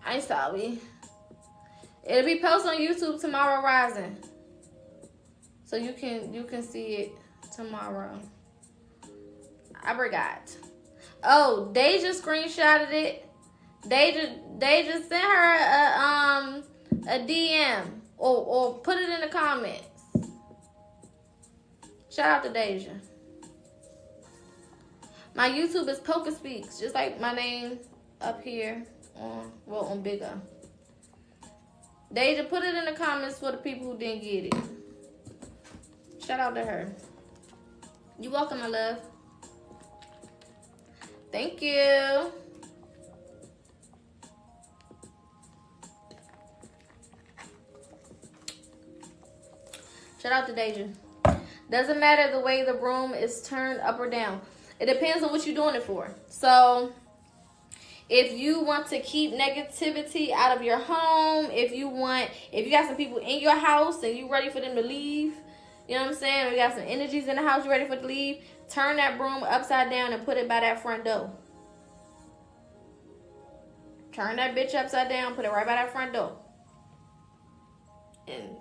I ain't sorry. It'll be posted on YouTube tomorrow rising. So you can see it tomorrow. I forgot. Oh, Deja screenshotted it. Deja sent her a DM or put it in the comments. Shout out to Deja. My YouTube is PocaSPEAKS, just like my name up here on Bigger. Deja, put it in the comments for the people who didn't get it. Shout out to her. You're welcome, my love. Thank you. Shout out to Deja. Doesn't matter the way the broom is turned up or down. It depends on what you're doing it for. So if you want to keep negativity out of your home, if you got some people in your house and you ready for them to leave, you know what I'm saying? Or you got some energies in the house, you ready for them to leave, turn that broom upside down and put it by that front door. Turn that bitch upside down, put it right by that front door. And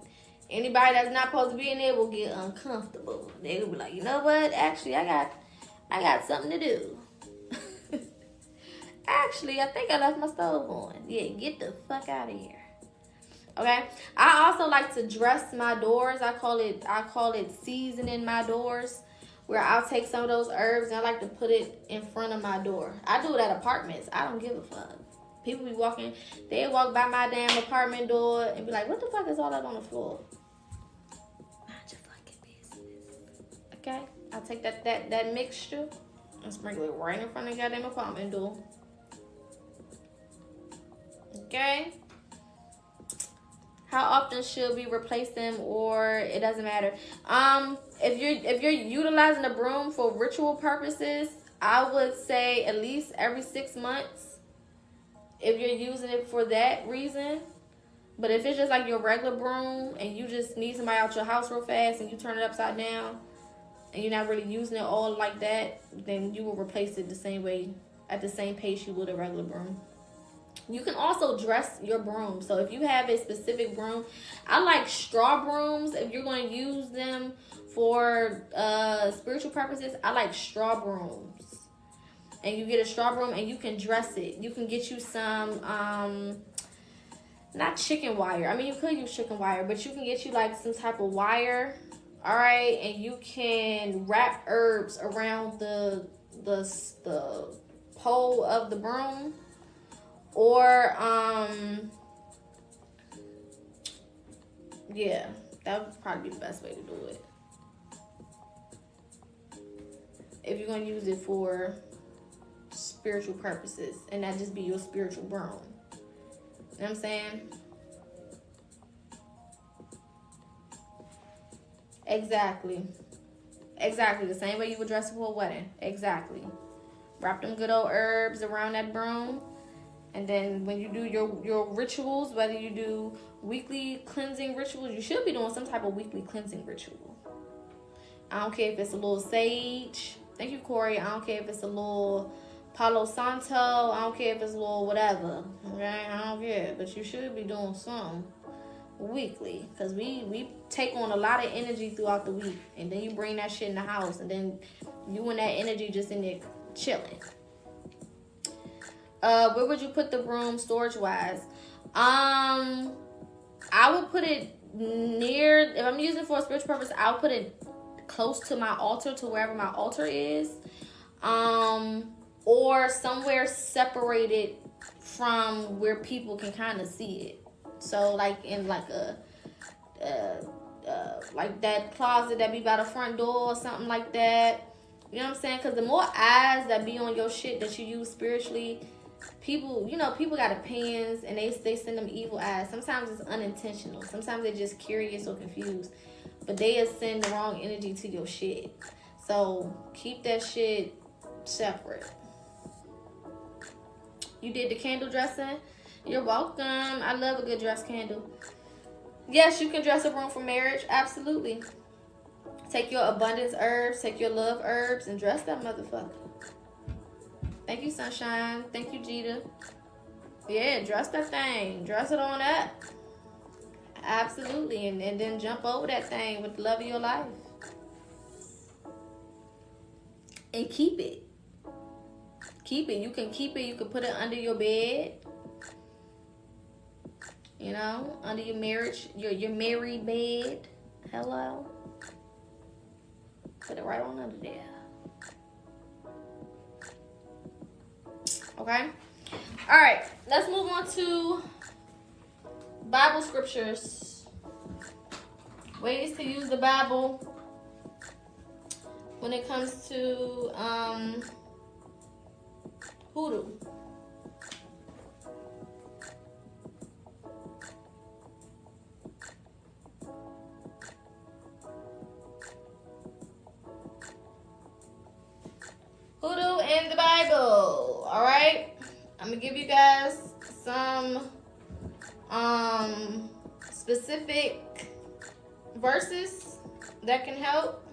anybody that's not supposed to be in there will get uncomfortable. They'll be like, you know what? Actually, I got something to do. Actually, I think I left my stove on. Yeah, get the fuck out of here. Okay. I also like to dress my doors. I call it seasoning my doors, where I'll take some of those herbs and I like to put it in front of my door. I do it at apartments. I don't give a fuck. People be walking, they walk by my damn apartment door and be like, what the fuck is all that on the floor? Mind your fucking business. Okay? I'll take that mixture and sprinkle it right in front of the goddamn apartment door. Okay? How often should we replace them, or it doesn't matter? If you're utilizing the broom for ritual purposes, I would say at least every 6 months. If you're using it for that reason. But if it's just like your regular broom and you just need somebody out your house real fast and you turn it upside down and you're not really using it all like that, then you will replace it the same way, at the same pace you would a regular broom. You can also dress your broom. So if you have a specific broom, I like straw brooms. If you're going to use them for spiritual purposes, I like straw brooms. And you get a straw broom and you can dress it. You can get you some, not chicken wire. I mean, you could use chicken wire, but you can get you like some type of wire. All right. And you can wrap herbs around the pole of the broom. Or, yeah, that would probably be the best way to do it. If you're going to use it for spiritual purposes and that just be your spiritual broom. You know what I'm saying? Exactly. The same way you would dress for a wedding. Exactly. Wrap them good old herbs around that broom. And then when you do your rituals, whether you do weekly cleansing rituals, you should be doing some type of weekly cleansing ritual. I don't care if it's a little sage. Thank you, Corey. I don't care if it's a little Palo Santo. I don't care if it's a little whatever. Okay? I don't care. But you should be doing something weekly, because we take on a lot of energy throughout the week, and then you bring that shit in the house, and then you and that energy just in there chilling. Where would you put the broom storage wise? I would put it near, if I'm using it for a spiritual purpose, I'll put it close to my altar, to wherever my altar is, or somewhere separated from where people can kind of see it. So like in like like that closet that be by the front door or something like that. You know what I'm saying? Because the more eyes that be on your shit that you use spiritually, people, you know, people got opinions, and they send them evil eyes. Sometimes it's unintentional. Sometimes they're just curious or confused, but they send the wrong energy to your shit. So keep that shit separate. You did the candle dressing? You're welcome. I love a good dress candle. Yes, you can dress a room for marriage. Absolutely. Take your abundance herbs, take your love herbs, and dress that motherfucker. Thank you, Sunshine. Thank you, Jita. Yeah, dress that thing. Dress it on up. Absolutely. And then jump over that thing with the love of your life. And keep it. Keep it. You can keep it. You can put it under your bed. You know, under your marriage, your married bed. Hello. Put it right on under there. Okay. All right. Let's move on to Bible scriptures. Ways to use the Bible when it comes to hoodoo. Hoodoo in the Bible. All right. I'm going to give you guys some specific verses that can help.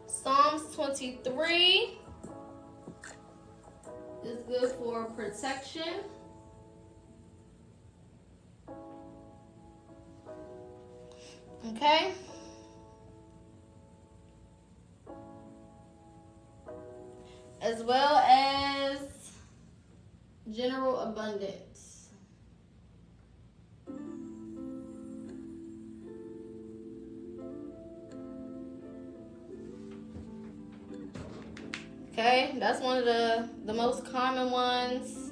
Psalms 23 is good for protection. Okay. As well as general abundance. Okay, that's one of the most common ones.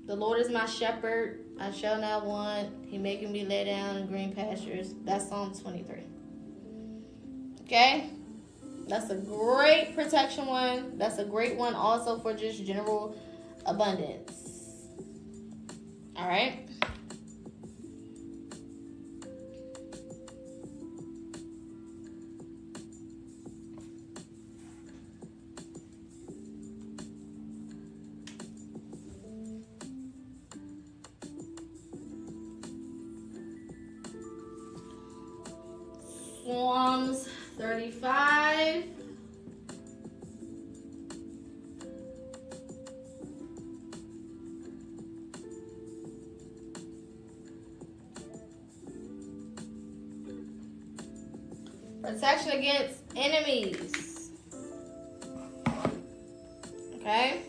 The Lord is my shepherd, I shall not want. He maketh me lay down in green pastures. That's Psalm 23. Okay? That's a great protection one. That's a great one also for just general abundance. All right? Psalms 35. Protection against enemies. Okay.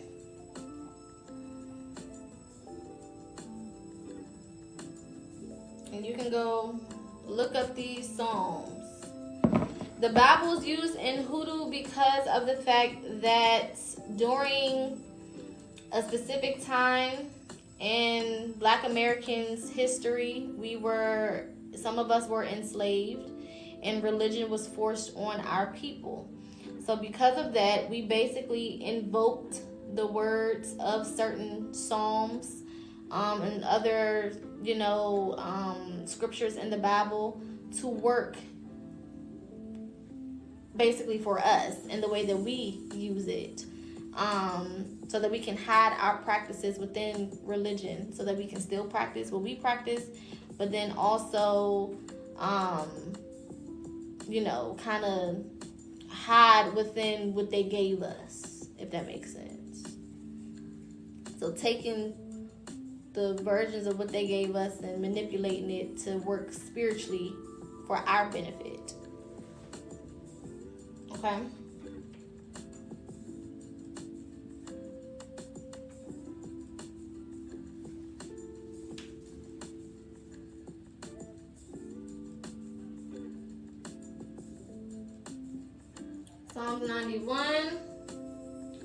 And you can go look up these psalms. The Bible is used in hoodoo because of the fact that during a specific time in Black Americans' history, some of us were enslaved, and religion was forced on our people. So because of that, we basically invoked the words of certain psalms and other, scriptures in the Bible to work basically for us in the way that we use it, so that we can hide our practices within religion, so that we can still practice what we practice, but then also kind of hide within what they gave us, if that makes sense. So taking the versions of what they gave us and manipulating it to work spiritually for our benefit. Okay? Psalms 91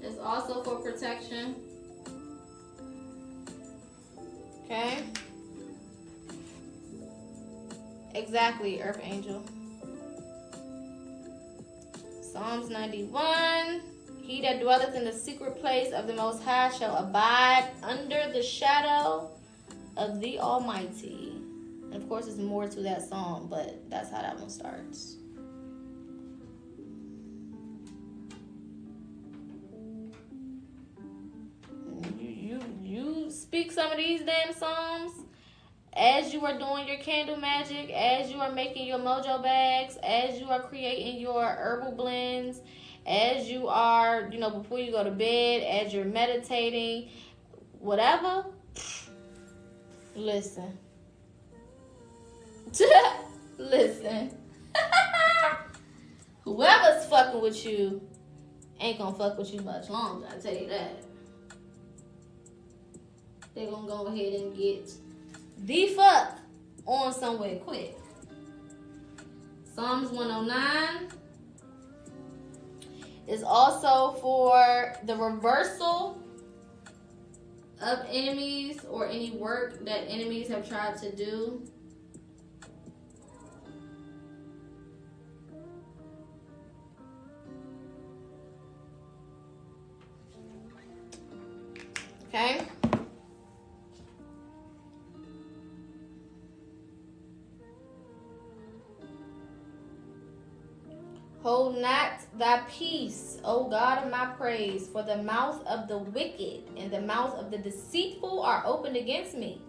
is also for protection. Okay? Exactly, Earth Angel. Psalms 91. He that dwelleth in the secret place of the Most High shall abide under the shadow of the Almighty. And of course, there's more to that psalm, but that's how that one starts. You speak some of these damn psalms as you are doing your candle magic, as you are making your mojo bags, as you are creating your herbal blends, as you are, before you go to bed, as you're meditating, whatever. Listen. Listen. Whoever's fucking with you ain't gonna fuck with you much longer, I tell you that. They're gonna go ahead and get the fuck on somewhere quick. Psalms 109 is also for the reversal of enemies or any work that enemies have tried to do. Okay? Hold not thy peace, O God of my praise, for the mouth of the wicked and the mouth of the deceitful are opened against me.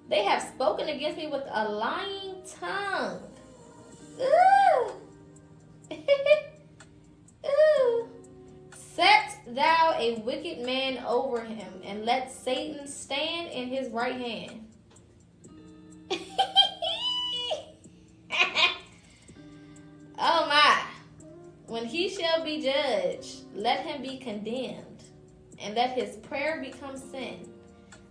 They have spoken against me with a lying tongue. Ooh. Ooh. Set thou a wicked man over him, and let Satan stand in his right hand. Oh my. When he shall be judged, let him be condemned, and let his prayer become sin.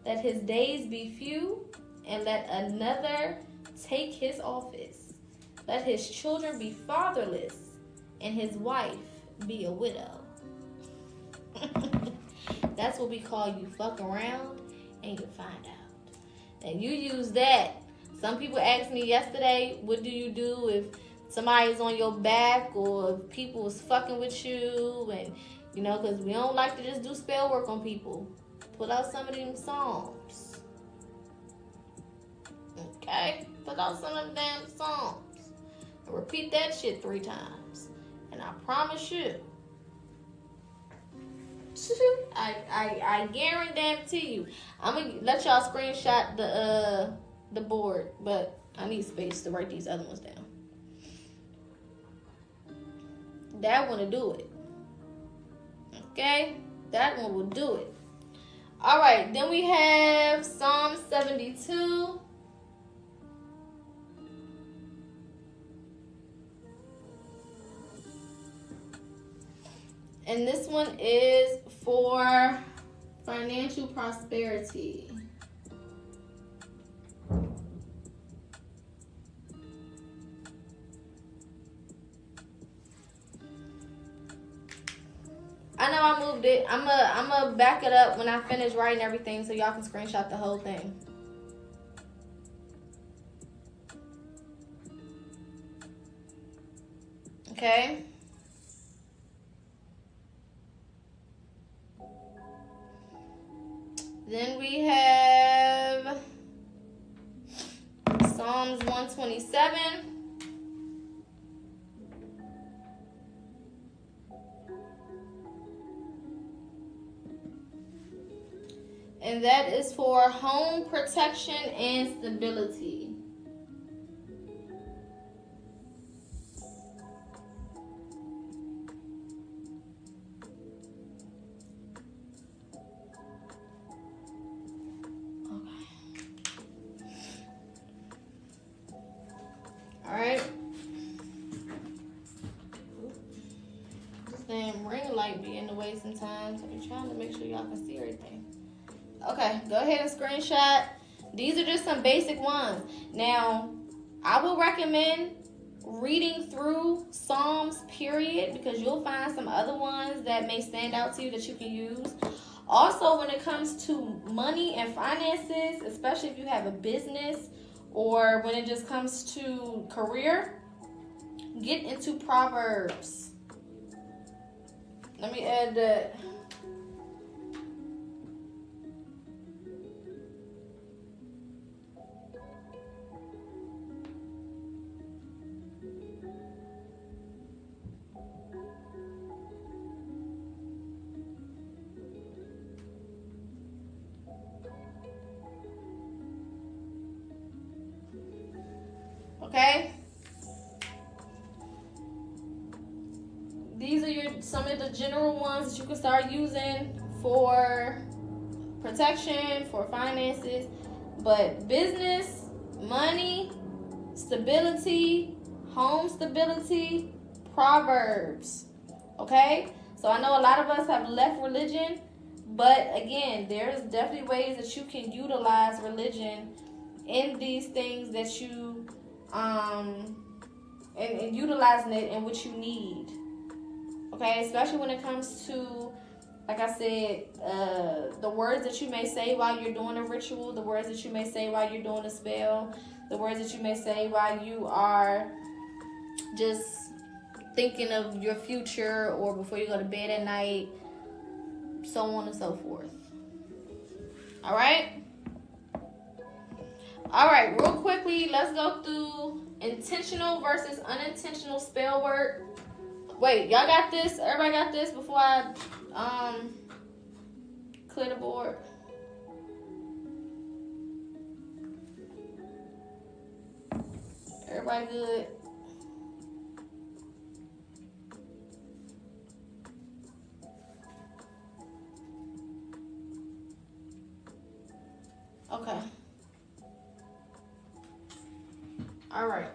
Let his days be few, and let another take his office. Let his children be fatherless, and his wife be a widow. That's what we call you fuck around and you find out. And you use that. Some people asked me yesterday, what do you do if somebody's on your back or if people is fucking with you? And, because we don't like to just do spell work on people. Put out some of them songs. Okay? Put out some of them damn songs. And repeat that shit 3 times. And I promise you, I guarantee you. I'm gonna let y'all screenshot the board, but I need space to write these other ones down. That one will do it. Okay? That one will do it. Alright, then we have Psalm 72. And this one is for financial prosperity. I know I moved it. I'm gonna back it up when I finish writing everything so y'all can screenshot the whole thing. Okay? Then we have Psalms 127. And that is for home protection and stability. light be in the way sometimes. I be trying to make sure y'all can see everything. Okay, go ahead and screenshot. These are just some basic ones. Now, I will recommend reading through Psalms, period, because you'll find some other ones that may stand out to you that you can use. Also, when it comes to money and finances, especially if you have a business or when it just comes to career, get into Proverbs. Let me add that. Okay? These are some of the general ones that you can start using for protection, for finances. But business, money, stability, home stability, Proverbs. Okay? So I know a lot of us have left religion, but again, there's definitely ways that you can utilize religion in these things that you and utilizing it in what you need. Okay, especially when it comes to, like I said, the words that you may say while you're doing a ritual, the words that you may say while you're doing a spell, the words that you may say while you are just thinking of your future or before you go to bed at night, so on and so forth. All right? All right, real quickly, let's go through intentional versus unintentional spell work. Wait, y'all got this? Everybody got this before I clear the board? Everybody good? Okay. All right.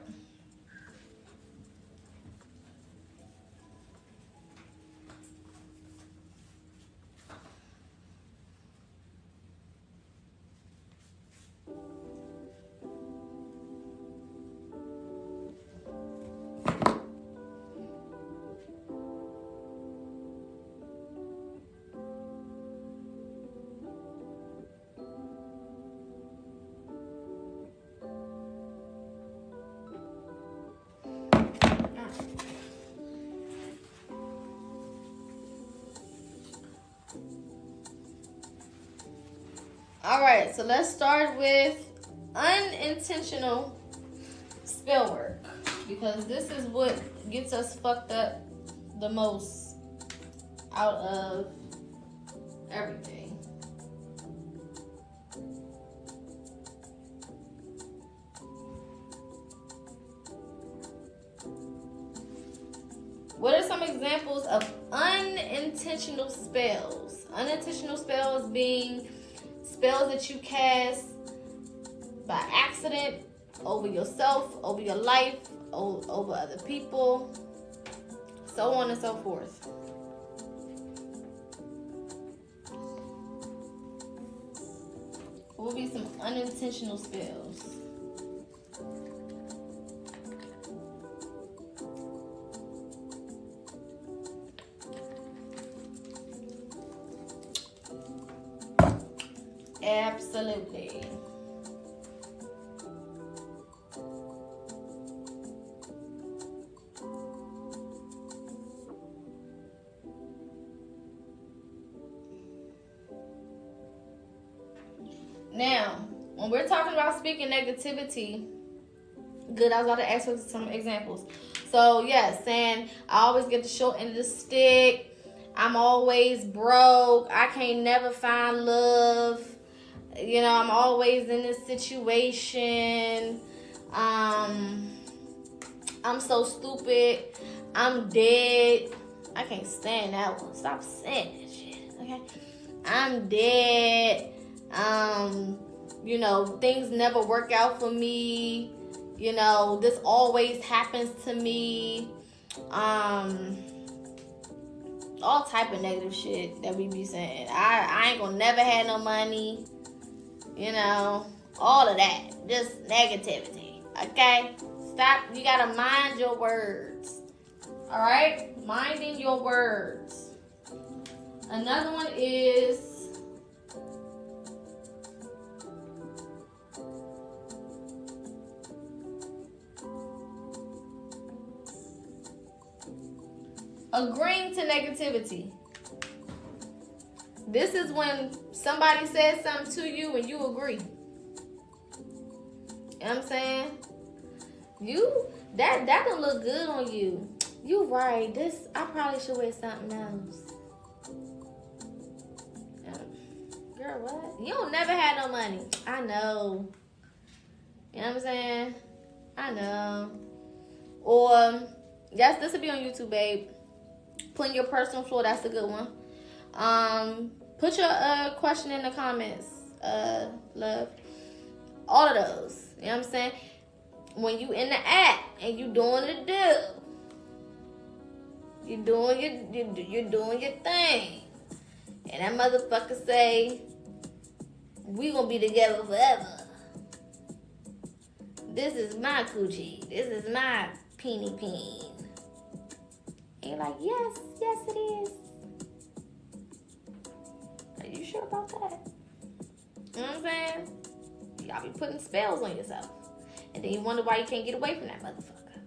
All right, so let's start with unintentional spell work, because this is what gets us fucked up the most out of everything. What are some examples of unintentional spells? Unintentional spells being spells that you cast by accident over yourself, over your life, over other people, so on and so forth. What would be some unintentional spells? Absolutely. Now, when we're talking about speaking negativity, good, I was about to ask for some examples. So, yes, saying I always get the short end of the stick. I'm always broke. I can't never find love. You know, I'm always in this situation. I'm so stupid. I'm dead. I can't stand that one. Stop saying that shit, okay? I'm dead. You know, things never work out for me. You know, this always happens to me. all type of negative shit that we be saying. I ain't gonna never have no money. You know, all of that. Just negativity. Okay? Stop. You gotta mind your words. Alright? Minding your words. Another one is agreeing to negativity. This is when somebody says something to you and you agree. You know what I'm saying? That don't look good on you. You right. I probably should wear something else. Girl, what? You don't never had no money. I know. You know what I'm saying? I know. Or yes, this will be on YouTube, babe. Put in your personal floor. That's a good one. Put your question in the comments, love. All of those. You know what I'm saying? When you in the app and you doing the do, you're doing your thing, and that motherfucker say, "We gonna be together forever. This is my coochie. This is my peenie peen." And you're like, yes, it is. Are you sure about that? You know what I'm saying? Y'all be putting spells on yourself. And then you wonder why you can't get away from that motherfucker.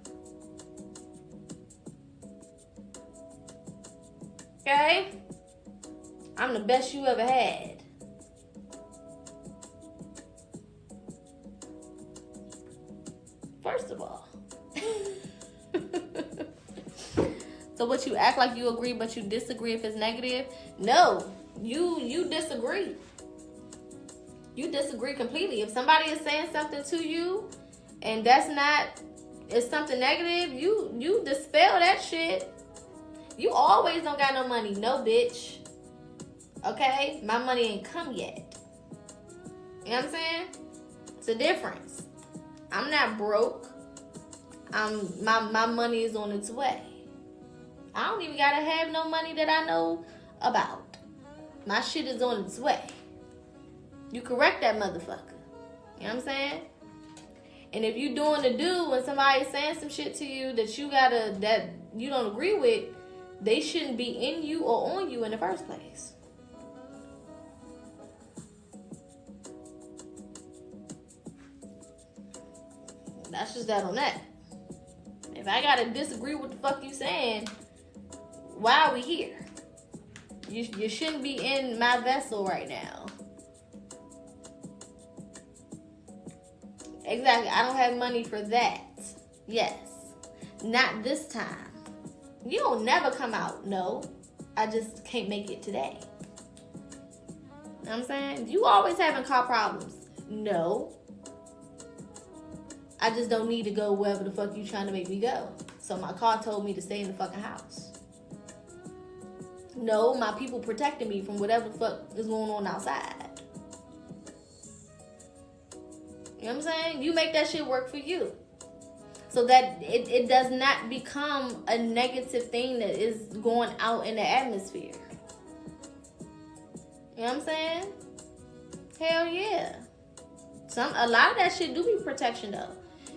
Okay? I'm the best you ever had. First of all. So what, you act like you agree but you disagree if it's negative? No, you disagree. You disagree completely. If somebody is saying something to you and it's something negative, you dispel that shit. You always don't got no money. No, bitch. Okay? My money ain't come yet. You know what I'm saying? It's a difference. I'm not broke. My money is on its way. I don't even gotta have no money that I know about. My shit is on its way. You correct that motherfucker. You know what I'm saying? And if you doing the do when somebody's saying some shit to you that you don't agree with, they shouldn't be in you or on you in the first place. That's just that on that. If I gotta disagree with the fuck you saying, why are we here? You shouldn't be in my vessel right now. Exactly. I don't have money for that. Yes. Not this time. You don't never come out. No. I just can't make it today. You know what I'm saying? You always having car problems. No. I just don't need to go wherever the fuck you trying to make me go. So my car told me to stay in the fucking house. No, my people protecting me from whatever the fuck is going on outside. You know what I'm saying? You make that shit work for you. So that it does not become a negative thing that is going out in the atmosphere. You know what I'm saying? Hell yeah. A lot of that shit do be protection though.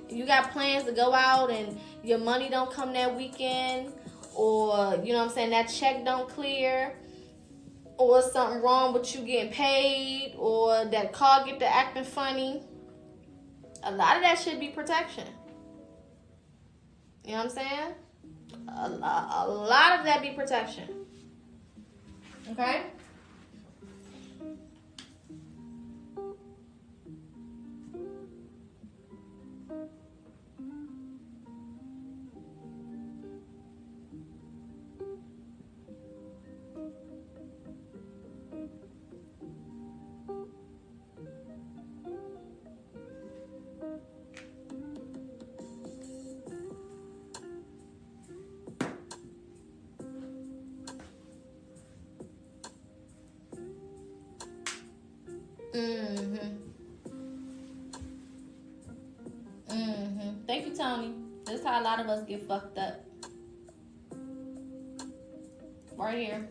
If you got plans to go out and your money don't come that weekend, or you know what I'm saying, that check don't clear, or something wrong with you getting paid, or that car get to acting funny, a lot of that should be protection. You know what I'm saying? A lot of that be protection. Okay? Thank you, Tony. That's how a lot of us get fucked up. right here.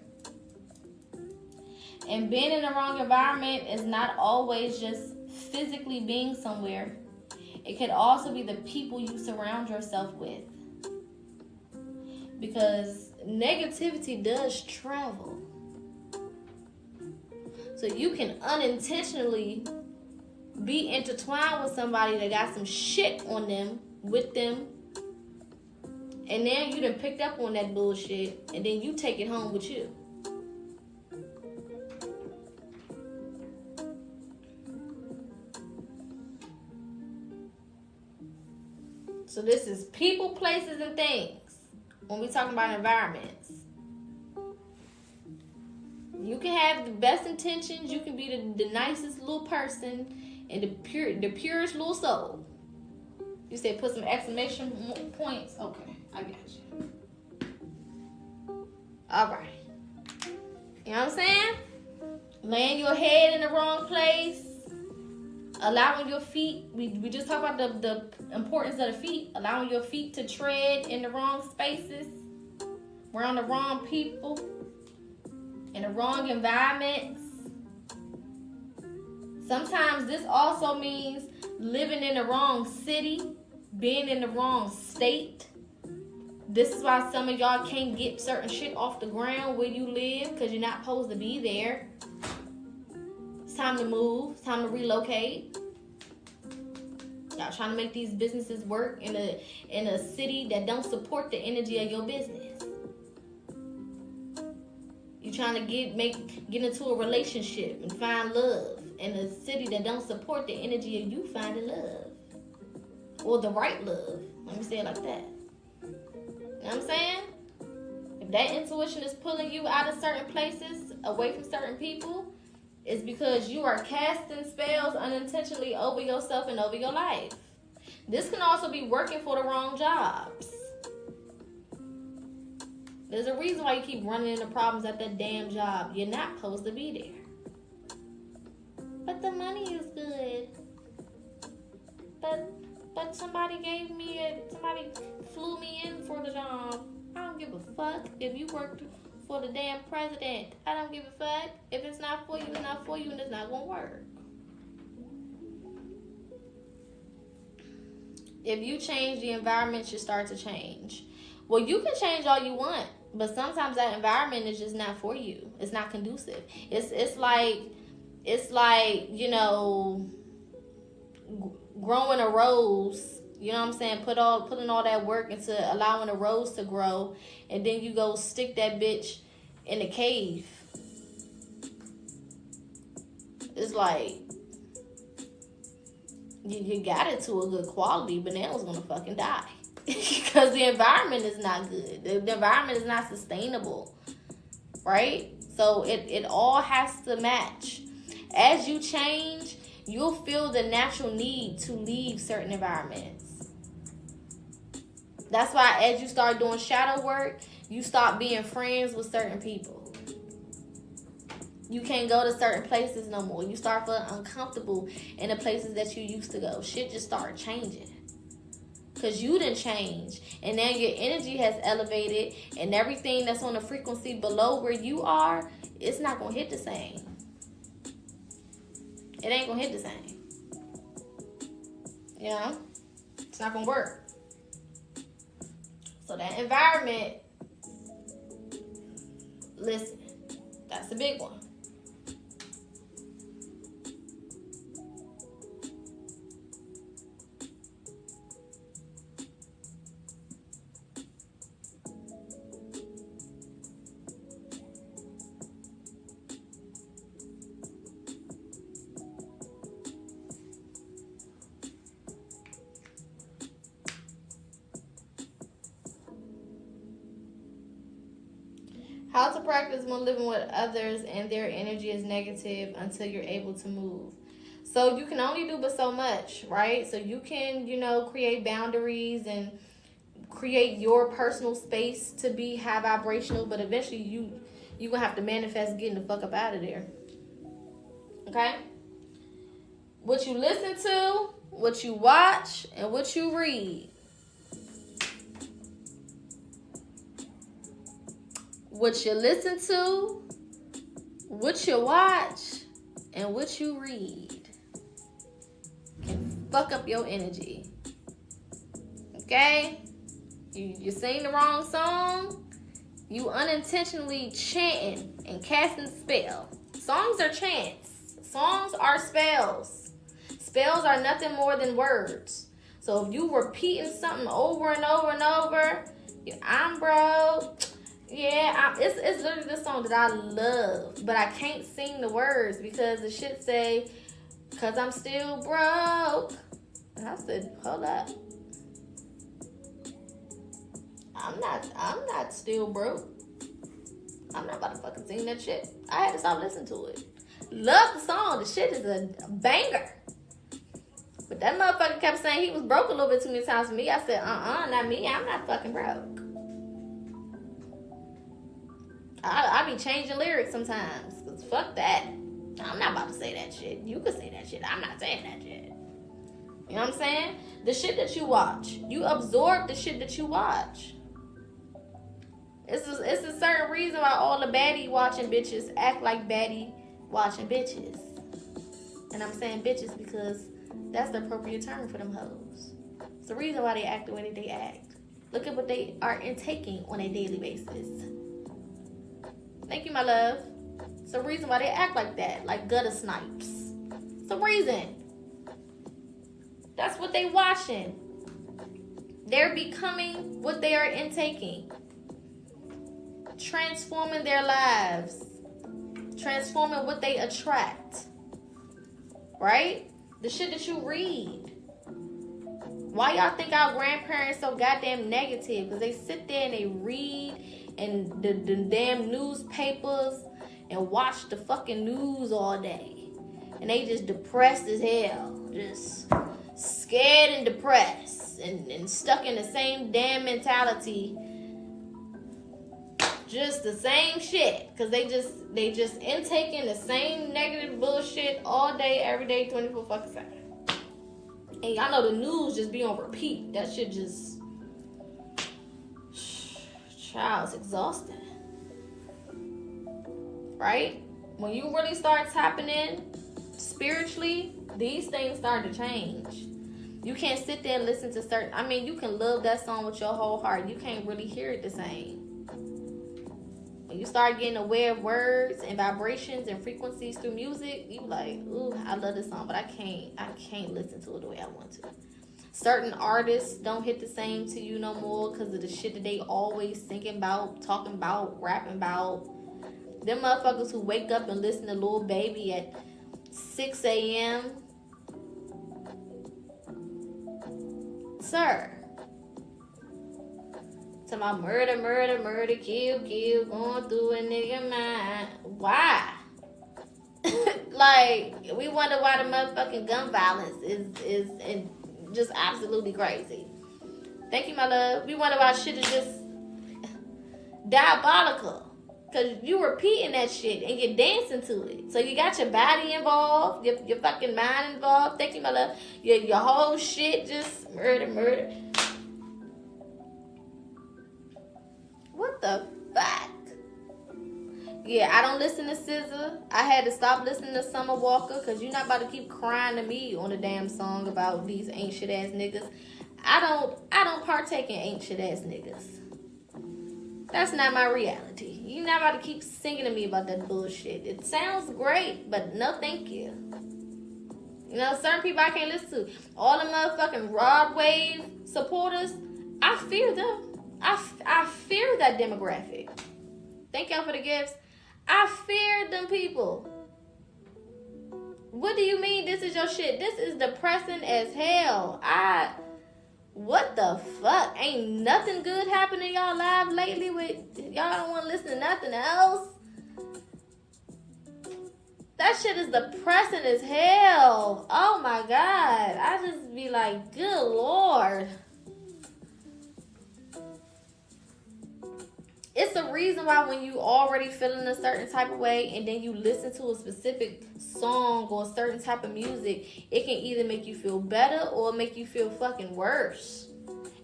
And being in the wrong environment is not always just physically being somewhere. It could also be the people you surround yourself with. Because negativity does travel. So you can unintentionally be intertwined with somebody that got some shit on them, with them, and then you done picked up on that bullshit, and then you take it home with you. So this is people, places, and things when we talking about environments. You can have the best intentions. You can be the nicest little person and the purest little soul. You said put some exclamation points. Okay, I got you. All right. You know what I'm saying? Laying your head in the wrong place. Allowing your feet. We just talked about the importance of the feet. Allowing your feet to tread in the wrong spaces. Around the wrong people. In the wrong environments. Sometimes this also means living in the wrong city, being in the wrong state. This is why some of y'all can't get certain shit off the ground where you live, because you're not supposed to be there. It's time to move. It's time to relocate. Y'all trying to make these businesses work in a city that don't support the energy of your business. You trying to get into a relationship and find love in a city that don't support the energy of you finding love. Or the right love. Let me say it like that. You know what I'm saying? If that intuition is pulling you out of certain places, away from certain people, it's because you are casting spells unintentionally over yourself and over your life. This can also be working for the wrong jobs. There's a reason why you keep running into problems at that damn job. You're not supposed to be there. But the money is good. But somebody flew me in for the job. I don't give a fuck if you worked for the damn president. I don't give a fuck. If it's not for you, it's not for you, and it's not gonna work. If you change, the environment should start to change. Well, you can change all you want, but sometimes that environment is just not for you. It's not conducive. It's like, you know, growing a rose. You know what I'm saying? Putting all that work into allowing a rose to grow, and then you go stick that bitch in a cave. It's like you got it to a good quality, but now it's gonna fucking die. Because the environment is not good. The environment is not sustainable. Right? So it all has to match. As you change, you'll feel the natural need to leave certain environments. That's why as you start doing shadow work, you stop being friends with certain people. You can't go to certain places no more. You start feeling uncomfortable in the places that you used to go. Shit just started changing. Because you didn't change. And now your energy has elevated. And everything that's on the frequency below where you are, it's not going to hit the same. It ain't going to hit the same. You know? It's not going to work. So that environment, listen, that's a big one. How to practice when living with others and their energy is negative until you're able to move. So you can only do but so much, right? So you can, you know, create boundaries and create your personal space to be high vibrational, but eventually you're going to have to manifest getting the fuck up out of there. Okay? What you listen to, what you watch, and what you read what you listen to, what you watch, and what you read can fuck up your energy. Okay? You sing the wrong song, you unintentionally chanting and casting spell. Songs are chants. Songs are spells. Spells are nothing more than words. So if you repeating something over and over and over, I'm broke. Yeah, it's literally the song that I love, but I can't sing the words because the shit say, "Cause I'm still broke." And I said, hold up. I'm not still broke. I'm not about to fucking sing that shit. I had to stop listening to it. Love the song. The shit is a banger. But that motherfucker kept saying he was broke a little bit too many times for me. I said, not me. I'm not fucking broke. I be changing lyrics sometimes. Cause fuck that. I'm not about to say that shit. You can say that shit. I'm not saying that shit. You know what I'm saying? The shit that you watch. You absorb the shit that you watch. It's a certain reason why all the baddie watching bitches act like baddie watching bitches. And I'm saying bitches because that's the appropriate term for them hoes. It's the reason why they act the way that they act. Look at what they are intaking on a daily basis. Thank you, my love. It's the reason why they act like that, like gutter snipes. It's the reason. That's what they watching. They're becoming what they are intaking. Transforming their lives. Transforming what they attract. Right? The shit that you read. Why y'all think our grandparents so goddamn negative? Because they sit there and they read and the damn newspapers and watch the fucking news all day. And they just depressed as hell. Just scared and depressed. And stuck in the same damn mentality. Just the same shit. Because they just intaking the same negative bullshit all day, every day, 24 fucking 7. And y'all know the news just be on repeat. That shit just... Child, it's exhausting. Right? When you really start tapping in spiritually, these things start to change. You can't sit there and listen to certain... I mean, you can love that song with your whole heart. You can't really hear it the same. When you start getting aware of words and vibrations and frequencies through music, you like, ooh, I love this song, but I can't listen to it the way I want to. Certain artists don't hit the same to you no more because of the shit that they always thinking about, talking about, rapping about. Them motherfuckers who wake up and listen to Lil Baby at 6 a.m. Sir. To my murder, kill, going through a nigga mind. Why? Like, we wonder why the motherfucking gun violence is just absolutely crazy. Thank you, my love. We wonder why shit is just diabolical. Because you repeating that shit and you're dancing to it. So you got your body involved, your fucking mind involved. Thank you, my love. Your whole shit just murder. What the fuck? Yeah, I don't listen to SZA. I had to stop listening to Summer Walker because you're not about to keep crying to me on a damn song about these ain't shit ass niggas. I don't partake in ain't shit ass niggas. That's not my reality. You're not about to keep singing to me about that bullshit. It sounds great, but no thank you. You know, certain people I can't listen to. All the motherfucking Rod Wave supporters, I fear them. I fear that demographic. Thank y'all for the gifts. I fear them people. What do you mean this is your shit? This is depressing as hell. What the fuck? Ain't nothing good happening in y'all live lately with y'all don't want to listen to nothing else? That shit is depressing as hell. Oh my God. I just be like, good Lord. It's the reason why when you already feeling a certain type of way and then you listen to a specific song or a certain type of music, it can either make you feel better or make you feel fucking worse.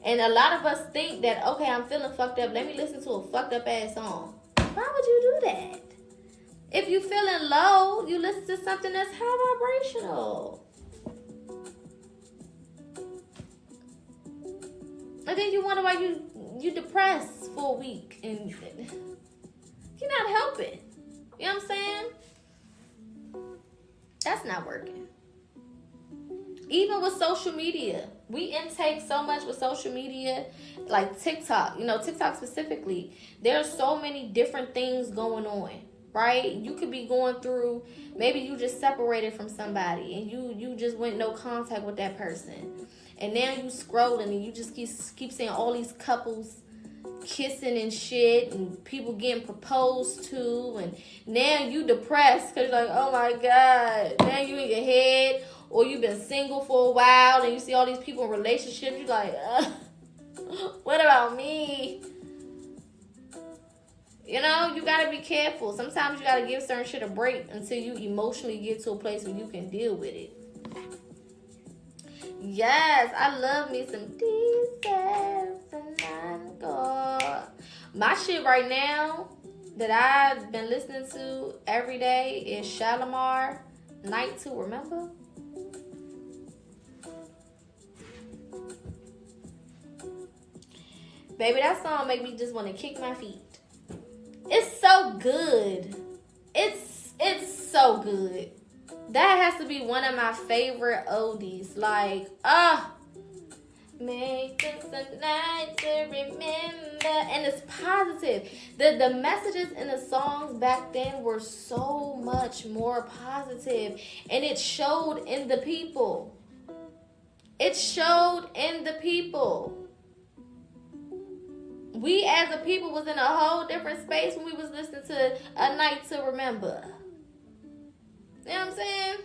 And a lot of us think that, okay, I'm feeling fucked up. Let me listen to a fucked up ass song. Why would you do that? If you feeling low, you listen to something that's high vibrational. And then you wonder why you depressed for a week and you're not helping. You know what I'm saying? That's not working. Even with social media, we intake so much with social media, like TikTok, TikTok specifically. There's so many different things going on, right? You could be going through, maybe you just separated from somebody and you just went no contact with that person. And now you scrolling and you just keep seeing all these couples kissing and shit and people getting proposed to, and now you depressed because you're like, oh my God, now you in your head. Or you've been single for a while and you see all these people in relationships. You're like, what about me? You got to be careful. Sometimes you got to give certain shit a break until you emotionally get to a place where you can deal with it. Yes, I love me some D7 and God. My shit right now that I've been listening to every day is Shalimar, Night to Remember. Baby, that song make me just want to kick my feet. It's so good. It's so good. That has to be one of my favorite oldies. Like, make this a night to remember. And it's positive. The messages in the songs back then were so much more positive. And it showed in the people. It showed in the people. We as a people was in a whole different space when we was listening to A Night to Remember. You know what I'm saying?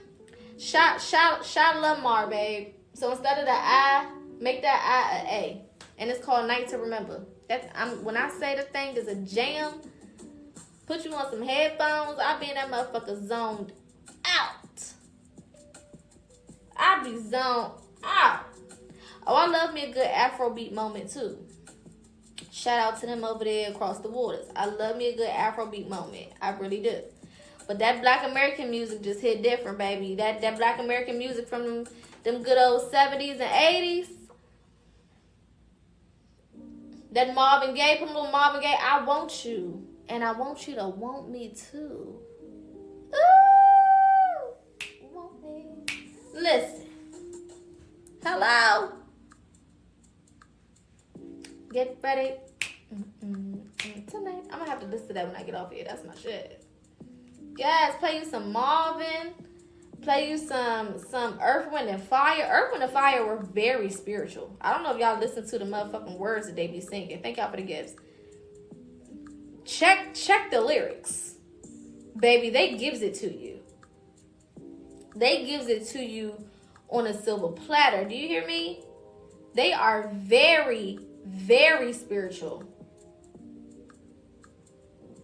Shalimar, babe. So instead of the I, make that I a A. And it's called Night to Remember. When I say the thing is a jam, put you on some headphones, I be in that motherfucker zoned out. I be zoned out. Oh, I love me a good Afrobeat moment too. Shout out to them over there across the waters. I love me a good Afrobeat moment. I really do. But that Black American music just hit different, baby. That Black American music from them good old 70s and 80s. That Marvin Gaye, put a little Marvin Gaye. I want you. And I want you to want me too. Ooh. Want me. Listen. Hello. Get ready. Tonight. I'm going to have to listen to that when I get off here. That's my shit. Yes, play you some Marvin. Play you some Earth, Wind, and Fire. Earth, Wind, and Fire were very spiritual. I don't know if y'all listen to the motherfucking words that they be singing. Thank y'all for the gifts. Check the lyrics. Baby, they gives it to you. They gives it to you on a silver platter. Do you hear me? They are very, very spiritual.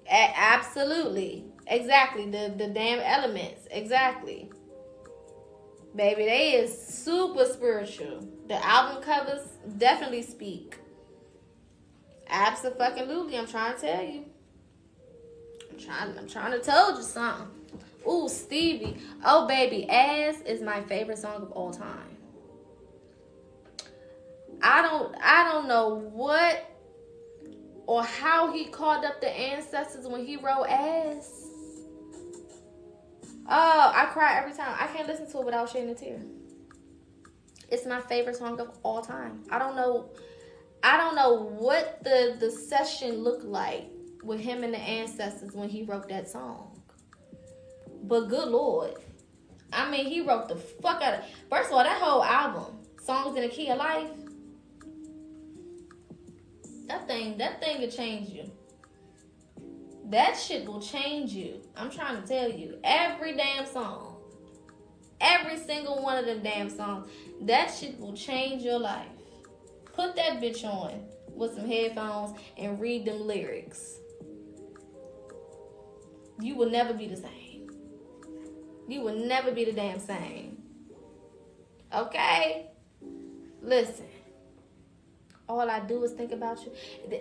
Absolutely. Exactly. The damn elements. Exactly. Baby, they is super spiritual. The album covers definitely speak. Absolutely. I'm trying to tell you. I'm trying to tell you something. Ooh, Stevie. Oh, baby. As is my favorite song of all time. I don't know what or how he called up the ancestors when he wrote As. Oh, I cry every time. I can't listen to it without shedding a tear. It's my favorite song of all time. I don't know what the session looked like with him and the ancestors when he wrote that song. But good Lord. I mean, he wrote the fuck out of... First of all, that whole album, Songs in the Key of Life, that thing will change you. That shit will change you. I'm trying to tell you. Every damn song. Every single one of them damn songs. That shit will change your life. Put that bitch on with some headphones and read them lyrics. You will never be the same. You will never be the damn same. Okay? Listen. All I do is think about you.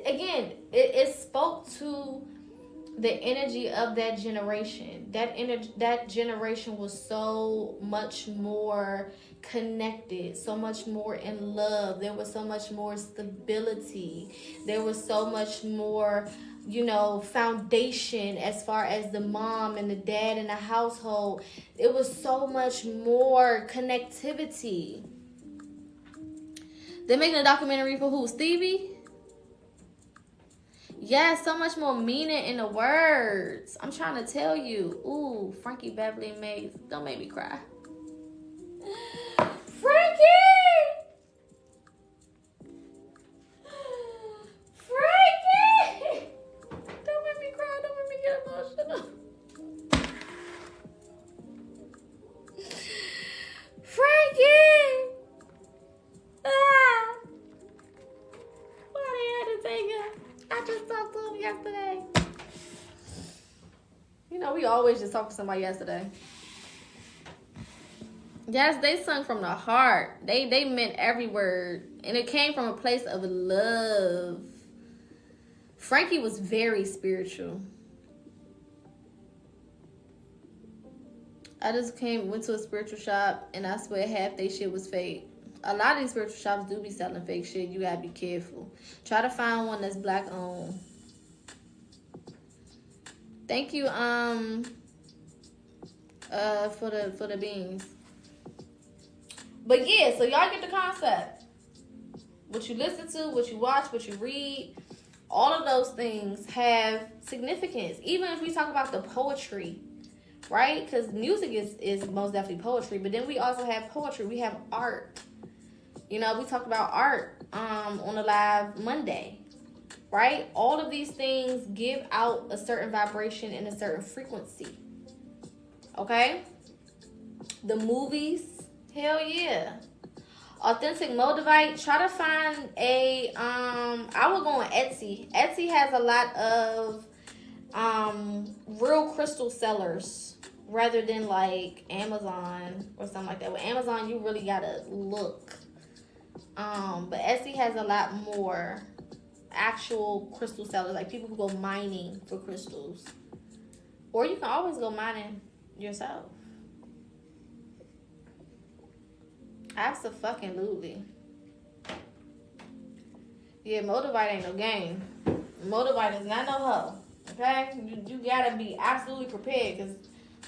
Again, it spoke to the energy of that generation. That generation was so much more connected, so much more in love. There was so much more stability. There was so much more, foundation as far as the mom and the dad in the household. It was so much more connectivity. They're making a documentary for who? Stevie? Yeah, so much more meaning in the words. I'm trying to tell you. Ooh, Frankie Beverly and Maze. Don't make me cry. Frankie! Frankie! Don't make me cry. Don't make me get emotional. Frankie! Ah! Why they had to take it? I just talked to him yesterday. We always just talk to somebody yesterday. Yes, they sung from the heart. They meant every word. And it came from a place of love. Frankie was very spiritual. I just went to a spiritual shop, and I swear half they shit was fake. A lot of these spiritual shops do be selling fake shit. You gotta be careful. Try to find one that's black owned. Thank you for the beans. But yeah, so y'all get the concept. What you listen to, what you watch, what you read, all of those things have significance. Even if we talk about the poetry, right? Because music is most definitely poetry, but then we also have poetry. We have art. We talked about art on the live Monday, right? All of these things give out a certain vibration and a certain frequency, okay? The movies, hell yeah. Authentic Moldavite, try to find I would go on Etsy. Etsy has a lot of real crystal sellers rather than like Amazon or something like that. With Amazon, you really gotta look. But Etsy has a lot more actual crystal sellers, like people who go mining for crystals. Or you can always go mining yourself. Absolutely. Yeah, Moldavite ain't no game. Moldavite is not no hoe. Okay? You gotta be absolutely prepared, because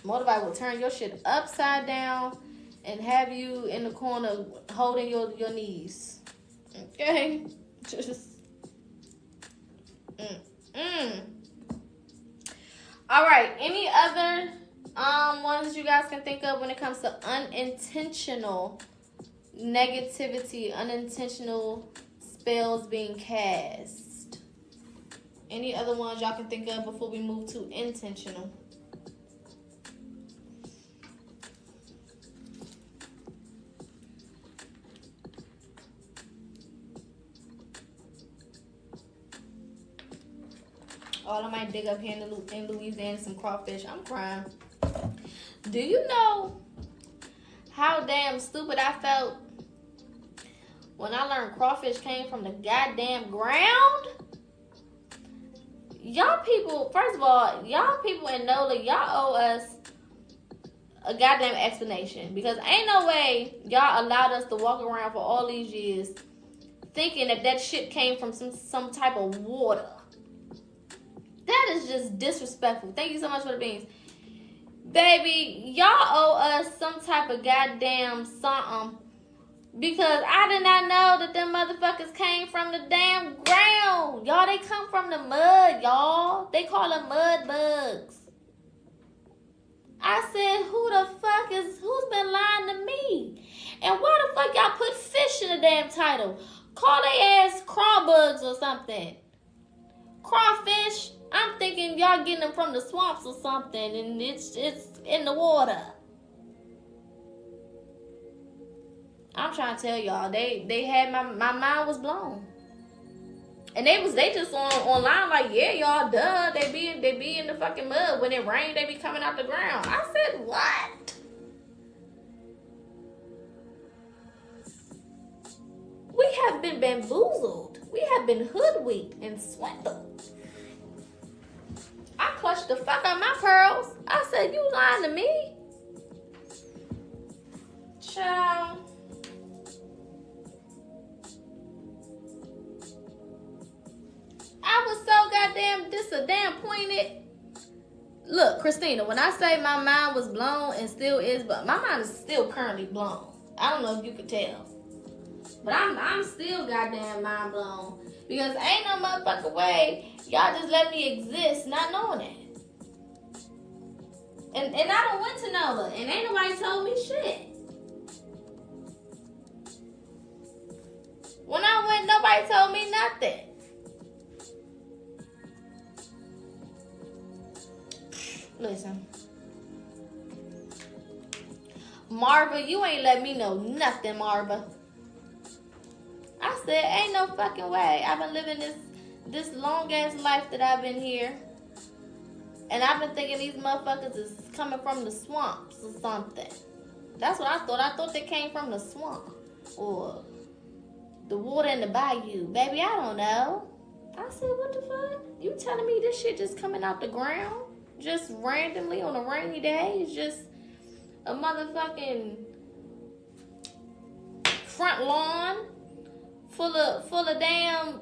Moldavite will turn your shit upside down and have you in the corner holding your knees. Okay? Just Alright, any other ones you guys can think of when it comes to unintentional negativity, unintentional spells being cast? Any other ones y'all can think of before we move to intentional? Oh, I might dig up here in Louisiana some crawfish. I'm crying. Do you know how damn stupid I felt when I learned crawfish came from the goddamn ground? Y'all people, first of all, y'all people in NOLA, y'all owe us a goddamn explanation. Because ain't no way y'all allowed us to walk around for all these years thinking that shit came from some type of water. That is just disrespectful. Thank you so much for the beans. Baby, y'all owe us some type of goddamn something. Because I did not know that them motherfuckers came from the damn ground. Y'all, they come from the mud, y'all. They call them mud bugs. I said, who's been lying to me? And why the fuck y'all put fish in the damn title? Call they ass craw bugs or something. Crawfish. I'm thinking y'all getting them from the swamps or something, and it's in the water. I'm trying to tell y'all, they had my mind was blown. And they just online like, yeah, y'all, duh, they be in the fucking mud. When it rains, they be coming out the ground. I said, what? We have been bamboozled. We have been hoodwinked and swindled. I clutched the fuck out my pearls. I said, you lying to me? Child. I was so goddamn disappointed. Look, Christina, when I say my mind was blown and still is, but my mind is still currently blown. I don't know if you could tell. But I'm still goddamn mind blown. Because ain't no motherfucking way y'all just let me exist not knowing it. And I done went to NOLA and ain't nobody told me shit. When I went, nobody told me nothing. Listen. Marva, you ain't let me know nothing, Marva. I said, ain't no fucking way. I've been living this long ass life that I've been here. And I've been thinking these motherfuckers is coming from the swamps or something. That's what I thought. I thought they came from the swamp. Or the water in the bayou. Baby, I don't know. I said, what the fuck? You telling me this shit just coming out the ground? Just randomly on a rainy day? It's just a motherfucking front lawn full of damn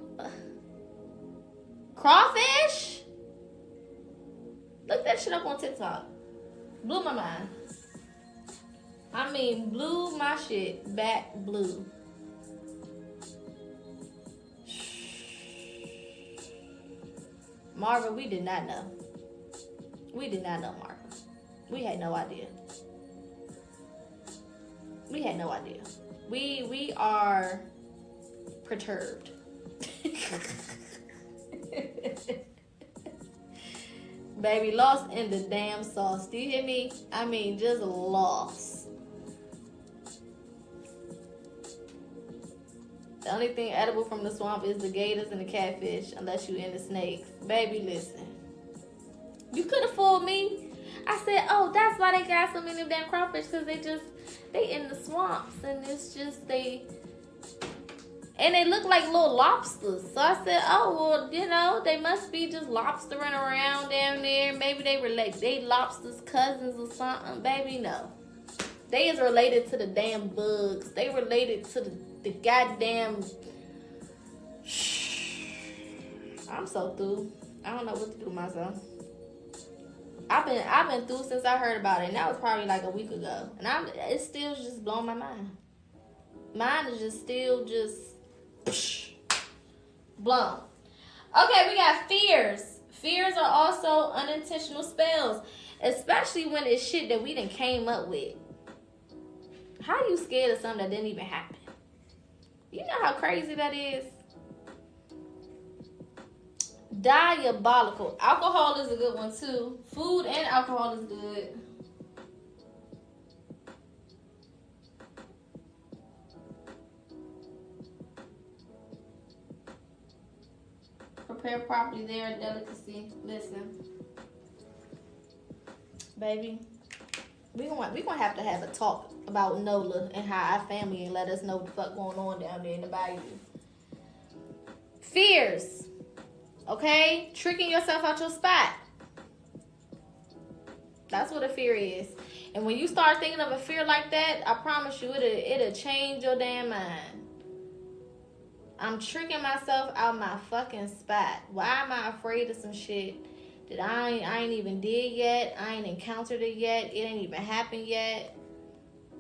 crawfish? Look that shit up on TikTok. Blew my mind. I mean, blew my shit back blue. Marva, we did not know. We did not know, Marva. We had no idea. We had no idea. We are perturbed. Baby, lost in the damn sauce. Do you hear me? I mean, just lost. The only thing edible from the swamp is the gators and the catfish, unless you in the snakes. Baby, listen. You could have fooled me. I said, oh, that's why they got so many of them crawfish, because they in the swamps, and it's just, and they look like little lobsters. So I said, oh, well, you know, they must be just lobstering around down there. Maybe they lobsters' cousins or something. Baby, no. They is related to the damn bugs. They related to the goddamn... I'm so through. I don't know what to do with myself. I've been through since I heard about it, and that was probably like a week ago. And it's still just blowing my mind. Mine is just still blown. Okay, we got fears. Fears are also unintentional spells, especially when it's shit that we done came up with. How are you scared of something that didn't even happen? You know how crazy that is? Diabolical. Alcohol is a good one too. Food and alcohol is good. Prepare properly, they're a delicacy. Listen, baby, we gonna have to have a talk about NOLA and how our family ain't let us know what the fuck going on down there in the bayou. Fears. Okay? Tricking yourself out your spot. That's what a fear is. And when you start thinking of a fear like that, I promise you, it'll change your damn mind. I'm tricking myself out my fucking spot. Why am I afraid of some shit that I ain't even did yet? I ain't encountered it yet. It ain't even happened yet.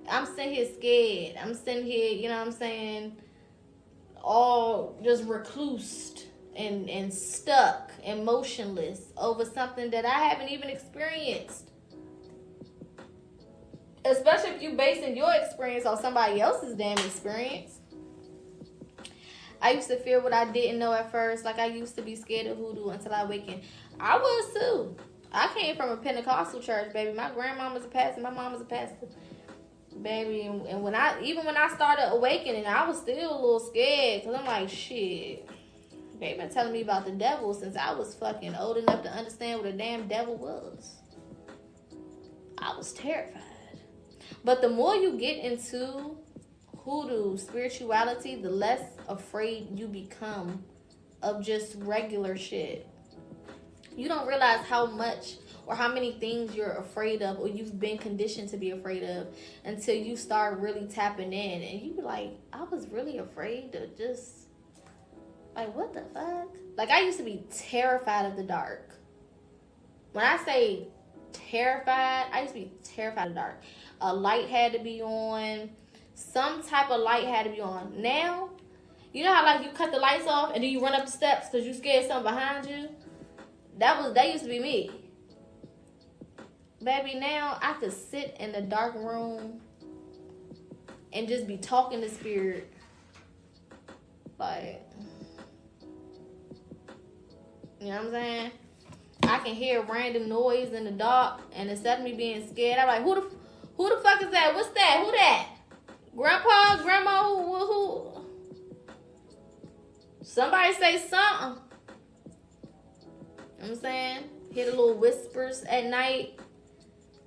I'm sitting here scared. I'm sitting here, you know what I'm saying, all just reclused and stuck and motionless over something that I haven't even experienced. Especially if you basing your experience on somebody else's damn experience. I used to fear what I didn't know at first. Like I used to be scared of hoodoo until I awakened. I was too. I came from a Pentecostal church, baby. My grandma was a pastor. My mom was a pastor. Baby, and when I started awakening, I was still a little scared. Because I'm like, shit. They been telling me about the devil since I was fucking old enough to understand what a damn devil was. I was terrified. But the more you get into hoodoo spirituality, the less afraid you become of just regular shit. You don't realize how much or how many things you're afraid of or you've been conditioned to be afraid of until you start really tapping in. And you be like, I was really afraid to just, like, what the fuck? Like, I used to be terrified of the dark. When I say terrified, I used to be terrified of the dark. A light had to be on. Some type of light had to be on. Now, you know how like you cut the lights off and then you run up the steps because you scared something behind you? That used to be me. Baby, now I could sit in the dark room and just be talking to spirit. Like, you know what I'm saying? I can hear random noise in the dark, and instead of me being scared, I'm like, who the fuck is that? What's that? Who that? Grandpa, grandma, who? Somebody say something. You know what I'm saying? Hear the little whispers at night.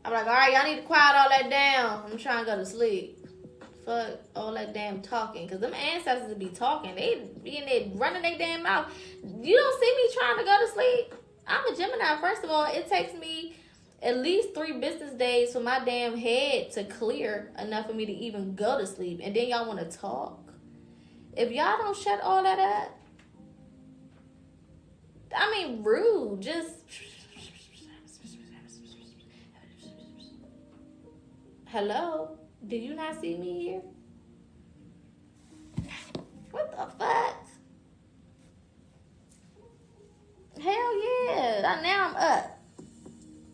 I'm like, all right, y'all need to quiet all that down. I'm trying to go to sleep. Fuck all that damn talking. Because them ancestors be talking. They be in there running their damn mouth. You don't see me trying to go to sleep. I'm a Gemini. First of all, it takes me at least 3 business days for my damn head to clear enough for me to even go to sleep. And then y'all want to talk. If y'all don't shut all that up, I mean, rude. Just... Hello? Do you not see me here? What the fuck? Hell yeah. Now I'm up.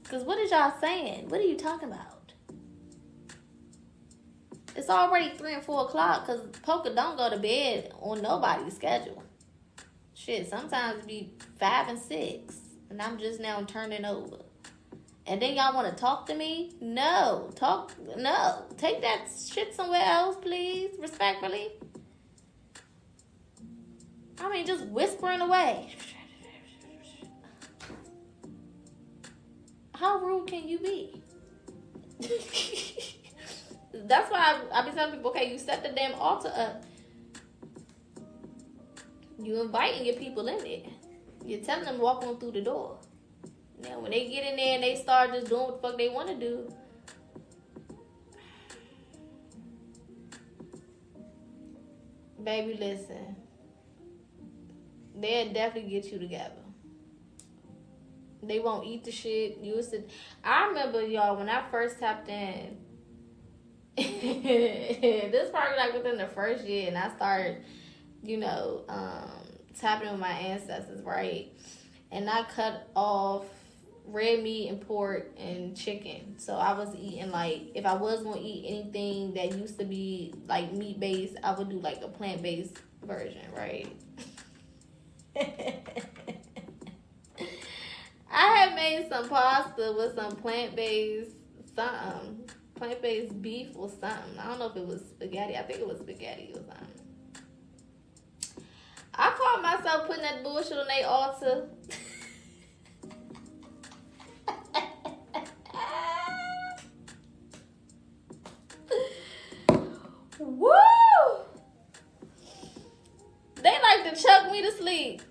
Because what is y'all saying? What are you talking about? It's already 3 and 4 o'clock because Poca don't go to bed on nobody's schedule. Shit, sometimes it be 5 and 6. And I'm just now turning over. And then y'all want to talk to me? No. Take that shit somewhere else, please. Respectfully. I mean, just whispering away. How rude can you be? That's why I be telling people, okay, you set the damn altar up. You inviting your people in there. You're telling them to walk on through the door. Now, when they get in there and they start just doing what the fuck they want to do, baby, listen. They'll definitely get you together. They won't eat the shit. I remember, y'all, when I first tapped in, this probably like within the first year, and I started, tapping in with my ancestors, right? And I cut off red meat and pork and chicken. So I was eating, like, if I was going to eat anything that used to be, like, meat-based, I would do, like, a plant-based version, right? I had made some pasta with some plant-based something. Plant-based beef or something. I don't know if it was spaghetti. I think it was spaghetti or something. I caught myself putting that bullshit on their altar. Woo! They like to choke me to sleep.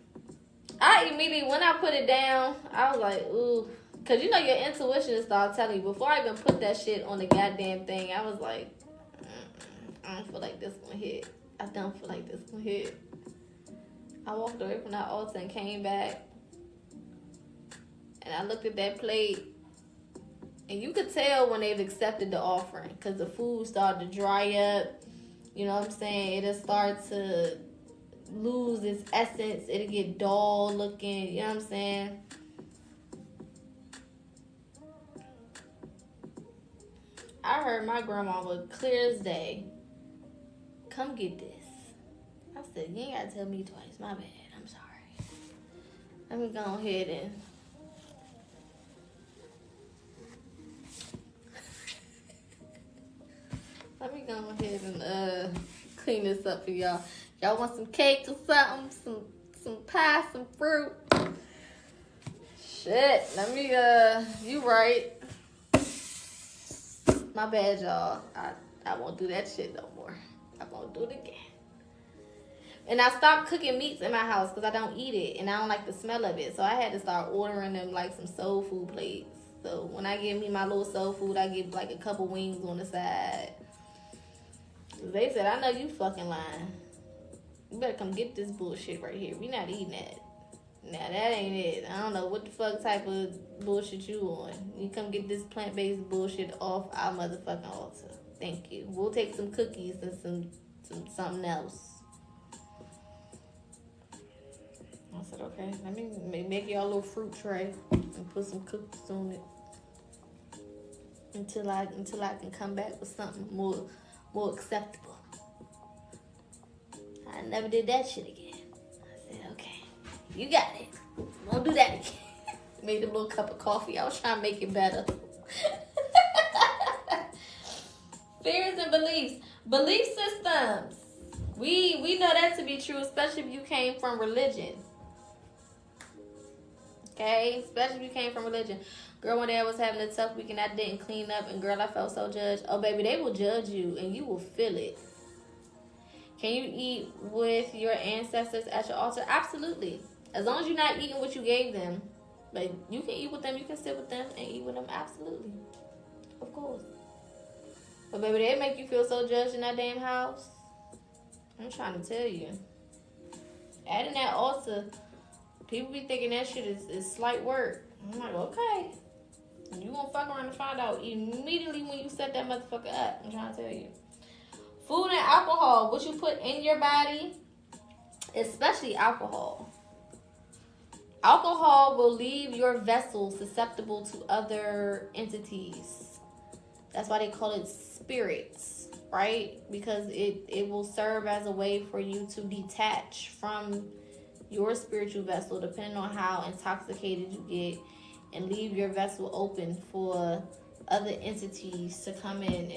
I immediately, when I put it down, I was like, ooh. Because your intuition started telling you. Before I even put that shit on the goddamn thing, I was like, I don't feel like this one hit. I don't feel like this one hit. I walked away from that altar and came back. And I looked at that plate. And you could tell when they've accepted the offering. Because the food started to dry up. You know what I'm saying? It'll start to lose its essence. It'll get dull looking. You know what I'm saying? I heard my grandma was clear as day. Come get this. I said, you ain't gotta tell me twice. My bad. I'm sorry. Let me go ahead and... Let me go ahead and clean this up for y'all. Y'all want some cake or something? Some pie, some fruit? Shit. Let me, you right. My bad, y'all. I won't do that shit no more. I won't do it again. And I stopped cooking meats in my house because I don't eat it and I don't like the smell of it. So I had to start ordering them like some soul food plates. So when I get me my little soul food, I get like a couple wings on the side. They said, I know you fucking lying. You better come get this bullshit right here. We not eating that. Now that ain't it. I don't know what the fuck type of bullshit you on. You come get this plant-based bullshit off our motherfucking altar. Thank you. We'll take some cookies and something else. I said, okay, let me make y'all a little fruit tray and put some cookies on it until I can come back with something more acceptable. I never did that shit again. I said, okay, you got it. Won't do that again. Made a little cup of coffee. I was trying to make it better. Fears and beliefs. Belief systems. We know that to be true, especially if you came from religion. Okay? Especially if you came from religion. Girl, one day I was having a tough week and I didn't clean up, and girl, I felt so judged. Oh, baby, they will judge you and you will feel it. Can you eat with your ancestors at your altar? Absolutely. As long as you're not eating what you gave them. But you can eat with them, you can sit with them and eat with them. Absolutely. Of course. But baby, they make you feel so judged in that damn house. I'm trying to tell you. Adding that altar, people be thinking that shit is slight work. I'm like, okay. You gonna fuck around and find out immediately when you set that motherfucker up. I'm trying to tell you. Food and alcohol, what you put in your body, especially alcohol. Alcohol will leave your vessel susceptible to other entities. That's why they call it spirits, right? Because it will serve as a way for you to detach from your spiritual vessel, depending on how intoxicated you get, and leave your vessel open for other entities to come in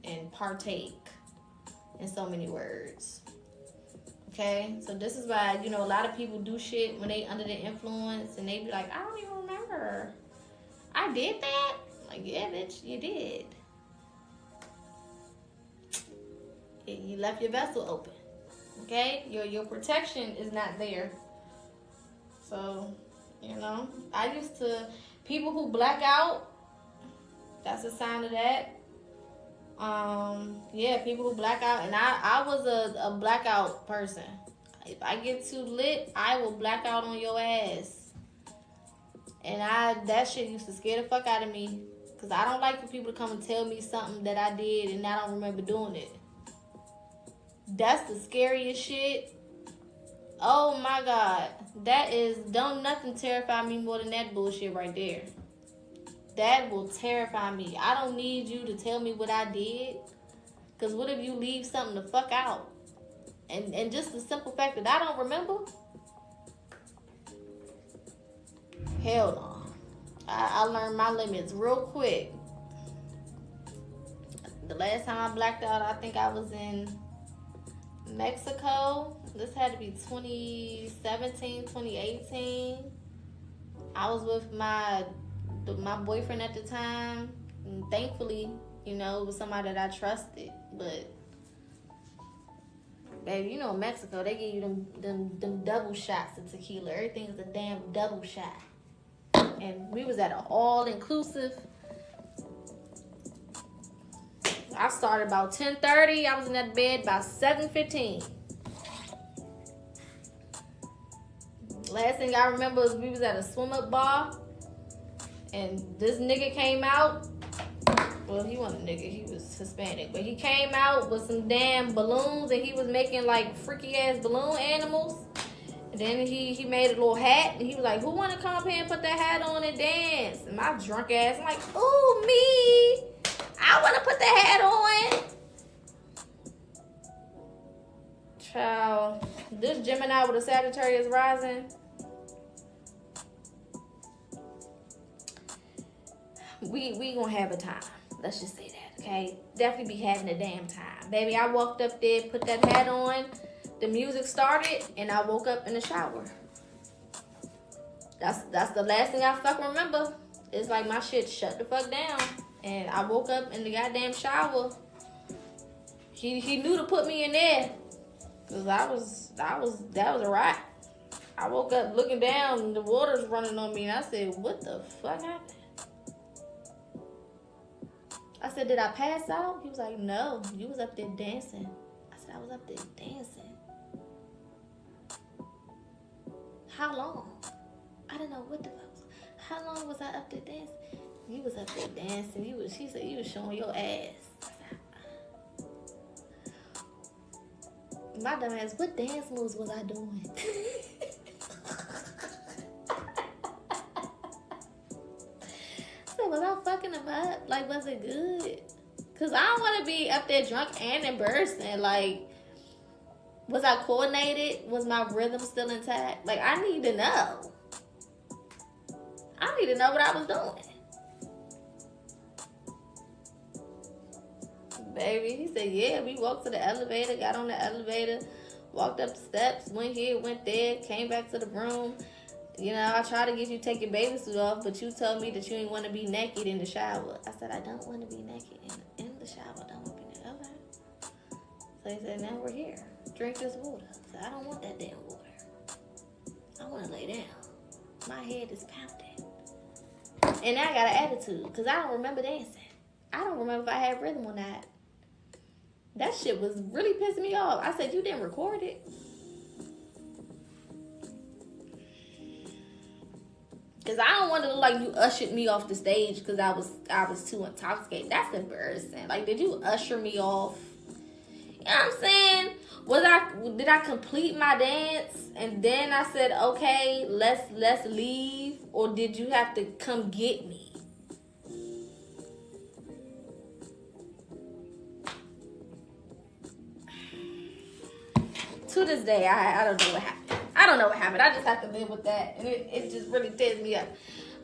and partake, in so many words. Okay, so this is why, a lot of people do shit when they under the influence and they be like, I don't even remember. I did that? Like, yeah, bitch, you did. You left your vessel open. Okay? Your protection is not there. So, people who black out, that's a sign of that. People who black out, and I was a blackout person. If I get too lit, I will black out on your ass. And that shit used to scare the fuck out of me, because I don't like for people to come and tell me something that I did and I don't remember doing it. That's the scariest shit. Oh my God. Don't nothing terrify me more than that bullshit right there. That will terrify me. I don't need you to tell me what I did. Because what if you leave something the fuck out? And just the simple fact that I don't remember? Hell no. I learned my limits real quick. The last time I blacked out, I think I was in Mexico. This had to be 2017, 2018. I was with my boyfriend at the time, and thankfully, it was somebody that I trusted. But baby, Mexico, they give you them double shots of tequila. Everything's a damn double shot. And we was at an all-inclusive. I started about 10:30. I was in that bed by 7:15. Last thing I remember is we was at a swim-up bar. And this nigga came out. Well, he wasn't a nigga. He was Hispanic. But he came out with some damn balloons. And he was making like freaky-ass balloon animals. And then he made a little hat. And he was like, who want to come up here and put that hat on and dance? And my drunk ass, I'm like, ooh, me. I want to put the hat on. Child. This Gemini with a Sagittarius rising. We gonna have a time. Let's just say that, okay? Definitely be having a damn time. Baby, I walked up there, put that hat on. The music started, and I woke up in the shower. That's the last thing I fucking remember. It's like my shit shut the fuck down. And I woke up in the goddamn shower. He knew to put me in there. Cause that was a wrap. I woke up looking down and the water's running on me and I said, what the fuck happened? I said, did I pass out? He was like, no, you was up there dancing. I said, I was up there dancing. How long? I didn't know what the fuck. How long was I up there dancing? You was up there dancing. She said you was showing your ass. My dumb ass, what dance moves was I doing? So was I fucking him up? Like, was it good? Cause I don't want to be up there drunk and embarrassing. Like, was I coordinated? Was my rhythm still intact? Like, I need to know. I need to know what I was doing. Baby, he said, yeah, we walked to the elevator, got on the elevator, walked up the steps, went here, went there, came back to the room. You know, I tried to get you to take your bathing suit off, but you told me that you didn't want to be naked in the shower. I said, I don't want to be naked in the shower. I don't want to be naked. Okay. So he said, now we're here. Drink this water. I said, I don't want that damn water. I want to lay down. My head is pounding. And I got an attitude because I don't remember dancing. I don't remember if I had rhythm or not. That shit was really pissing me off. I said, you didn't record it? Because I don't want to look like you ushered me off the stage because I was too intoxicated. That's embarrassing. Like, did you usher me off? You know what I'm saying? Did I complete my dance and then I said, okay, let's leave? Or did you have to come get me? To this day, I don't know what happened. I don't know what happened. I just have to live with that. And it just really tears me up.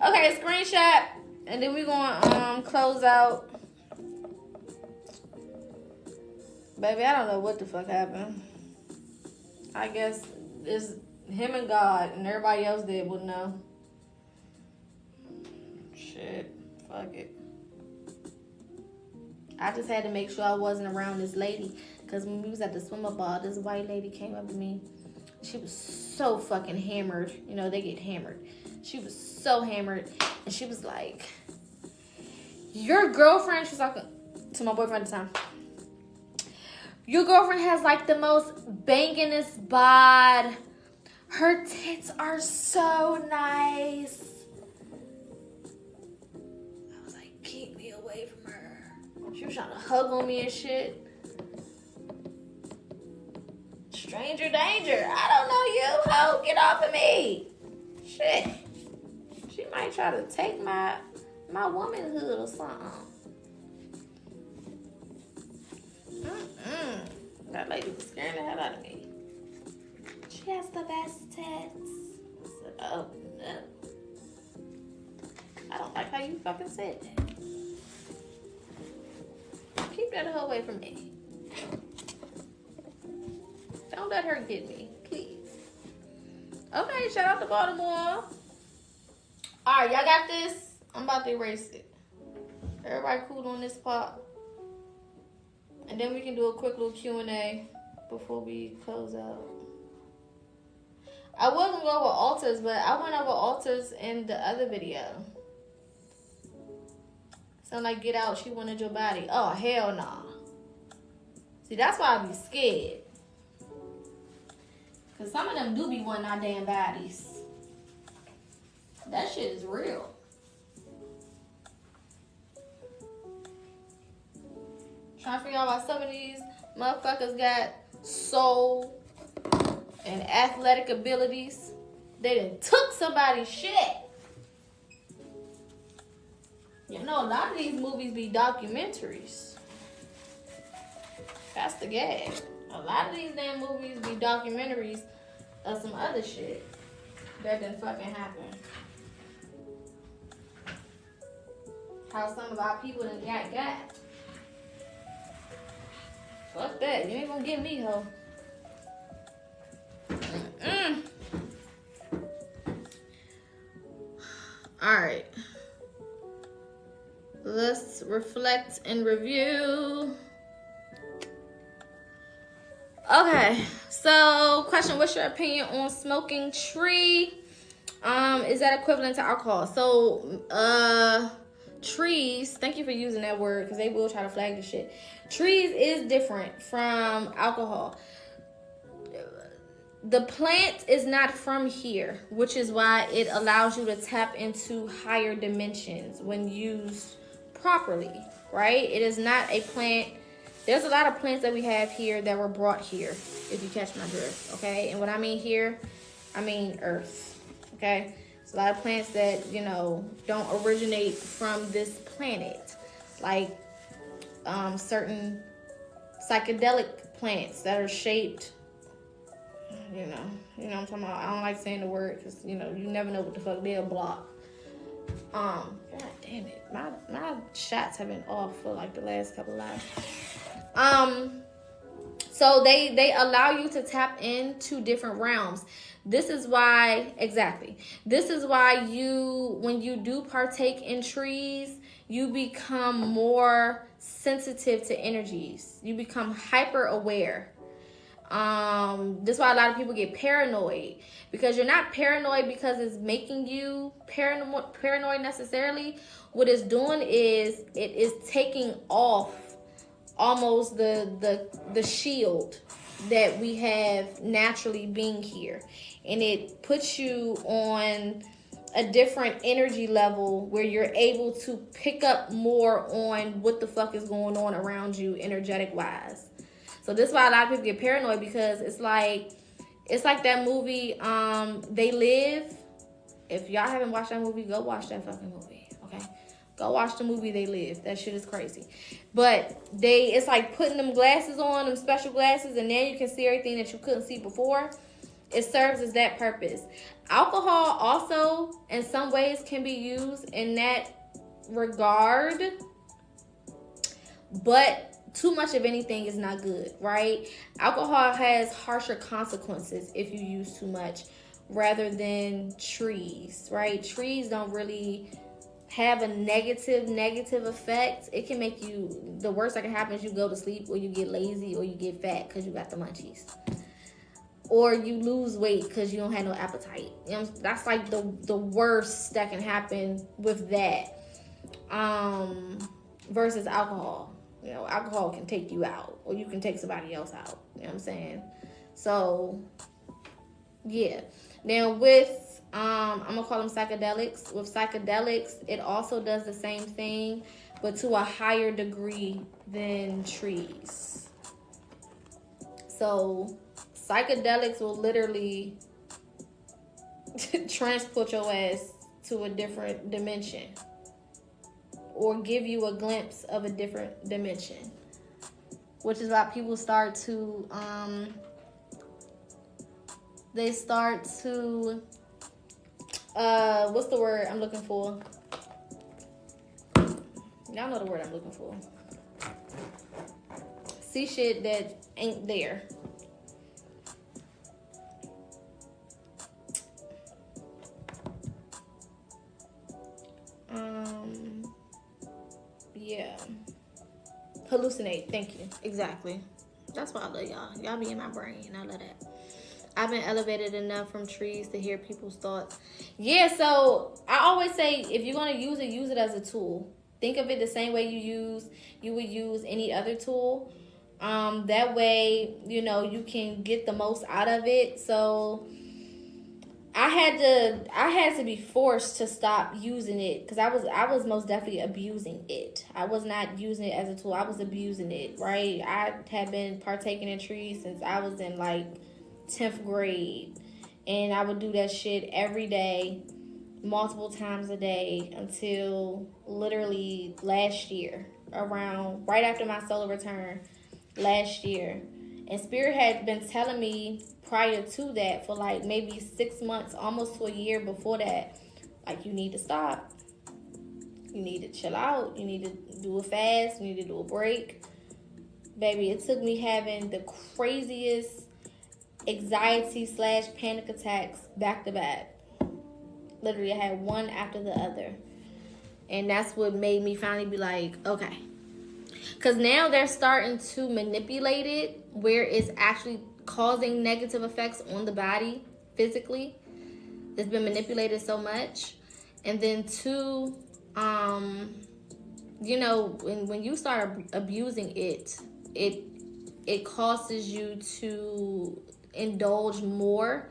Okay, screenshot. And then we're going to close out. Baby, I don't know what the fuck happened. I guess it's him and God. And everybody else there would know. Shit. Fuck it. I just had to make sure I wasn't around this lady. Because when we was at the swimmer bar, this white lady came up to me. She was so fucking hammered. You know, they get hammered. She was so hammered. And she was like, your girlfriend, she's talking to my boyfriend at the time. Your girlfriend has like the most bangingest bod. Her tits are so nice. I was like, keep me away from her. She was trying to hug on me and shit. Stranger danger. I don't know you, ho. Get off of me. Shit. She might try to take my womanhood or something. That lady was scaring the hell out of me. She has the best tits. I said, oh, no. I don't like how you fucking said that. Keep that hoe away from me. Don't let her get me, please. Okay, shout out to Baltimore. Alright, y'all got this? I'm about to erase it. Everybody cool on this part? And then we can do a quick little Q&A before we close out. I was going to go over altars, but I went over altars in the other video. Sound like Get Out, she wanted your body. Oh, hell nah. See, that's why I be scared. Because some of them do be wanting our damn bodies. That shit is real. Trying to figure out why some of these motherfuckers got soul and athletic abilities. They done took somebody's shit. You know, a lot of these movies be documentaries. That's the gag. A lot of these damn movies be documentaries of some other shit that done fucking happen. How some of our people done got. Fuck that. You ain't gonna get me, ho. Alright. Let's reflect and review. Okay, so question, what's your opinion on smoking tree? Is that equivalent to alcohol? So, trees, thank you for using that word because they will try to flag the shit. Trees is different from alcohol. The plant is not from here, which is why it allows you to tap into higher dimensions when used properly, right? It is not a plant. There's a lot of plants that we have here that were brought here, if you catch my drift, okay? And when I mean here, I mean earth, okay? There's a lot of plants that, you know, don't originate from this planet, like certain psychedelic plants that are shaped, you know what I'm talking about. I don't like saying the word because, you know, you never know what the fuck they'll block. God damn it. My shots have been off for like the last couple of lives. So they allow you to tap into different realms. This is why, exactly. This is why when you do partake in trees, you become more sensitive to energies. You become hyper aware. This is why a lot of people get paranoid, because you're not paranoid because it's making you paranoid necessarily. What it's doing is it is taking off almost the shield that we have naturally being here, and it puts you on a different energy level where you're able to pick up more on what the fuck is going on around you energetic wise. So this is why a lot of people get paranoid, because it's like that movie, They Live. If y'all haven't watched that movie, go watch that fucking movie, okay? Go watch the movie They Live. That shit is crazy. But it's like putting them glasses on, them special glasses, and then you can see everything that you couldn't see before. It serves as that purpose. Alcohol also, in some ways, can be used in that regard, but too much of anything is not good, right? Alcohol has harsher consequences if you use too much, rather than trees, right? Trees don't really have a negative effect. It can make you, the worst that can happen is you go to sleep, or you get lazy, or you get fat because you got the munchies, or you lose weight because you don't have no appetite. You know, that's like the worst that can happen with that, versus alcohol. You know, alcohol can take you out, or you can take somebody else out. You know what I'm saying? So, yeah. Now with, I'm going to call them psychedelics. With psychedelics, it also does the same thing, but to a higher degree than trees. So, psychedelics will literally transport your ass to a different dimension, or give you a glimpse of a different dimension, which is why people start to, what's the word I'm looking for? Y'all know the word I'm looking for. See shit that ain't there. Yeah. Hallucinate. Thank you. Exactly. That's why I love y'all. Y'all be in my brain. I love that. I've been elevated enough from trees to hear people's thoughts. Yeah, so I always say, if you're going to use it as a tool. Think of it the same way you would use any other tool. That way, you know, you can get the most out of it. So I had to be forced to stop using it, because I was most definitely abusing it. I was not using it as a tool. I was abusing it, right? I had been partaking in trees since I was in like 10th grade, and I would do that shit every day, multiple times a day, until literally last year, around right after my solar return last year. And Spirit had been telling me prior to that for like maybe 6 months, almost to a year before that, like, you need to stop. You need to chill out. You need to do a fast. You need to do a break. Baby, it took me having the craziest anxiety/panic attacks back to back. Literally, I had one after the other. And that's what made me finally be like, okay. Because now they're starting to manipulate it where it's actually causing negative effects on the body physically. It's been manipulated so much. And then two, you know, when you start abusing it, it causes you to indulge more,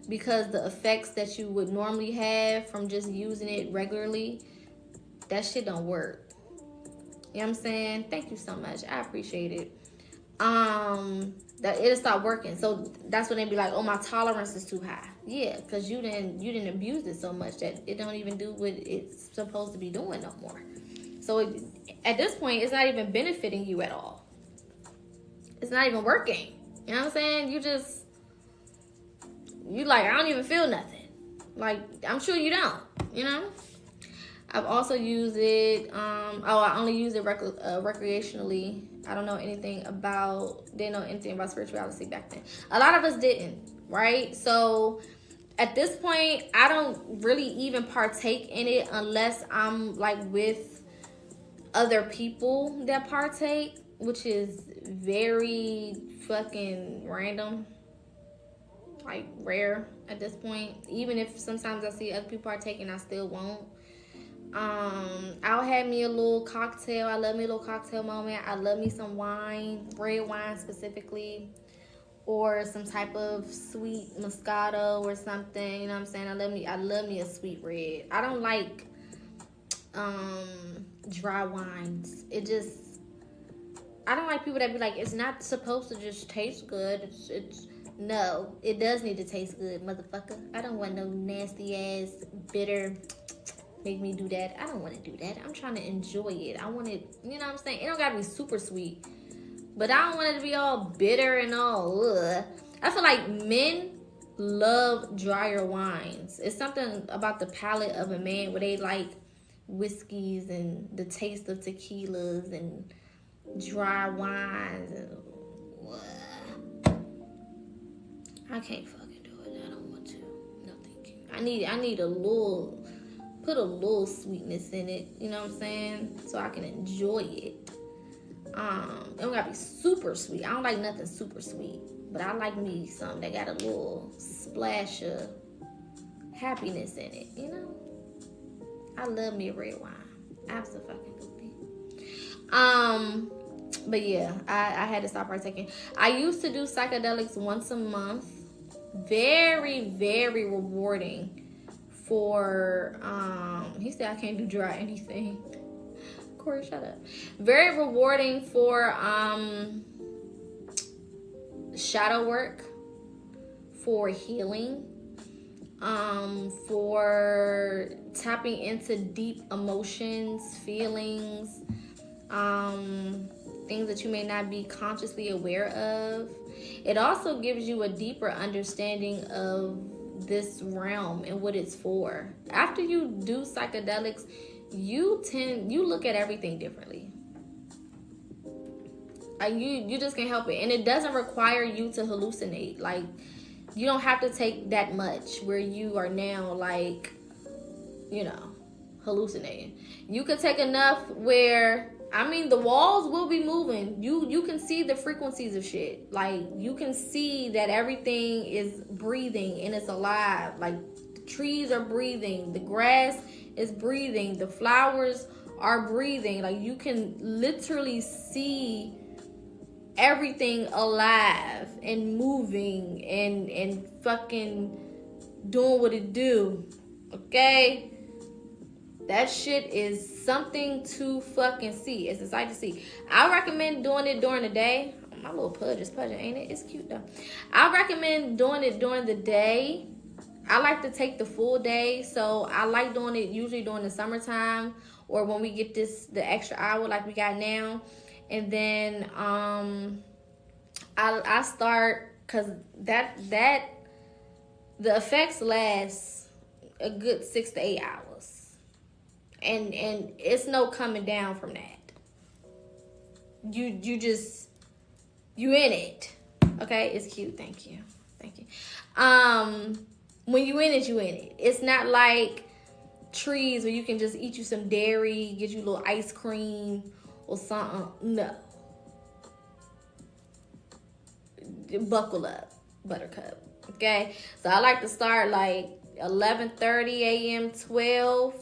because the effects that you would normally have from just using it regularly, that shit don't work. You know what I'm saying? Thank you so much. I appreciate it. That it'll stop working. So that's when they be like, oh, my tolerance is too high. Yeah, because you didn't abuse it so much that it don't even do what it's supposed to be doing no more. So at this point, it's not even benefiting you at all. It's not even working. You know what I'm saying? You like, I don't even feel nothing. Like, I'm sure you don't, you know? I've also used it, I only use it recreationally. I don't know anything about, didn't know anything about spirituality back then. A lot of us didn't, right? So at this point, I don't really even partake in it unless I'm like with other people that partake, which is very fucking random, like rare at this point. Even if sometimes I see other people partaking, I still won't. I'll have me a little cocktail. I love me a little cocktail moment. I love me some wine, red wine specifically, or some type of sweet Moscato or something. You know what I'm saying? I love me a sweet red. I don't like dry wines. I don't like people that be like, it's not supposed to just taste good. No, it does need to taste good, motherfucker. I don't want no nasty ass bitter. Make me do that. I don't want to do that. I'm trying to enjoy it. I want it, you know what I'm saying? It don't gotta be super sweet, but I don't want it to be all bitter and all ugh. I feel like men love drier wines. It's something about the palate of a man where they like whiskeys and the taste of tequilas and dry wines. And, I can't fucking do it. I don't want to. No, thank you. I need a little. Put a little sweetness in it, you know what I'm saying? So I can enjoy it. It don't gotta be super sweet. I don't like nothing super sweet. But I like me something that got a little splash of happiness in it, you know? I love me a red wine. Absolutely. But yeah, I had to stop partaking. I used to do psychedelics once a month. Very, very rewarding. For he said I can't do dry anything. Corey, shut up. Very rewarding for shadow work, for healing, for tapping into deep emotions, feelings, things that you may not be consciously aware of. It also gives you a deeper understanding of this realm and what it's for. After you do psychedelics, you look at everything differently. You just can't help it. And it doesn't require you to hallucinate. Like, you don't have to take that much where you are now like, you know, hallucinating. You could take enough where, I mean, the walls will be moving. You can see the frequencies of shit. Like, you can see that everything is breathing and it's alive. Like, the trees are breathing. The grass is breathing. The flowers are breathing. Like, you can literally see everything alive and moving and fucking doing what it do. Okay? That shit is something to fucking see. It's a sight to see. I recommend doing it during the day. My little pudge is pudging, ain't it? It's cute though. I recommend doing it during the day. I like to take the full day, so I like doing it usually during the summertime or when we get the extra hour like we got now. And then I start, cause that the effects last a good 6 to 8 hours. And it's no coming down from that. You in it. Okay? It's cute. Thank you. When you in it, you in it. It's not like trees where you can just eat you some dairy, get you a little ice cream, or something. No. Buckle up, buttercup. Okay? So I like to start like 11:30 a.m., 12.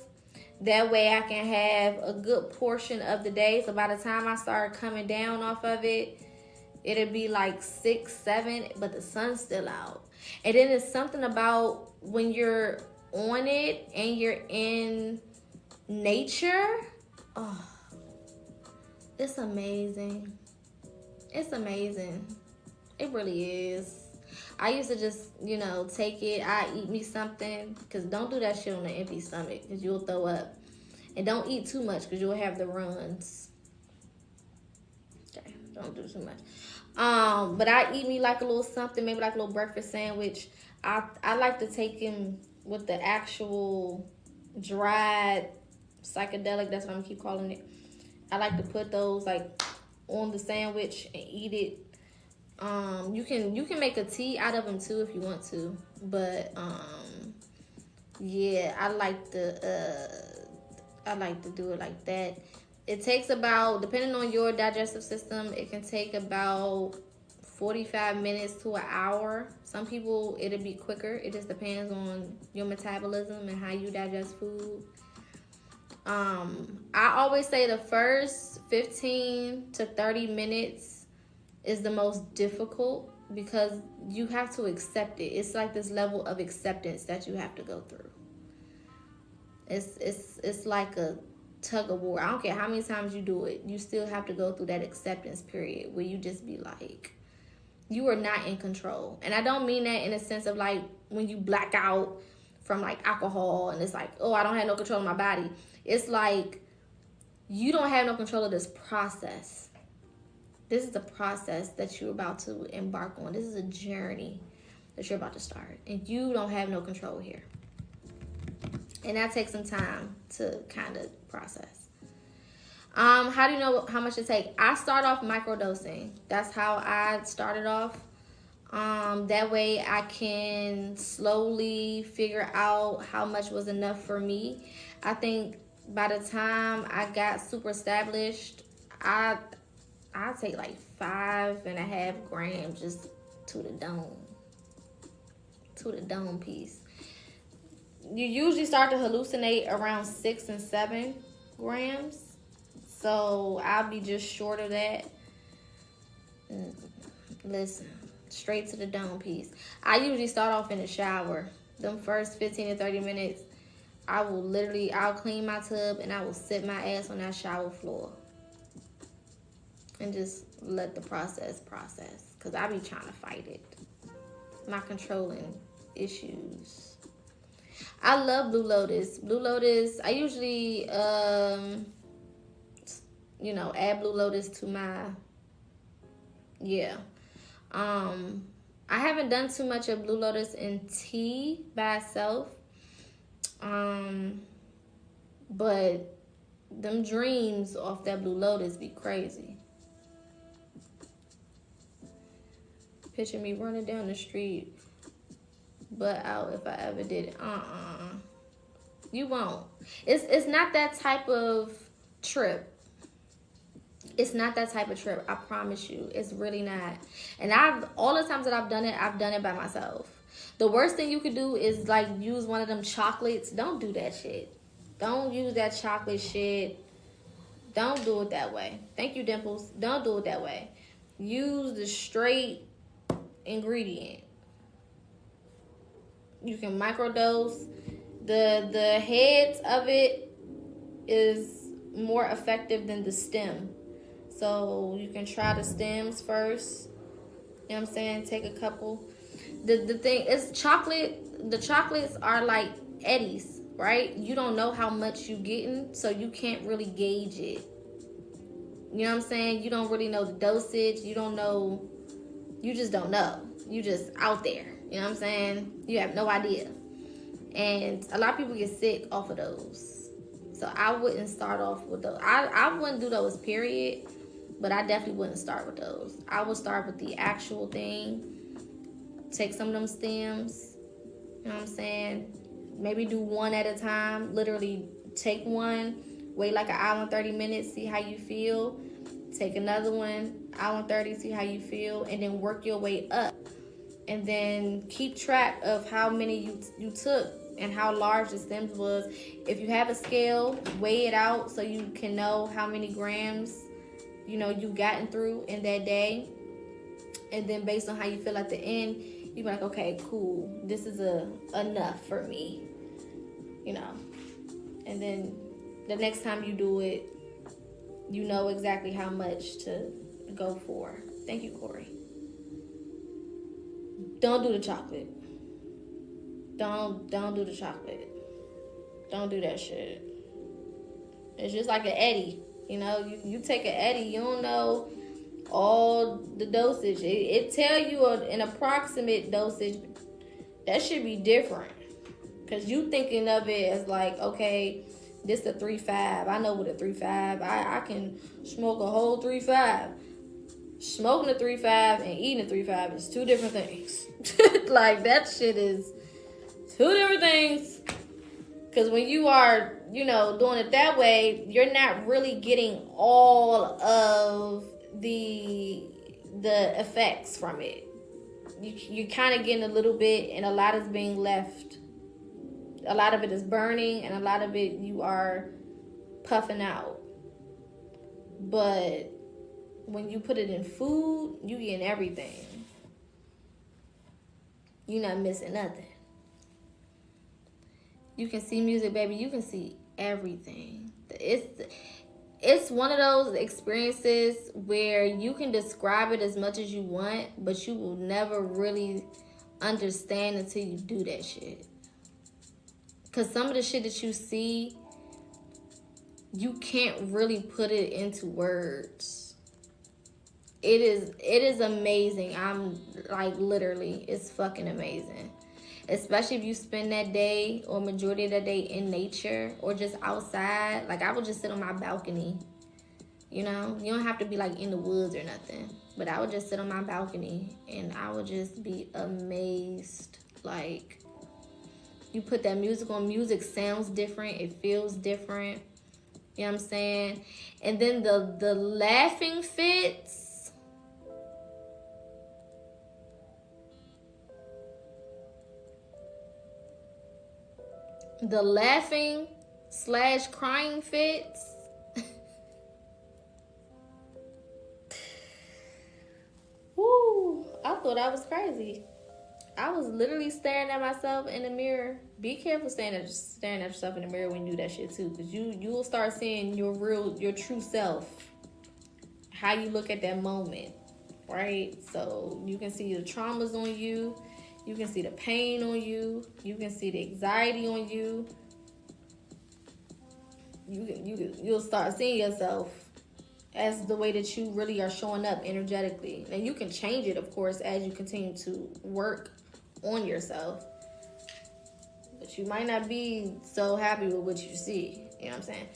That way I can have a good portion of the day. So by the time I start coming down off of it, it'll be like 6, 7, but the sun's still out. And then it's something about when you're on it and you're in nature. Oh, it's amazing. It's amazing. It really is. I used to just, take it. I eat me something. Because don't do that shit on an empty stomach. Because you'll throw up. And don't eat too much. Because you'll have the runs. Okay. Don't do too much. But I eat me like a little something. Maybe like a little breakfast sandwich. I like to take him with the actual dried psychedelic. That's what I'm keep calling it. I like to put those like on the sandwich and eat it. You can make a tea out of them too if you want to, but yeah, I like to do it like that. It takes about, depending on your digestive system, it can take about 45 minutes to an hour. Some people it'll be quicker. It just depends on your metabolism and how you digest food. I always say the first 15 to 30 minutes is the most difficult because you have to accept it. It's like this level of acceptance that you have to go through. It's like a tug of war. I don't care how many times you do it, you still have to go through that acceptance period where you just be like, you are not in control. And I don't mean that in a sense of like when you black out from like alcohol and it's like, oh, I don't have no control of my body. It's like you don't have no control of this process. This is the process that you're about to embark on. This is a journey that you're about to start. And you don't have no control here. And that takes some time to kind of process. How do you know how much to take? I start off microdosing. That's how I started off. That way I can slowly figure out how much was enough for me. I think by the time I got super established, I take like 5.5 grams just to the dome piece. You usually start to hallucinate around 6 and 7 grams. So I'll be just short of that. Listen, straight to the dome piece. I usually start off in the shower. Them first 15 to 30 minutes, I'll clean my tub and I will sit my ass on that shower floor. And just let the process. Because I be trying to fight it. My controlling issues. I love Blue Lotus. Blue Lotus, I usually, add Blue Lotus to my, I haven't done too much of Blue Lotus in tea by itself. But them dreams off that Blue Lotus be crazy. Picture me running down the street, butt out if I ever did it. You won't. It's not that type of trip. It's not that type of trip. I promise you. It's really not. And all the times that I've done it by myself. The worst thing you could do is like use one of them chocolates. Don't do that shit. Don't use that chocolate shit. Don't do it that way. Thank you, Dimples. Don't do it that way. Use the straight ingredient. You can microdose. The heads of it is more effective than the stem. So you can try the stems first. You know what I'm saying? Take a couple. The thing is chocolate. The chocolates are like eddies, right? You don't know how much you're getting, so you can't really gauge it. You know what I'm saying? You don't really know the dosage. You don't know. You just don't know. You just out there. You know what I'm saying? You have no idea. And a lot of people get sick off of those. So I wouldn't start off with those. I wouldn't do those, period. But I definitely wouldn't start with those. I would start with the actual thing. Take some of them stems. You know what I'm saying? Maybe do one at a time. Literally take one, Wait like an hour and 30 minutes, see how you feel. Take another one, hour and 30, see how you feel, and then work your way up. And then keep track of how many you took and how large the stems was. If you have a scale, weigh it out so you can know how many grams, you've gotten through in that day. And then based on how you feel at the end, you be like, okay, cool, this is enough for me, And then the next time you do it, you know exactly how much to go for. Thank you, Corey. Don't do the chocolate. Don't do the chocolate. Don't do that shit. It's just like an Eddie. You take an Eddie, you don't know all the dosage. It tell you an approximate dosage. That should be different. Because you thinking of it as like, okay, this a 3-5. I know what a 3-5. I can smoke a whole 3-5. Smoking a 3-5 and eating a 3-5 is two different things. Like, that shit is two different things. Because when you are, doing it that way, you're not really getting all of the effects from it. You're kind of getting a little bit, and a lot is being left. A lot of it is burning, and a lot of it you are puffing out. But when you put it in food, you getting everything. You're not missing nothing. You can see music, baby. You can see everything. It's one of those experiences where you can describe it as much as you want, but you will never really understand until you do that shit. Because some of the shit that you see, you can't really put it into words. It is amazing. I'm like, literally, it's fucking amazing. Especially if you spend that day or majority of that day in nature or just outside. Like, I would just sit on my balcony. You don't have to be like in the woods or nothing. But I would just sit on my balcony and I would just be amazed. Like, you put that music on, music sounds different, it feels different. You know what I'm saying? And then the laughing fits. The laughing / crying fits. Woo, I thought I was crazy. I was literally staring at myself in the mirror. Be careful staring at yourself in the mirror when you do that shit too, because you will start seeing your true self, how you look at that moment, right? So you can see the traumas on you, you can see the pain on you, you can see the anxiety on you. You'll start seeing yourself as the way that you really are showing up energetically. And you can change it, of course, as you continue to work on yourself. But you might not be so happy with what you see. You know what I'm saying?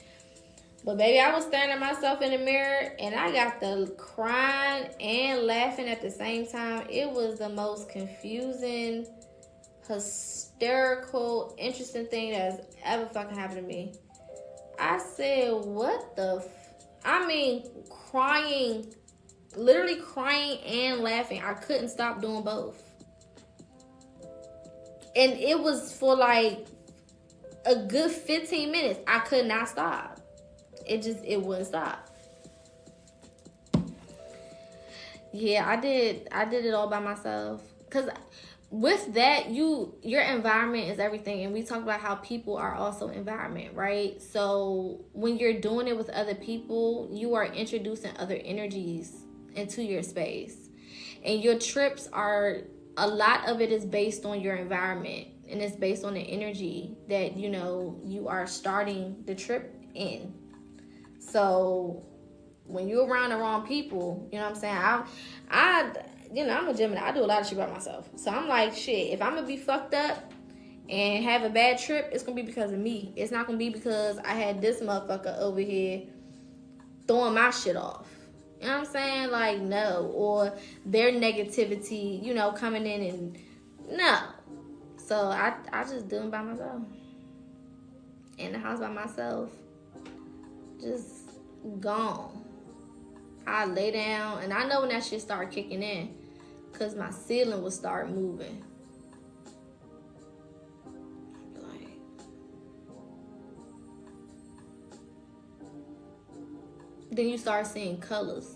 But baby, I was staring at myself in the mirror and I got the crying and laughing at the same time. It was the most confusing, hysterical, interesting thing that's ever fucking happened to me. I said, what the crying, literally crying and laughing. I couldn't stop doing both. And it was for like a good 15 minutes. I could not stop. It wouldn't stop. Yeah, I did it all by myself. Cause with that, your environment is everything. And we talked about how people are also environment, right? So when you're doing it with other people, you are introducing other energies into your space. And your trips a lot of it is based on your environment. And it's based on the energy that, you are starting the trip in. So when you're around the wrong people, you know what I'm saying? I'm a Gemini. I do a lot of shit by myself. So I'm like, shit, if I'm going to be fucked up and have a bad trip, it's going to be because of me. It's not going to be because I had this motherfucker over here throwing my shit off. You know what I'm saying? Like, no. Or their negativity, coming in and no. So I just do it by myself. In the house by myself. just gone. I lay down, and I know when that shit start kicking in, because my ceiling will start moving. Like, then you start seeing colors.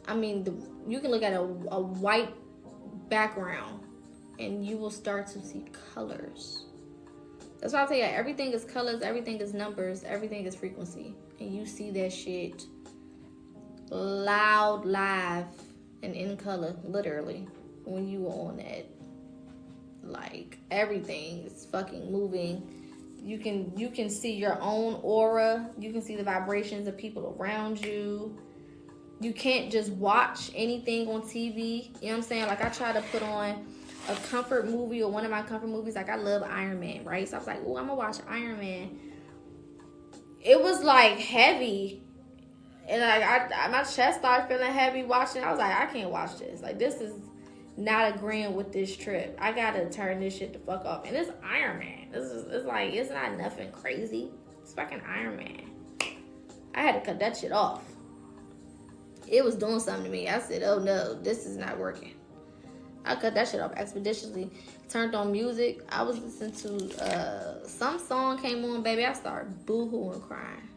I mean, you can look at a white background, and you will start to see colors. That's why I tell you, everything is colors, everything is numbers, everything is frequency. And you see that shit loud, live, and in color, literally, when you were on that. Like, everything is fucking moving. You can see your own aura. You can see the vibrations of people around you. You can't just watch anything on TV. You know what I'm saying? Like, I try to put on a comfort movie, or one of my comfort movies. Like, I love Iron Man, right? So I was like, oh, I'm gonna watch Iron Man. It was like heavy, and like my chest started feeling heavy watching. I was like, I can't watch this. Like, this is not agreeing with this trip. I gotta turn this shit the fuck off. And it's Iron Man. It's like, it's not nothing crazy. It's fucking Iron Man. I had to cut that shit off. It was doing something to me. I said, oh no, this is not working. I cut that shit off expeditiously. Turned on music. I was listening to some song came on, baby. I started boo-hooing crying.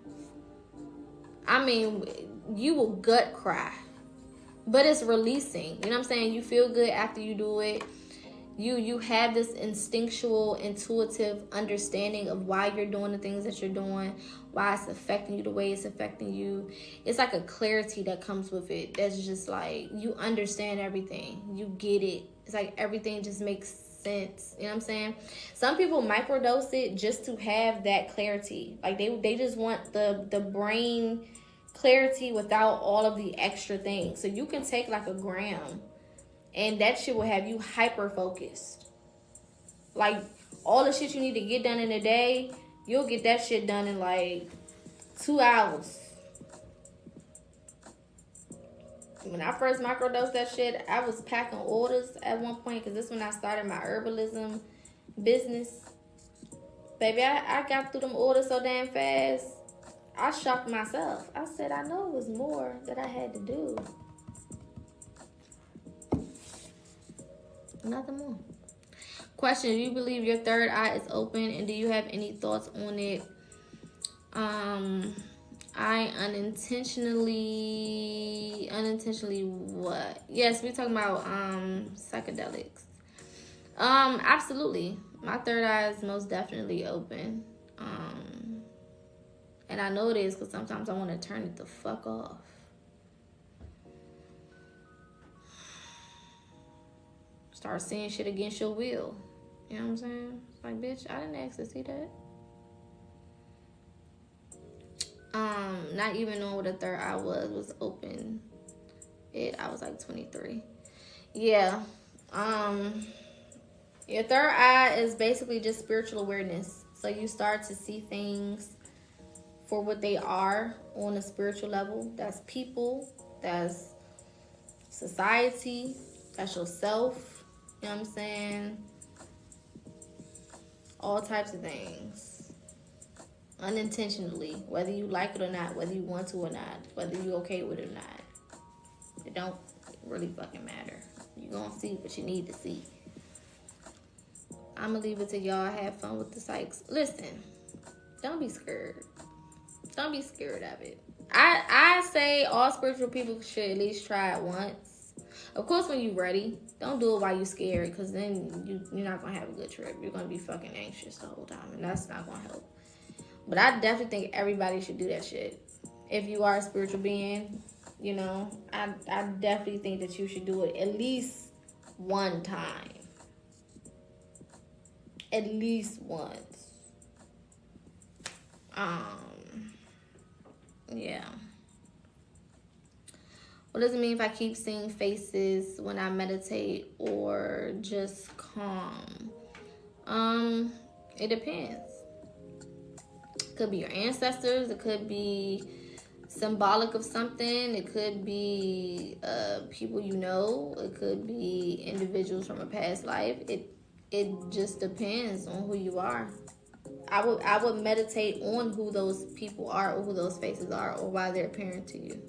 I mean, you will gut cry. But it's releasing. You know what I'm saying? You feel good after you do it. You have this instinctual, intuitive understanding of why you're doing the things that you're doing, why it's affecting you the way it's affecting you. It's like a clarity that comes with it. That's just like, you understand everything. You get it. It's like everything just makes sense. You know what I'm saying? Some people microdose it just to have that clarity. Like, they just want the brain clarity without all of the extra things. So you can take like a gram, and that shit will have you hyper focused. Like, all the shit you need to get done in a day, you'll get that shit done in like 2 hours. When I first microdosed that shit, I was packing orders at one point, because this is when I started my herbalism business. Baby, I got through them orders so damn fast, I shocked myself. I said, I know it was more that I had to do. Nothing more. Question: do you believe your third eye is open, and do you have any thoughts on it? I unintentionally what? Yes, we're talking about psychedelics. Absolutely. My third eye is most definitely open. And I know it is, because sometimes I want to turn it the fuck off. Start seeing shit against your will. You know what I'm saying? Like, bitch, I didn't ask to see that. Not even knowing what a third eye was open. I was like 23. Yeah. Your third eye is basically just spiritual awareness. So you start to see things for what they are on a spiritual level. That's people, that's society, that's yourself. You know what I'm saying? All types of things. Unintentionally, whether you like it or not, whether you want to or not, whether you okay with it or not. It don't really fucking matter. You're gonna see what you need to see. I'm gonna leave it to y'all. Have fun with the psychs. Listen, don't be scared. Don't be scared of it. I say all spiritual people should at least try it once. Of course, when you're ready. Don't do it while you're scared, because then you're not going to have a good trip. You're going to be fucking anxious the whole time, and that's not going to help. But I definitely think everybody should do that shit. If you are a spiritual being, you know, I definitely think that you should do it at least one time. At least once. Yeah. What does it mean if I keep seeing faces when I meditate or just calm? It depends. It could be your ancestors. It could be symbolic of something. It could be people you know. It could be individuals from a past life. It just depends on who you are. I would meditate on who those people are or who those faces are or why they're appearing to you.